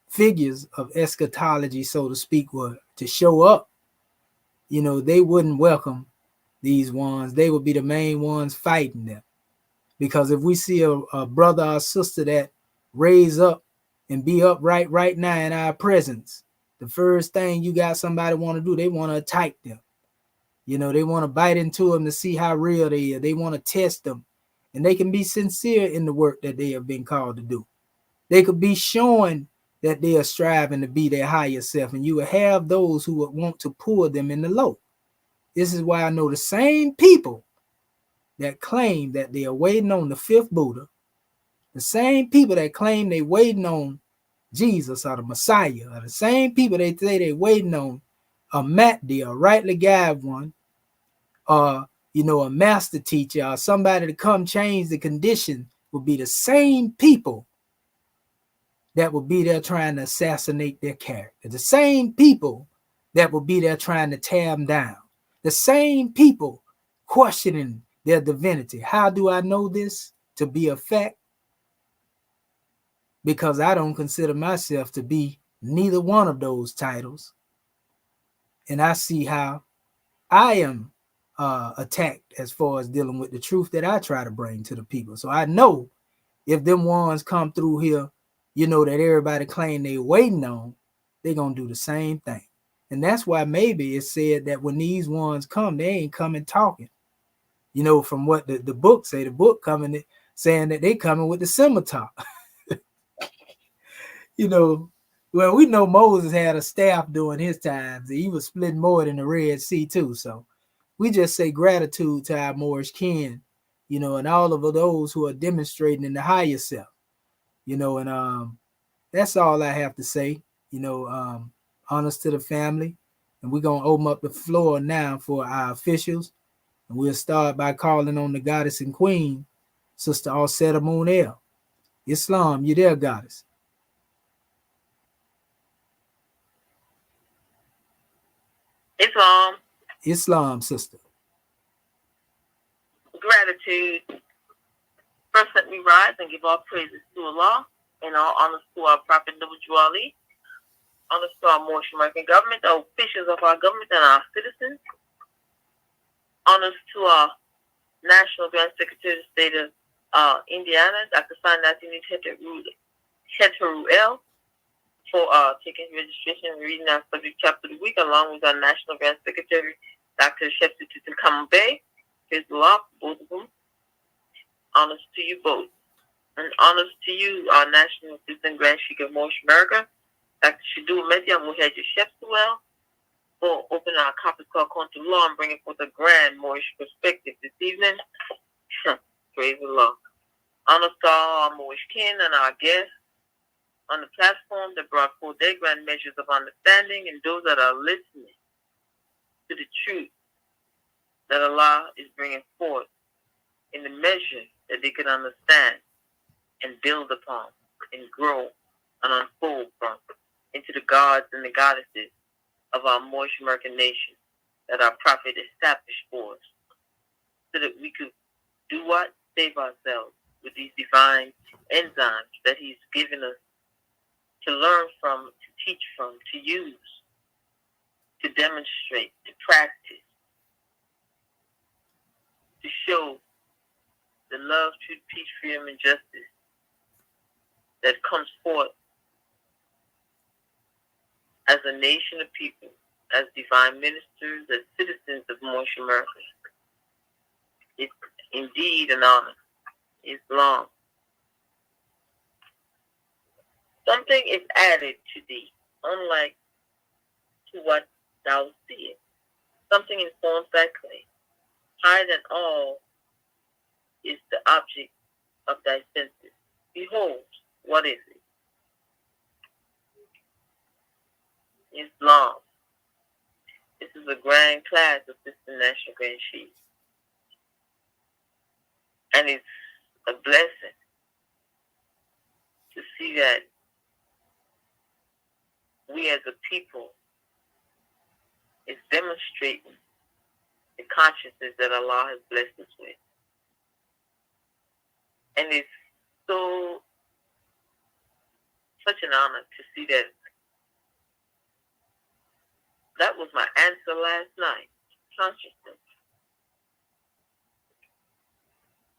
figures of eschatology, so to speak, were to show up, they wouldn't welcome these ones. They would be the main ones fighting them. Because if we see a brother or sister that raise up and be upright right now in our presence, the first thing you got somebody want to do, they want to attack them. They want to bite into them to see how real they are. They want to test them. And they can be sincere in the work that they have been called to do. They could be showing that they are striving to be their higher self. And you will have those who would want to pull them in the low. This is why I know the same people that claim that they are waiting on the fifth Buddha, the same people that claim they waiting on Jesus or the Messiah, are the same people that say they waiting on a Mahdi, a rightly guided one, or a master teacher, or somebody to come change the condition, will be the same people that will be there trying to assassinate their character, the same people that will be there trying to tear them down, the same people questioning their divinity. How do I know this to be a fact? Because I don't consider myself to be neither one of those titles. And I see how I am attacked as far as dealing with the truth that I try to bring to the people. So I know if them ones come through here, that everybody claim they waiting on, they're going to do the same thing. And that's why maybe it's said that when these ones come, they ain't coming talking. From what the book say, the book coming saying that they coming with the scimitar. Well, we know Moses had a staff during his times. He was splitting more than the Red Sea too. So we just say gratitude to our Moorish kin, and all of those who are demonstrating in the higher self, and that's all I have to say, honors to the family. And we're going to open up the floor now for our officials. And we'll start by calling on the goddess and queen, Sister Alseta Moonel. Islam, you there, goddess? Islam. Islam, sister. gratitude. First, let me rise and give all praises to Allah and all honors to our Prophet Noble Ali, honors to our Moorish American government, the officials of our government, and our citizens, honors to our National Grand Secretary of the State of Indiana, Dr. Sanatini Heteruel, for taking registration and reading our subject chapter of the week, along with our National Grand Secretary, Dr. Shepsi Tutankambe. His law, both of them. Honors to you both. And honors to you, our National Assistant Grand Sheik of Moorish America, Dr. Shadu Media Muhajir Shepsuel, for opening our conference call to law and bringing forth a grand Moorish perspective this evening. Praise the Lord. Honors to all our Moorish kin and our guests on the platform that brought forth their grand measures of understanding, and those that are listening to the truth that Allah is bringing forth in the measure that they can understand and build upon and grow and unfold from into the gods and the goddesses of our Moorish American nation that our prophet established for us, so that we could do what? Save ourselves with these divine enzymes that he's given us to learn from, to teach from, to use, to demonstrate, to practice, to show the love, truth, peace, freedom, and justice that comes forth as a nation of people, as divine ministers, as citizens of Moorish America. It's indeed an honor. Islam. Something is added to thee, unlike to what thou seest. Something informs thy claim. Higher than all is the object of thy senses. Behold, what is it? Islam. This is a grand class of Sister National Grand Chief. And it's a blessing to see that we as a people is demonstrating the consciousness that Allah has blessed us with. And it's such an honor to see that. That was my answer last night. Consciousness.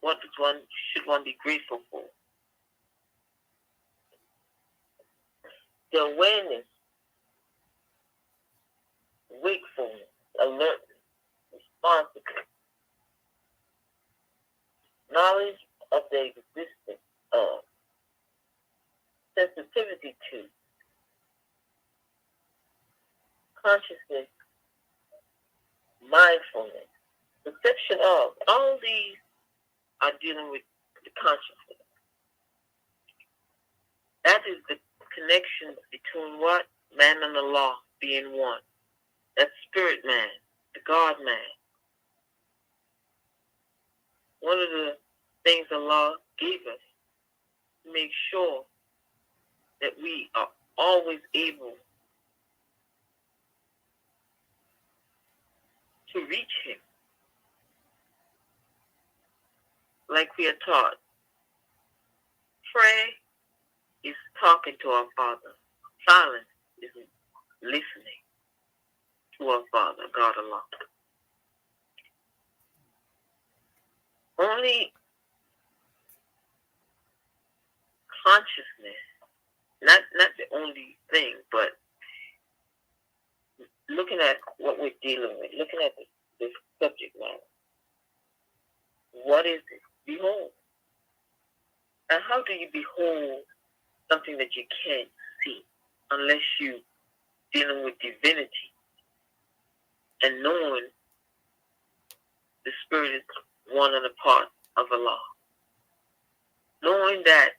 What should one be grateful for? The awareness, wakefulness, alertness, responsiveness, knowledge of the existence of, sensitivity to, consciousness, mindfulness, perception of, all these are dealing with the consciousness. That is the connection between what? Man and Allah being one. That spirit man, the God man. One of the things Allah gave us to make sure that we are always able to reach Him. Like we are taught, pray is talking to our Father. Silence is listening to our Father, God Allah. Only consciousness, not the only thing, but looking at what we're dealing with, looking at this subject matter. What is it? Behold. And how do you behold something that you can't see unless you dealing with divinity and knowing the Spirit is one and a part of Allah? Knowing that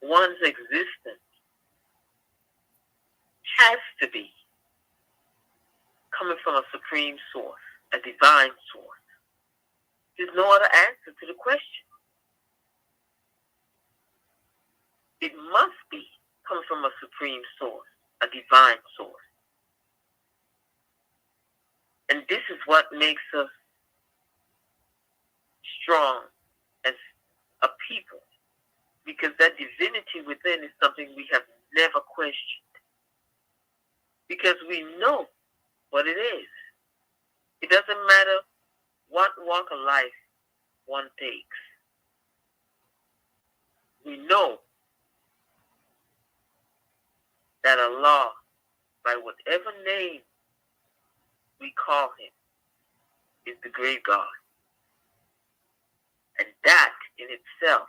one's existence has to be coming from a supreme source, a divine source. There's no other answer to the question. It must be coming from a supreme source, a divine source. And this is what makes us strong as a people, because that divinity within is something we have never questioned, because we know what it is. It doesn't matter what walk of life one takes. We know that Allah, by whatever name we call him, is the great God. And that in itself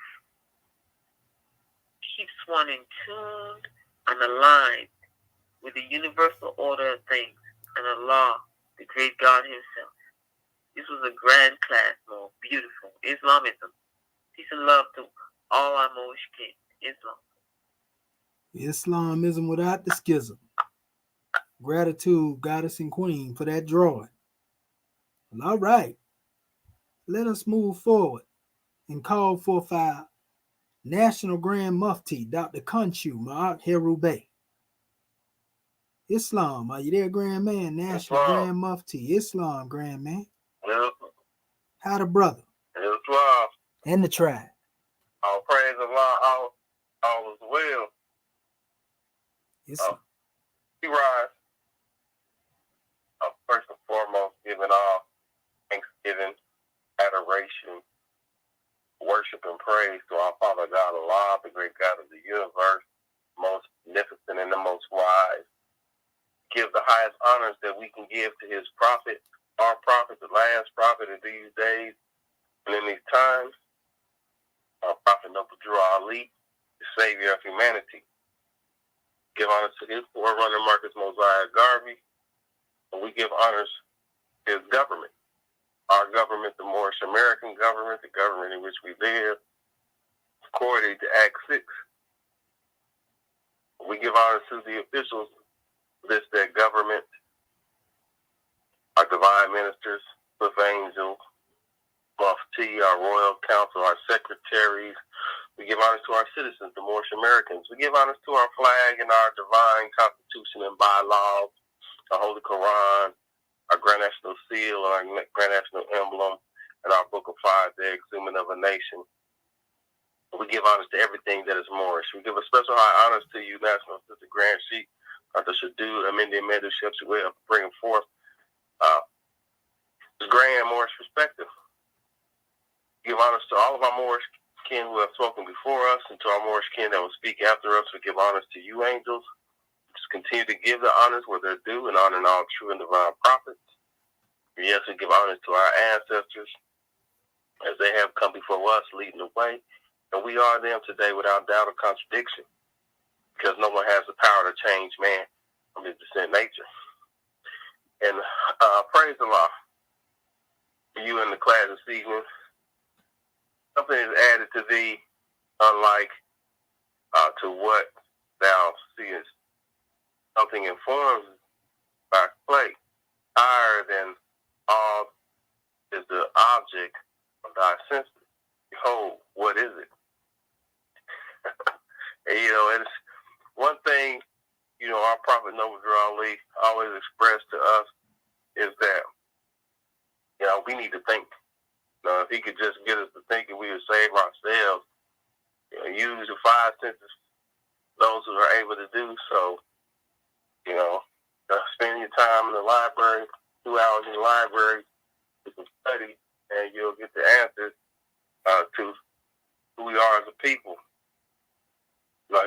keeps one in tune and aligned with the universal order of things and Allah, the great God himself. This was a grand class, more beautiful. Islamism. Peace and love to all our Moorish kin. Islam. Islamism without the schism. Gratitude, goddess and queen, for that drawing. Well, all right. Let us move forward and call forth our National Grand Mufti, Dr. Kunchu Ma'ak Herubay. Islam, are you there, Grand Man? National Islam. Grand Mufti, Islam, Grand Man. Yes. How the brother? Islam. And the tribe. All praise Allah, all is well. Islam. We rise. First and foremost, giving all thanksgiving, adoration, worship, and praise to our Father God Allah, the great God of the universe, most magnificent and the most wise. Give the highest honors that we can give to his prophet, our prophet, the last prophet of these days and in these times, our prophet Noble Drew Ali, the savior of humanity. Give honors to his forerunner, Marcus Mosiah Garvey, and we give honors to his government. Our government, the Moorish American government, the government in which we live, according to Act 6. We give honors to the officials of this government, our divine ministers, Cliff Angel, Mufti, our royal council, our secretaries. We give honors to our citizens, the Moorish Americans. We give honors to our flag and our divine constitution and bylaws, our Holy Quran, our Grand National Seal, our Grand National Emblem, and our Book of Fire, the Exhuming of a Nation. We give honors to everything that is Moorish. We give a special high honors to you, National Sister Grand Sheik, Dr. Shadu, Amindi Amendu Shepsuel, for bringing forth the grand Moorish perspective. Give honors to all of our Moorish kin who have spoken before us, and to our Moorish kin that will speak after us. We give honors to you, angels. Just continue to give the honors where they're due and honoring all true and divine prophets. Yes, we give honors to our ancestors as they have come before us, leading the way. And we are them today without doubt or contradiction, because no one has the power to change man from his descent nature. And praise Allah for you in the class this evening. Something is added to thee, unlike to what thou seest. Something informs by play. Higher than all is the object of thy senses. Behold, what is it? And, it's one thing, our Prophet Noble Drew Ali always expressed to us is that, we need to think. If he could just get us to thinking, we would save ourselves. Use the five senses, those who are able to do so. Spend your time in the library, 2 hours in the library, you can study, and you'll get the answers to who we are as a people.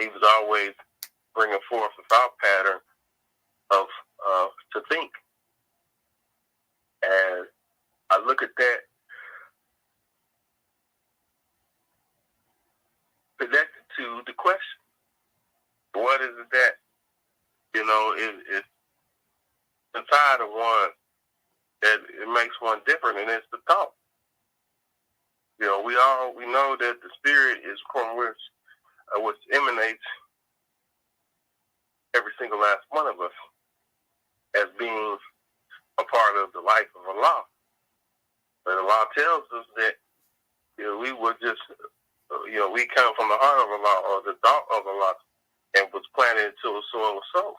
He was always bringing forth a thought pattern of to think. And I look at that connected to the question, what is it that, is inside of one that it makes one different, and it's the thought. We know that the spirit is from which emanates every single last one of us as being a part of the life of Allah. But Allah tells us that we would just we come from the heart of Allah, or the thought of Allah, and was planted into the soil of soul.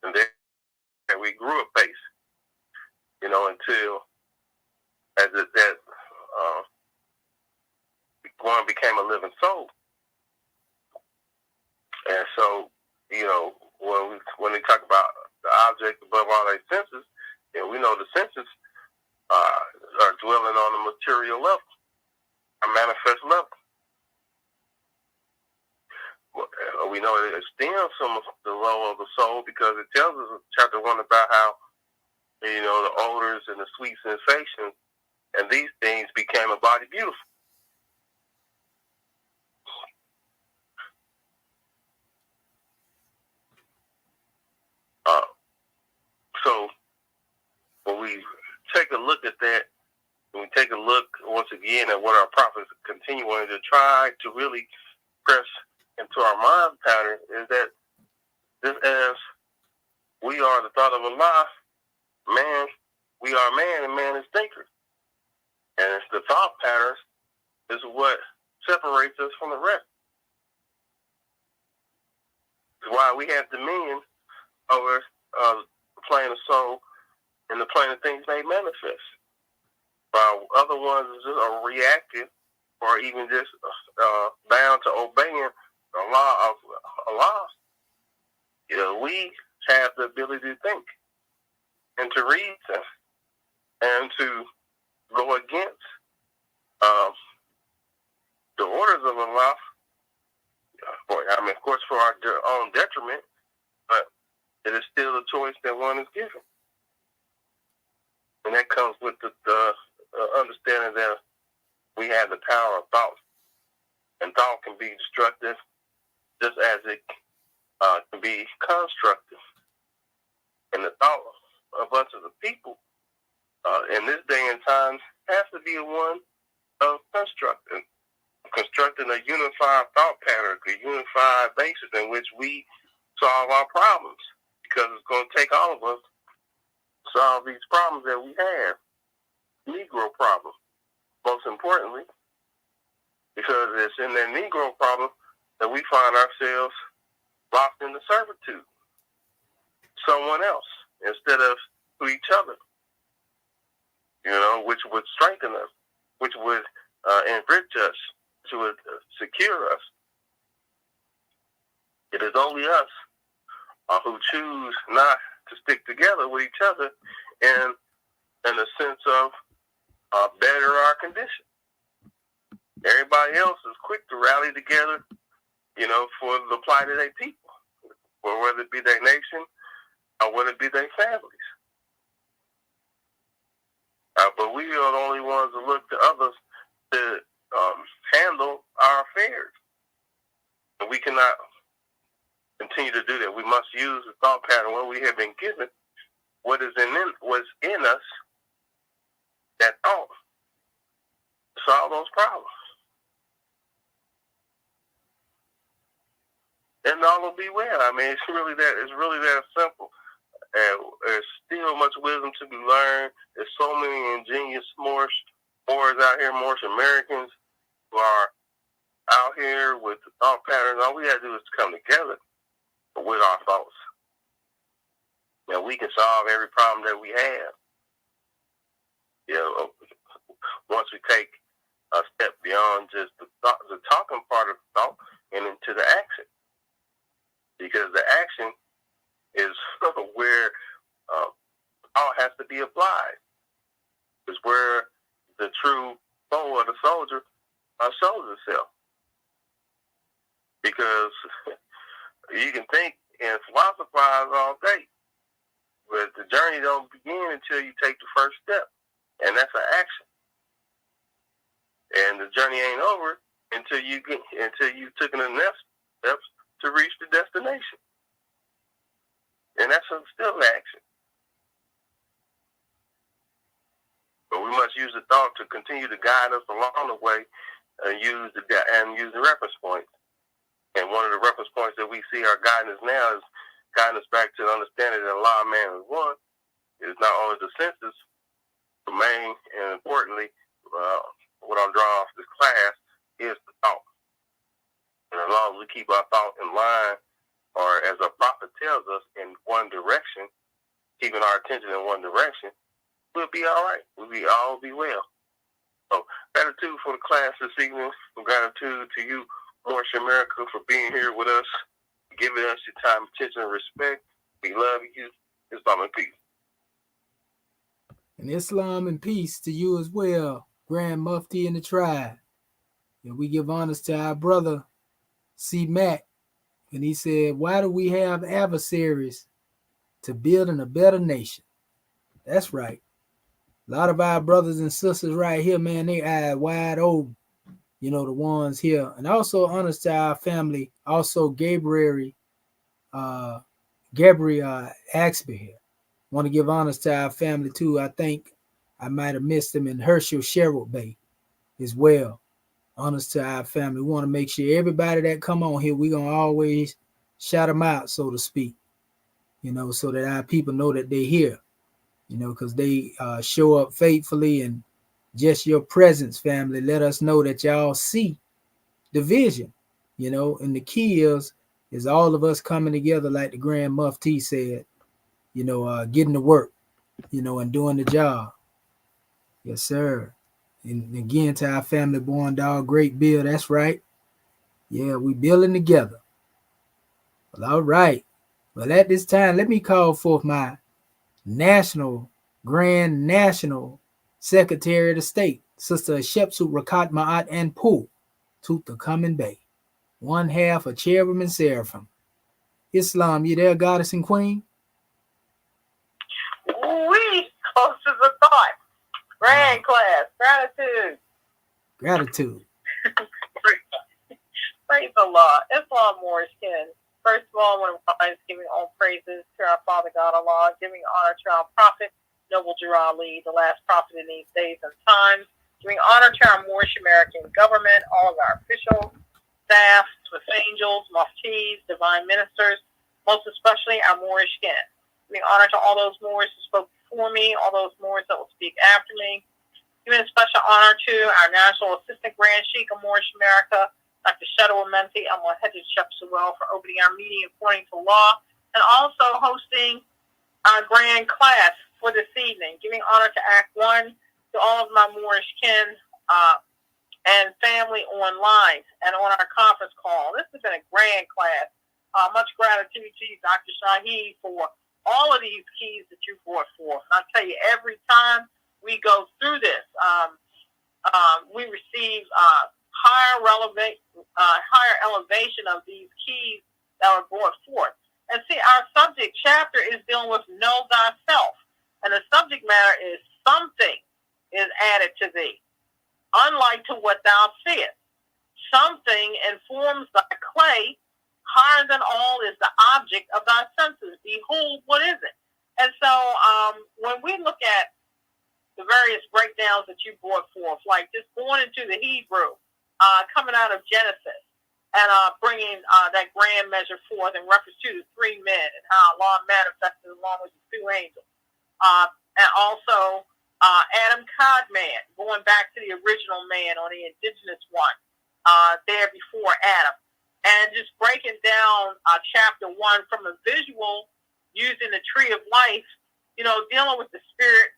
And then we grew apace, until as that talk about the object above all their senses, and we know the senses are dwelling on a material level, a manifest level. We know it stems from the low of the soul because it tells us in chapter 1 about how, the odors and the sweet sensations and these things became a body beautiful. So when we take a look at that, when we take a look once again at what our prophets are continuing to try to really press into our mind pattern is that just as we are the thought of Allah, man, we are man and man is thinker. And it's the thought patterns is what separates us from the rest. It's why we have dominion over the plane of soul and the plane of things made manifest. While other ones are reactive or even just bound to obeying the law of Allah. We have the ability to think and to read them and to go against the orders of Allah. Of course, for our own detriment, but it is still a choice that one is given. And that comes with the understanding that we have the power of thought. And thought can be destructive just as it can be constructive. And the thought of us as a people in this day and time has to be one of constructing a unified thought pattern, a unified basis in which we solve our problems. Because it's going to take all of us to solve these problems that we have. Negro problem, most importantly, because it's in that Negro problem that we find ourselves locked into servitude. Someone else instead of to each other, which would strengthen us, which would enrich us, which would secure us. It is only us who choose not to stick together with each other in a sense of better our condition. Everybody else is quick to rally together, for the plight of their people, or whether it be their nation or whether it be their families. But we are the only ones that look to others to handle our affairs. And we cannot continue to do that. We must use the thought pattern when we have been given what is what's in us, that thought, to solve those problems. And all will be well. It's really that simple. And there's still much wisdom to be learned. There's so many ingenious Moors out here, Moorish Americans who are out here with the thought patterns. All we have to do is come together with our thoughts. And we can solve every problem that we have. Once we take a step beyond just the talking part of the thought and into the action. Because the action is where all has to be applied. It's where the true soul of the soldier shows itself. Because you can think and philosophize all day, but the journey don't begin until you take the first step, and that's an action. And the journey ain't over until you've taken the next steps to reach the destination. And that's still an action. But we must use the thought to continue to guide us along the way and use the reference points. And one of the reference points that we see our guidance now is guiding us back to the understanding that Allah, man is one. It is not only the senses, but main and importantly, what I'm drawing off this class is the thought. And as long as we keep our thought in line, or as our prophet tells us, in one direction, keeping our attention in one direction, we'll be all right. We'll all be well. So, gratitude for the class this evening. Gratitude to you, Moorish America, for being here with us, giving us your time, attention, and respect. We love you. Islam and peace. And Islam and peace to you as well, Grand Mufti and the tribe. And we give honors to our brother, C. Mac. And he said, why do we have adversaries? To building a better nation. That's right. A lot of our brothers and sisters right here, man, they eyes wide open. You know, the ones here. And also honors to our family. Also Gabriel Axby here. Want to give honors to our family too. I think I might have missed him in Herschel Sherwood Bay as well. Honors to our family. We want to make sure everybody that come on here, we're going to always shout them out, so to speak. You know, so that our people know that they're here, you know, because they show up faithfully, and just your presence, family, let us know that y'all see the vision, you know, and the key is all of us coming together, like the Grand Mufti said, you know, getting to work, you know, and doing the job. Yes, sir. And again, to our family born dog, Great Bill, that's right. Yeah, we building together. Well, all right. Well, at this time, let me call forth my Grand National Secretary of the State, Sister Shepsu Rakat Ma'at and Pooh, Tutankhamun Bay, one half of Cherubim and Seraphim. Islam, you there, Goddess and Queen? We close to the thought. Grand class, gratitude. Gratitude. Praise the Lord. Islam Moorish kin. First of all, I want to giving all praises to our Father God Allah, giving honor to our Prophet, Noble Jurah Ali, the last prophet in these days and times, giving honor to our Moorish American government, all of our officials, staff, Swiss angels, muftis, divine ministers, most especially our Moorish kin. Giving honor to all those Moors who spoke before me, all those Moors that will speak after me. Giving special honor to our National Assistant Grand Sheikh of Moorish America, Dr. Shadwa Menti and Moheded Shepsuel, for opening our meeting according to law, and also hosting our grand class for this evening. Giving honor to Act 1, to all of my Moorish kin and family online and on our conference call. This has been a grand class. Much gratitude to you, Dr. Shaheed, for all of these keys that you brought forth. I tell you, every time we go through this, we receive higher elevation of these keys that were brought forth. And see, our subject chapter is dealing with know thyself. And the subject matter is something is added to thee, unlike to what thou seest. Something informs thy clay, higher than all is the object of thy senses. Behold, what is it? And so when we look at the various breakdowns that you brought forth, like just going into the Hebrew, coming out of Genesis, and bringing that grand measure forth in reference to the three men and how Allah manifested along with the two angels. And also Adam Codman, going back to the original man on the indigenous one there before Adam. And just breaking down chapter 1 from a visual, using the tree of life, you know, dealing with the spirit,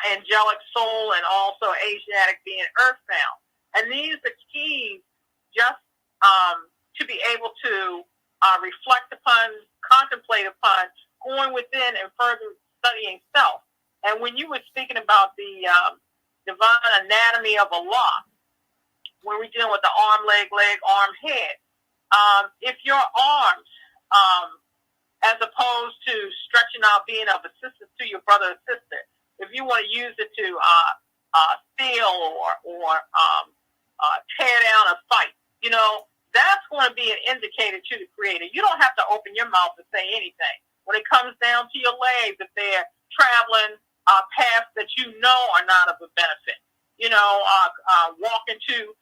angelic soul, and also Asiatic being earthbound. And these are keys just to be able to reflect upon, contemplate upon, going within and further studying self. And when you were speaking about the divine anatomy of Allah, when we're dealing with the arm, leg, arm, head, if your arms, as opposed to stretching out, being of assistance to your brother or sister, if you want to use it to steal or tear down a fight, you know, that's going to be an indicator to the Creator. You don't have to open your mouth to say anything. When it comes down to your legs, if they're traveling paths that you know are not of a benefit, you know, walking to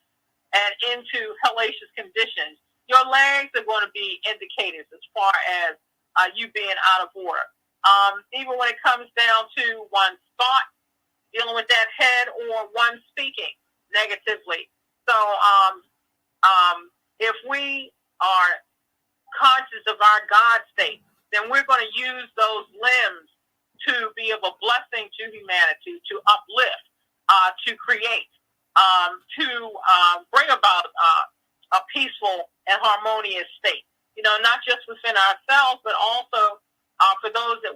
and into hellacious conditions, your legs are going to be indicators as far as you being out of order. Even when it comes down to one's thought, dealing with that head, or one speaking negatively. So if we are conscious of our God state, then we're going to use those limbs to be of a blessing to humanity, to uplift, to create, to bring about a peaceful and harmonious state. You know, not just within ourselves, but also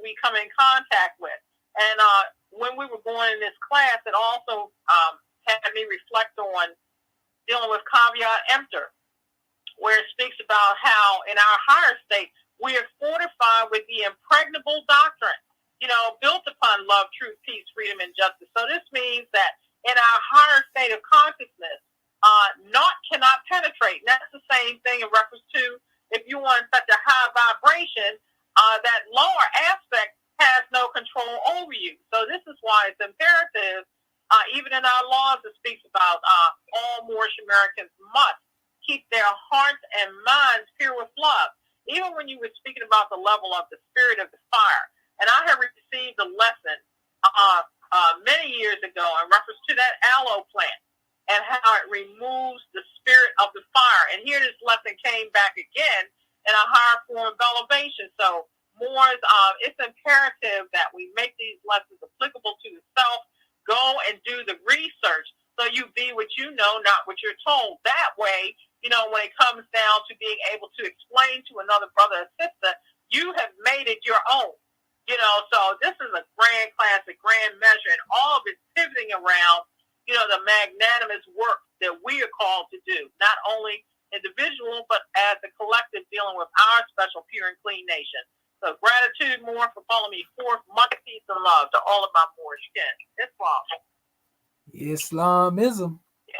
we come in contact with. And when we were going in this class, it also had me reflect on dealing with caveat emptor, where it speaks about how in our higher state, we are fortified with the impregnable doctrine, built upon love, truth, peace, freedom, and justice. So this means that in our higher state of consciousness, naught cannot penetrate. And that's the same thing in reference to if you want such a high vibration, that lower aspect has no control over you. So this is why it's imperative, even in our laws, it speaks about all Moorish Americans must keep their hearts and minds pure with love. Even when you were speaking about the level of the spirit of the fire, and I have received a lesson many years ago in reference to that aloe plant and how it removes the spirit of the fire. And here this lesson came back again in a higher form of elevation. So Moors, it's imperative that we make these lessons applicable to the self. Go and do the research so you be what you know, not what you're told. That way, when it comes down to being able to explain to another brother or sister, you have made it your own. So this is a grand class, a grand measure, and all of it's pivoting around, the magnanimous work that we are called to do, not only individual, but as a collective dealing with our special, pure, and clean nation. So gratitude more for following me forth. Much peace and love to all of my Moorish kin. Islam. Islamism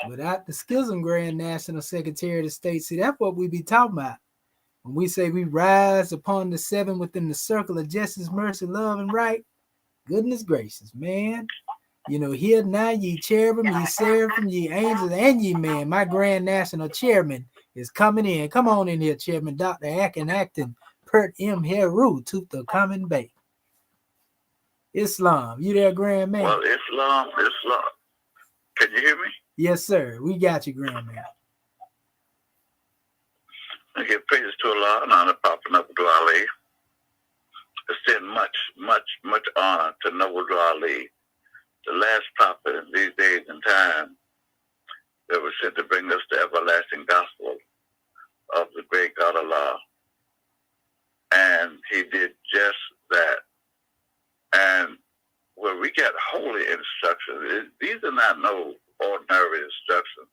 without the schism, Grand National Secretary of the State. See, that's what we be talking about. When we say we rise upon the seven within the circle of justice, mercy, love, and right, goodness gracious, man. Here now ye cherubim, ye seraphim, ye angels, and ye men. My Grand National Chairman is coming in. Come on in here, Chairman Dr. Acton Pert M. Heru, Tuta Common Bay. Islam, you there, Grand Man? Well, Islam. Can you hear me? Yes, sir. We got you, Grand Man. I give praises to Allah and honor popping up to Ali. Extend much honor to Noble Ali, the last prophet in these days and time that was sent to bring us the everlasting gospel of the great God Allah. And he did just that. And where we get holy instructions, these are not no ordinary instructions.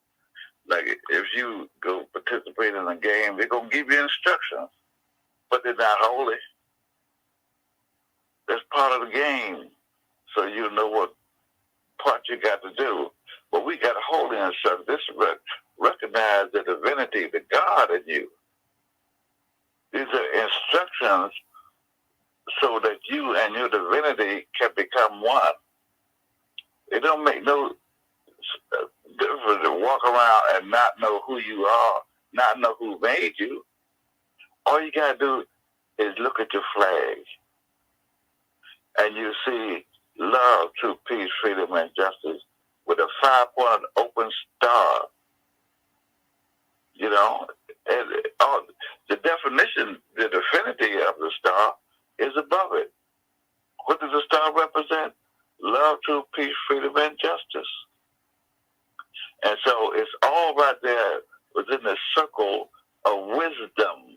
Like if you go participate in a game, they're going to give you instructions, but they're not holy. That's part of the game, so you know what part you got to do. But we got holy instructions. This recognize the divinity, the God in you. These are instructions so that you and your divinity can become one. It don't make no difference to walk around and not know who you are, not know who made you. All you got to do is look at your flag, and you see love, truth, peace, freedom, and justice with a 5-pointed open star. And the definition, the divinity of the star is above it. What does the star represent? Love, truth, peace, freedom, and justice. And so it's all right there within the circle of wisdom.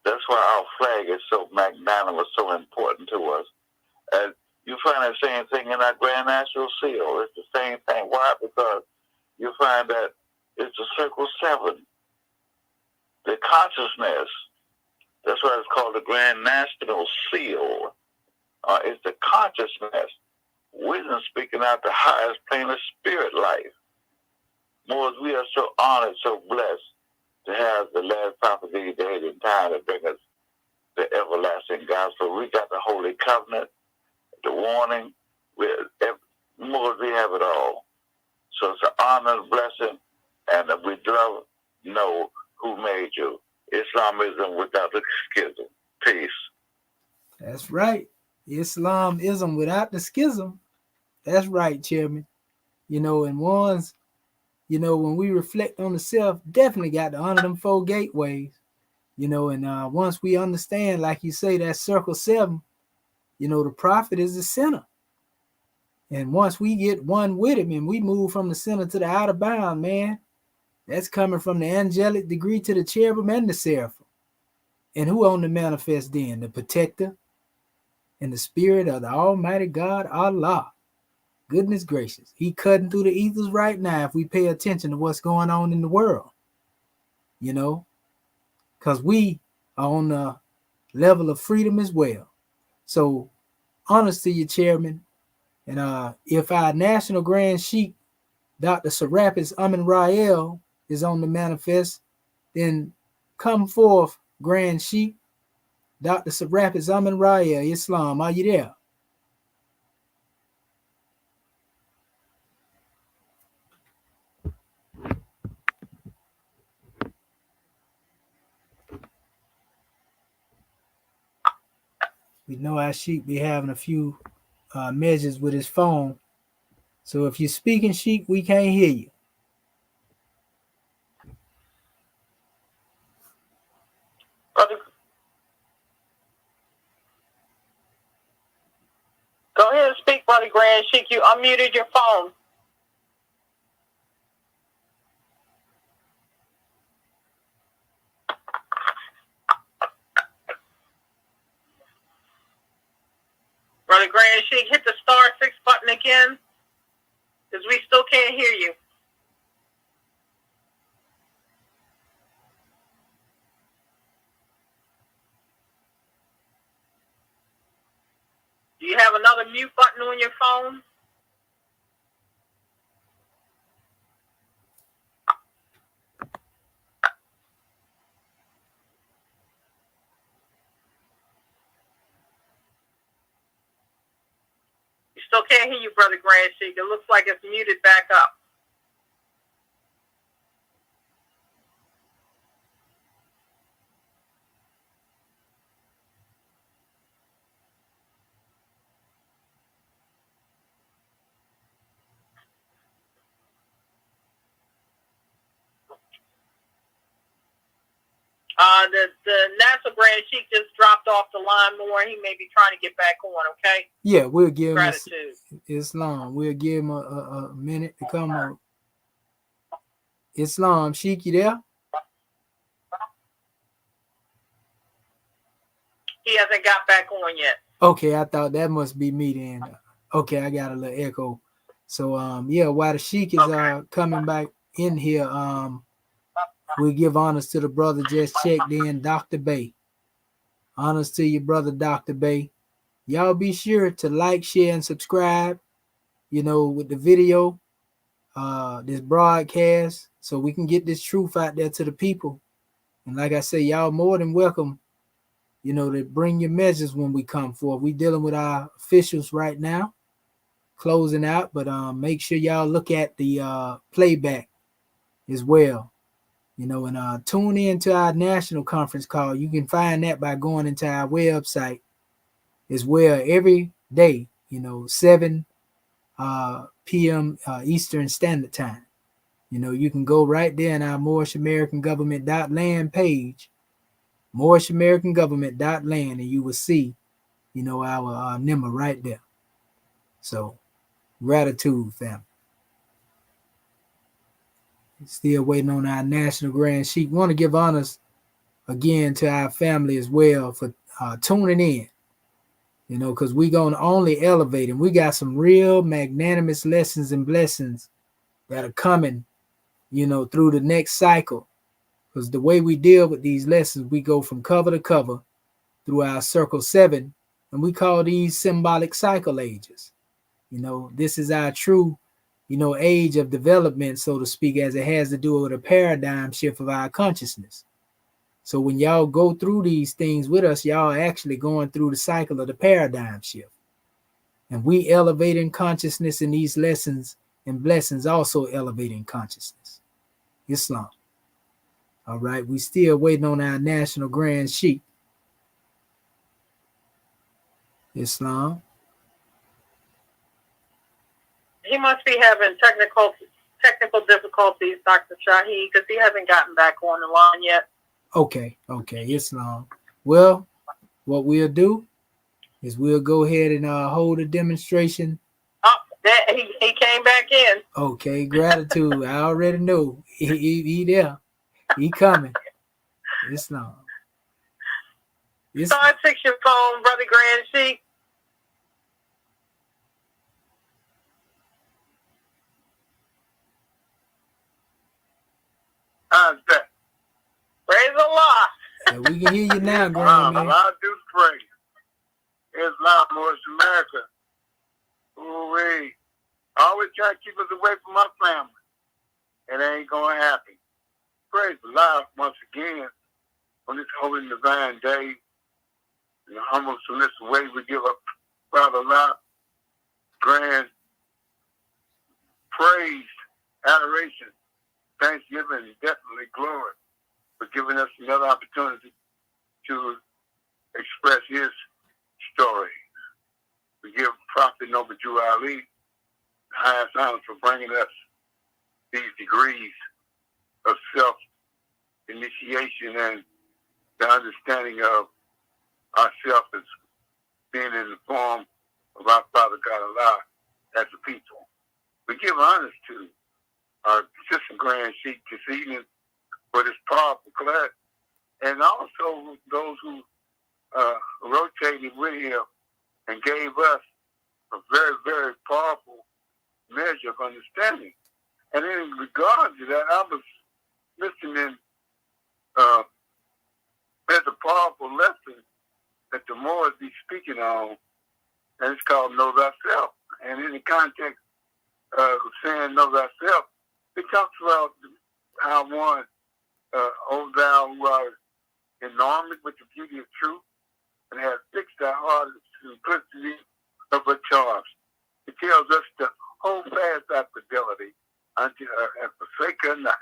That's why our flag is so magnanimous, so important to us. And you find the same thing in our Grand National Seal. It's the same thing. Why? Because you find that it's the circle 7. The consciousness, that's why it's called the Grand National Seal. It's the consciousness. Wisdom speaking out the highest plane of spirit life. Moors, we are so honored, so blessed to have the last prophecy day and time to bring us the everlasting gospel. We got the Holy Covenant, the warning. Moors, we have it all. So it's an honor and blessing, and we do know who made you. Islamism without the schism. Peace. That's right. Islamism without the schism. That's right, Chairman. And ones, when we reflect on the self, definitely got to honor them 4 gateways. And once we understand, like you say, that circle 7, the prophet is the center. And once we get one with him and we move from the center to the outer bound, man, that's coming from the angelic degree to the cherubim and the seraphim. And who on the manifest then? The protector in the spirit of the Almighty God, Allah. Goodness gracious. He cutting through the ethers right now if we pay attention to what's going on in the world. You know, because we are on the level of freedom as well. So, honest to you, Chairman, and if our National Grand Sheik, Dr. Serapis Amin Rael, is on the manifest, then come forth, Grand Sheik, Dr. Serapis Amin Rael, Islam. Are you there? We know our Sheik be having a few measures with his phone. So if you're speaking, Sheik, we can't hear you. Brother, go ahead and speak, Brother Grand Sheik. You unmuted your phone. Brother Grand Sheik, hit the *6 button again, because we still can't hear you. Do you have another mute button on your phone? We still can't hear you, Brother Grand Sheik. It looks like it's muted back up. The NASA Grand Sheik just dropped off the line more. He may be trying to get back on, okay? Yeah, we'll give him Gratitude. Islam. We'll give him a minute to come on. Islam, Sheik, you there? He hasn't got back on yet. Okay, I thought that must be me then. Okay, I got a little echo. So yeah, while the Sheik is coming back in here, we give honors to the brother just checked in, Dr. Bay. Honors to your brother, Dr. Bay. Y'all be sure to like, share, and subscribe, you know, with the video, this broadcast, so we can get this truth out there to the people. And like I say, y'all more than welcome, you know, to bring your measures when we come forth. We dealing with our officials right now, closing out, but make sure y'all look at the playback as well. You know, and tune in to our national conference call. You can find that by going into our website as well every day, you know, 7 p.m. Eastern Standard Time. You know, you can go right there in our MoorishAmericanGovernment.land page, MoorishAmericanGovernment.land, and you will see, you know, our number right there. So, gratitude, family. Still waiting on our National Grand Sheik. Want to give honors again to our family as well for tuning in, you know, because we're going to only elevate, and we got some real magnanimous lessons and blessings that are coming, you know, through the next cycle. Because the way we deal with these lessons, we go from cover to cover through our circle 7, and we call these symbolic cycle ages. You know, this is our true, you know, age of development, so to speak, as it has to do with a paradigm shift of our consciousness. So when y'all go through these things with us, y'all are actually going through the cycle of the paradigm shift. And we elevating consciousness in these lessons and blessings, also elevating consciousness. Islam. All right, we still waiting on our National Grand Sheik. Islam. He must be having technical difficulties, Dr. Shahi, because he hasn't gotten back on the line yet. Okay, Islam. Well, what we'll do is we'll go ahead and hold a demonstration. Oh, he came back in. Okay, gratitude. I already know. He there. He coming. Islam. Star 6 your phone, Brother Grand Sheik. How's that? Praise the Lord. Yeah, we can hear you now, Islam, Grandman. Allah do praise. Islam, North America. Ooh-wee. Always try to keep us away from our family. It ain't going to happen. Praise Allah once again on this holy and divine day. In the humble, submissive way, we give up Father Allah grand praise, adoration, thanksgiving, and definitely glory for giving us another opportunity to express his story. We give Prophet Noble Jew Ali the highest honor for bringing us these degrees of self-initiation and the understanding of ourselves as being in the form of our Father God Allah as a people. We give honors to our Assistant Grand Sheikh this evening for this powerful class, and also those who rotated with him and gave us a very, very powerful measure of understanding. And in regard to that, I was listening as a powerful lesson that the Moors be speaking on, and it's called Know Thyself. And in the context of saying Know Thyself, it talks about how one, O thou who art enormous with the beauty of truth, and have fixed thy heart in simplicity of a charge. It tells us to hold fast thy fidelity unto her and forsake her not.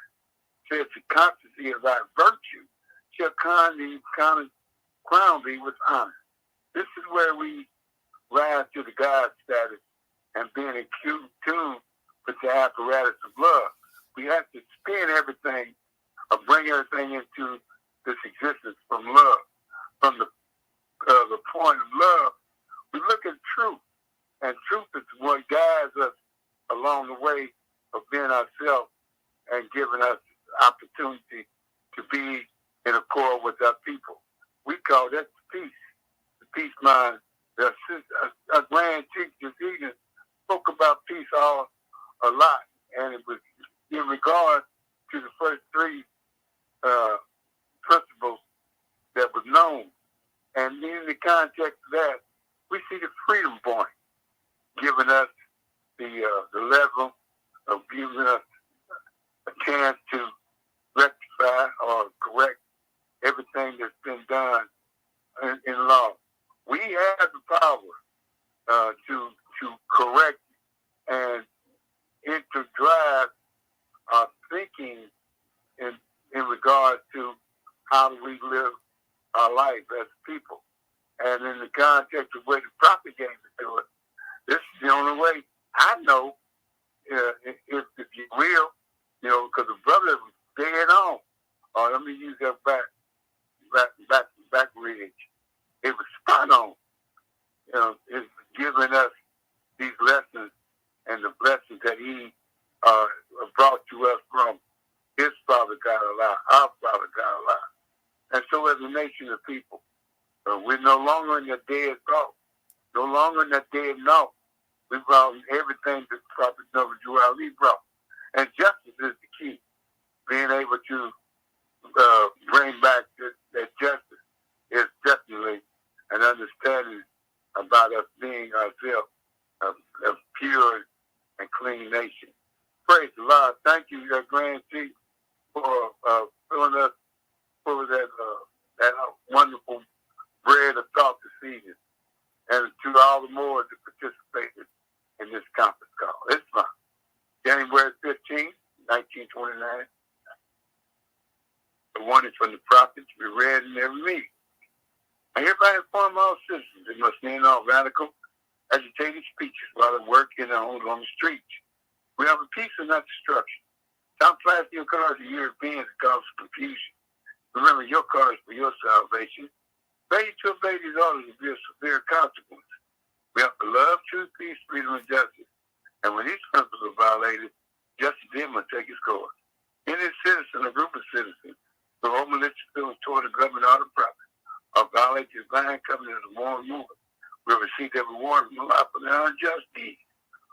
It says the constancy of thy virtue shall crown thee with honor. This is where we rise to the God status and being in tune with the apparatus of love. We have to spin everything or bring everything into this existence from love. From the point of love, we look at truth, and truth is what guides us along the way of being ourselves and giving us opportunity to be in accord with our people. We call that peace, the peace mind. A grand chief this evening spoke about peace a lot, and it was in regard to the first three principles that was known. And in the context of that, we see the freedom point giving us the level of giving us a chance to rectify or correct everything that's been done in law. We have the power to correct and to drive our thinking in regard to how we live our life as people. And in the context of where the prophet gave it to us, this is the only way I know, if you will, because the brother was dead on. Let me use that back ridge. It was spot on. It's giving us these lessons and the blessings that he brought to us from his Father God Allah, our Father God Allah. And so as a nation of people, we're no longer in the dead thought, no longer in the dead no. We brought everything that Prophet Noble Jew Ali brought. And justice is the key. Being able to bring back that justice is definitely an understanding about us being ourselves a pure and clean nation. Praise the Lord. Thank you, Grand Chief, for filling us full of that wonderful bread of thought this evening. And to all the more that participated in this conference call. It's fine. January 15, 1929. The warning from the prophets be read in every meeting. I hereby inform all citizens they must end all radical, agitated speeches while at work in their homes on the streets. We have a peace and not destruction. Stop flashing your cars to Europeans to cause confusion. Remember, your cars for your salvation. Failure to obey these orders will be a severe consequence. We have to love, truth, peace, freedom, and justice. And when these principles are violated, justice then must take its course. Any citizen, a group of citizens, who hold malicious feelings toward the government or the prophet, or violate the divine covenant of the moral movement, will receive their reward from Allah for their unjust deeds.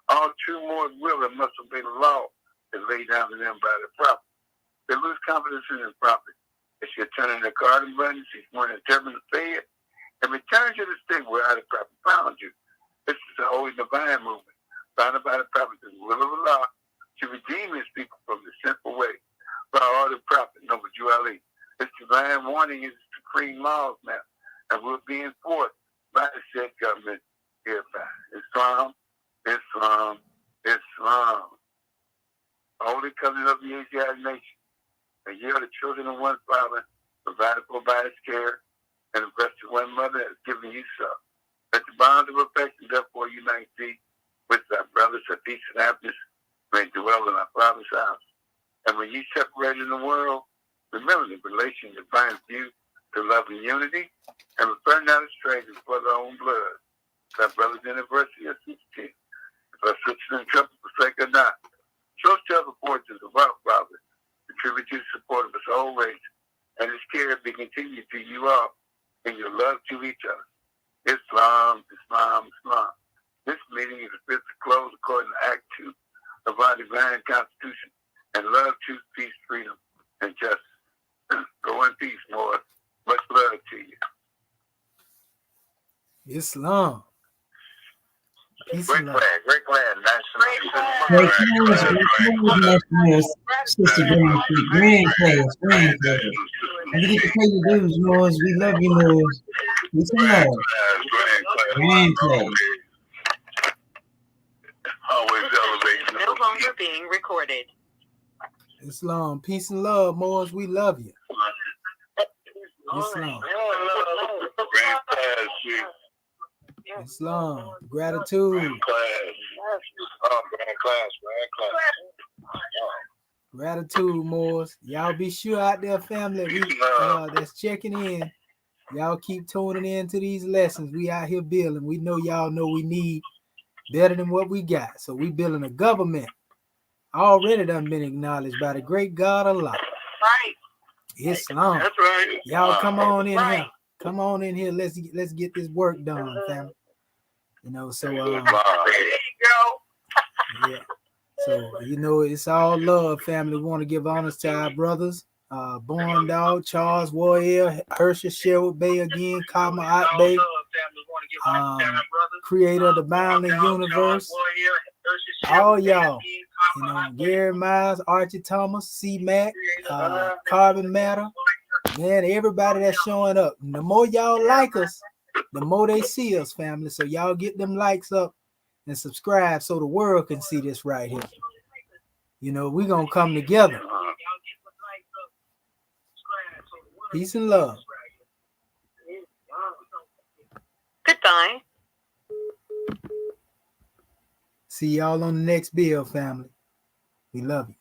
All true Moors will and must obey the law that laid down to them by the prophet. They lose confidence in their prophet. They should turn in their garden buttons, he's more than determined to pay it, and return to the state where the prophet found you. This is the holy divine movement, founded by the prophet in the will of Allah, to redeem his people from the sinful way. By all the prophet, Noble Jew Ali. This divine warning is supreme laws now, and will be enforced by the said government hereby. Islam, Islam, Islam. Holy covenant of the Asiatic nation. And ye are the children of one father, provided for by his care, and the breast of one mother has given you so. Let the bonds of affection therefore unite thee with thy brothers of peace and happiness may dwell in our Father's house. And when ye separate in the world, remember the relation that binds you to love and unity, and refer not as strangers for their own blood. Thy brother's anniversary of 16. If our sisters in trouble forsake her not, so shall the fortunes of our Father contribute to the support of his whole race, and his care be continued to you all in your love to each other. Islam, Islam, Islam. This meeting is fit to close according to Act 2 of our divine Constitution, and love, truth, peace, freedom, and justice. Go in peace, Lord. Much love to you. Islam. Peace Great and love. plan, great plan. Great class, Sister Grand class. And you get to pay your dues, Moors. We love you, Moors. Peace and love. Grand class. Always elevating. No longer being recorded. Islam. Peace and love, Moors. We love you. Islam. Grand class, Chief. Islam. Gratitude. Grand class. Oh, grand class, grand class. Gratitude, Moors. Y'all be sure out there, family, that's checking in. Y'all keep tuning in to these lessons. We out here building. We know y'all know we need better than what we got. So we building a government already done been acknowledged by the great God Allah. Right. Islam. That's right. Y'all come on in Right. here. Come on in here. Let's get this work done, family. You know, so There you go. yeah. So it's all love, family. We want to give honors to our brothers. Born Dog, Charles Warrior, Herschel Sherwood Bay again, Kama Ott Bay, creator of the Boundless Universe. All y'all, Gary Miles, Archie Thomas, C Mac, Carbon Matter, man, everybody that's showing up. And the more y'all like us, the more they see us, family. So y'all get them likes up and subscribe so the world can see this right here. We're gonna come together. Peace and love. Goodbye. See y'all on the next bill, family. We love you.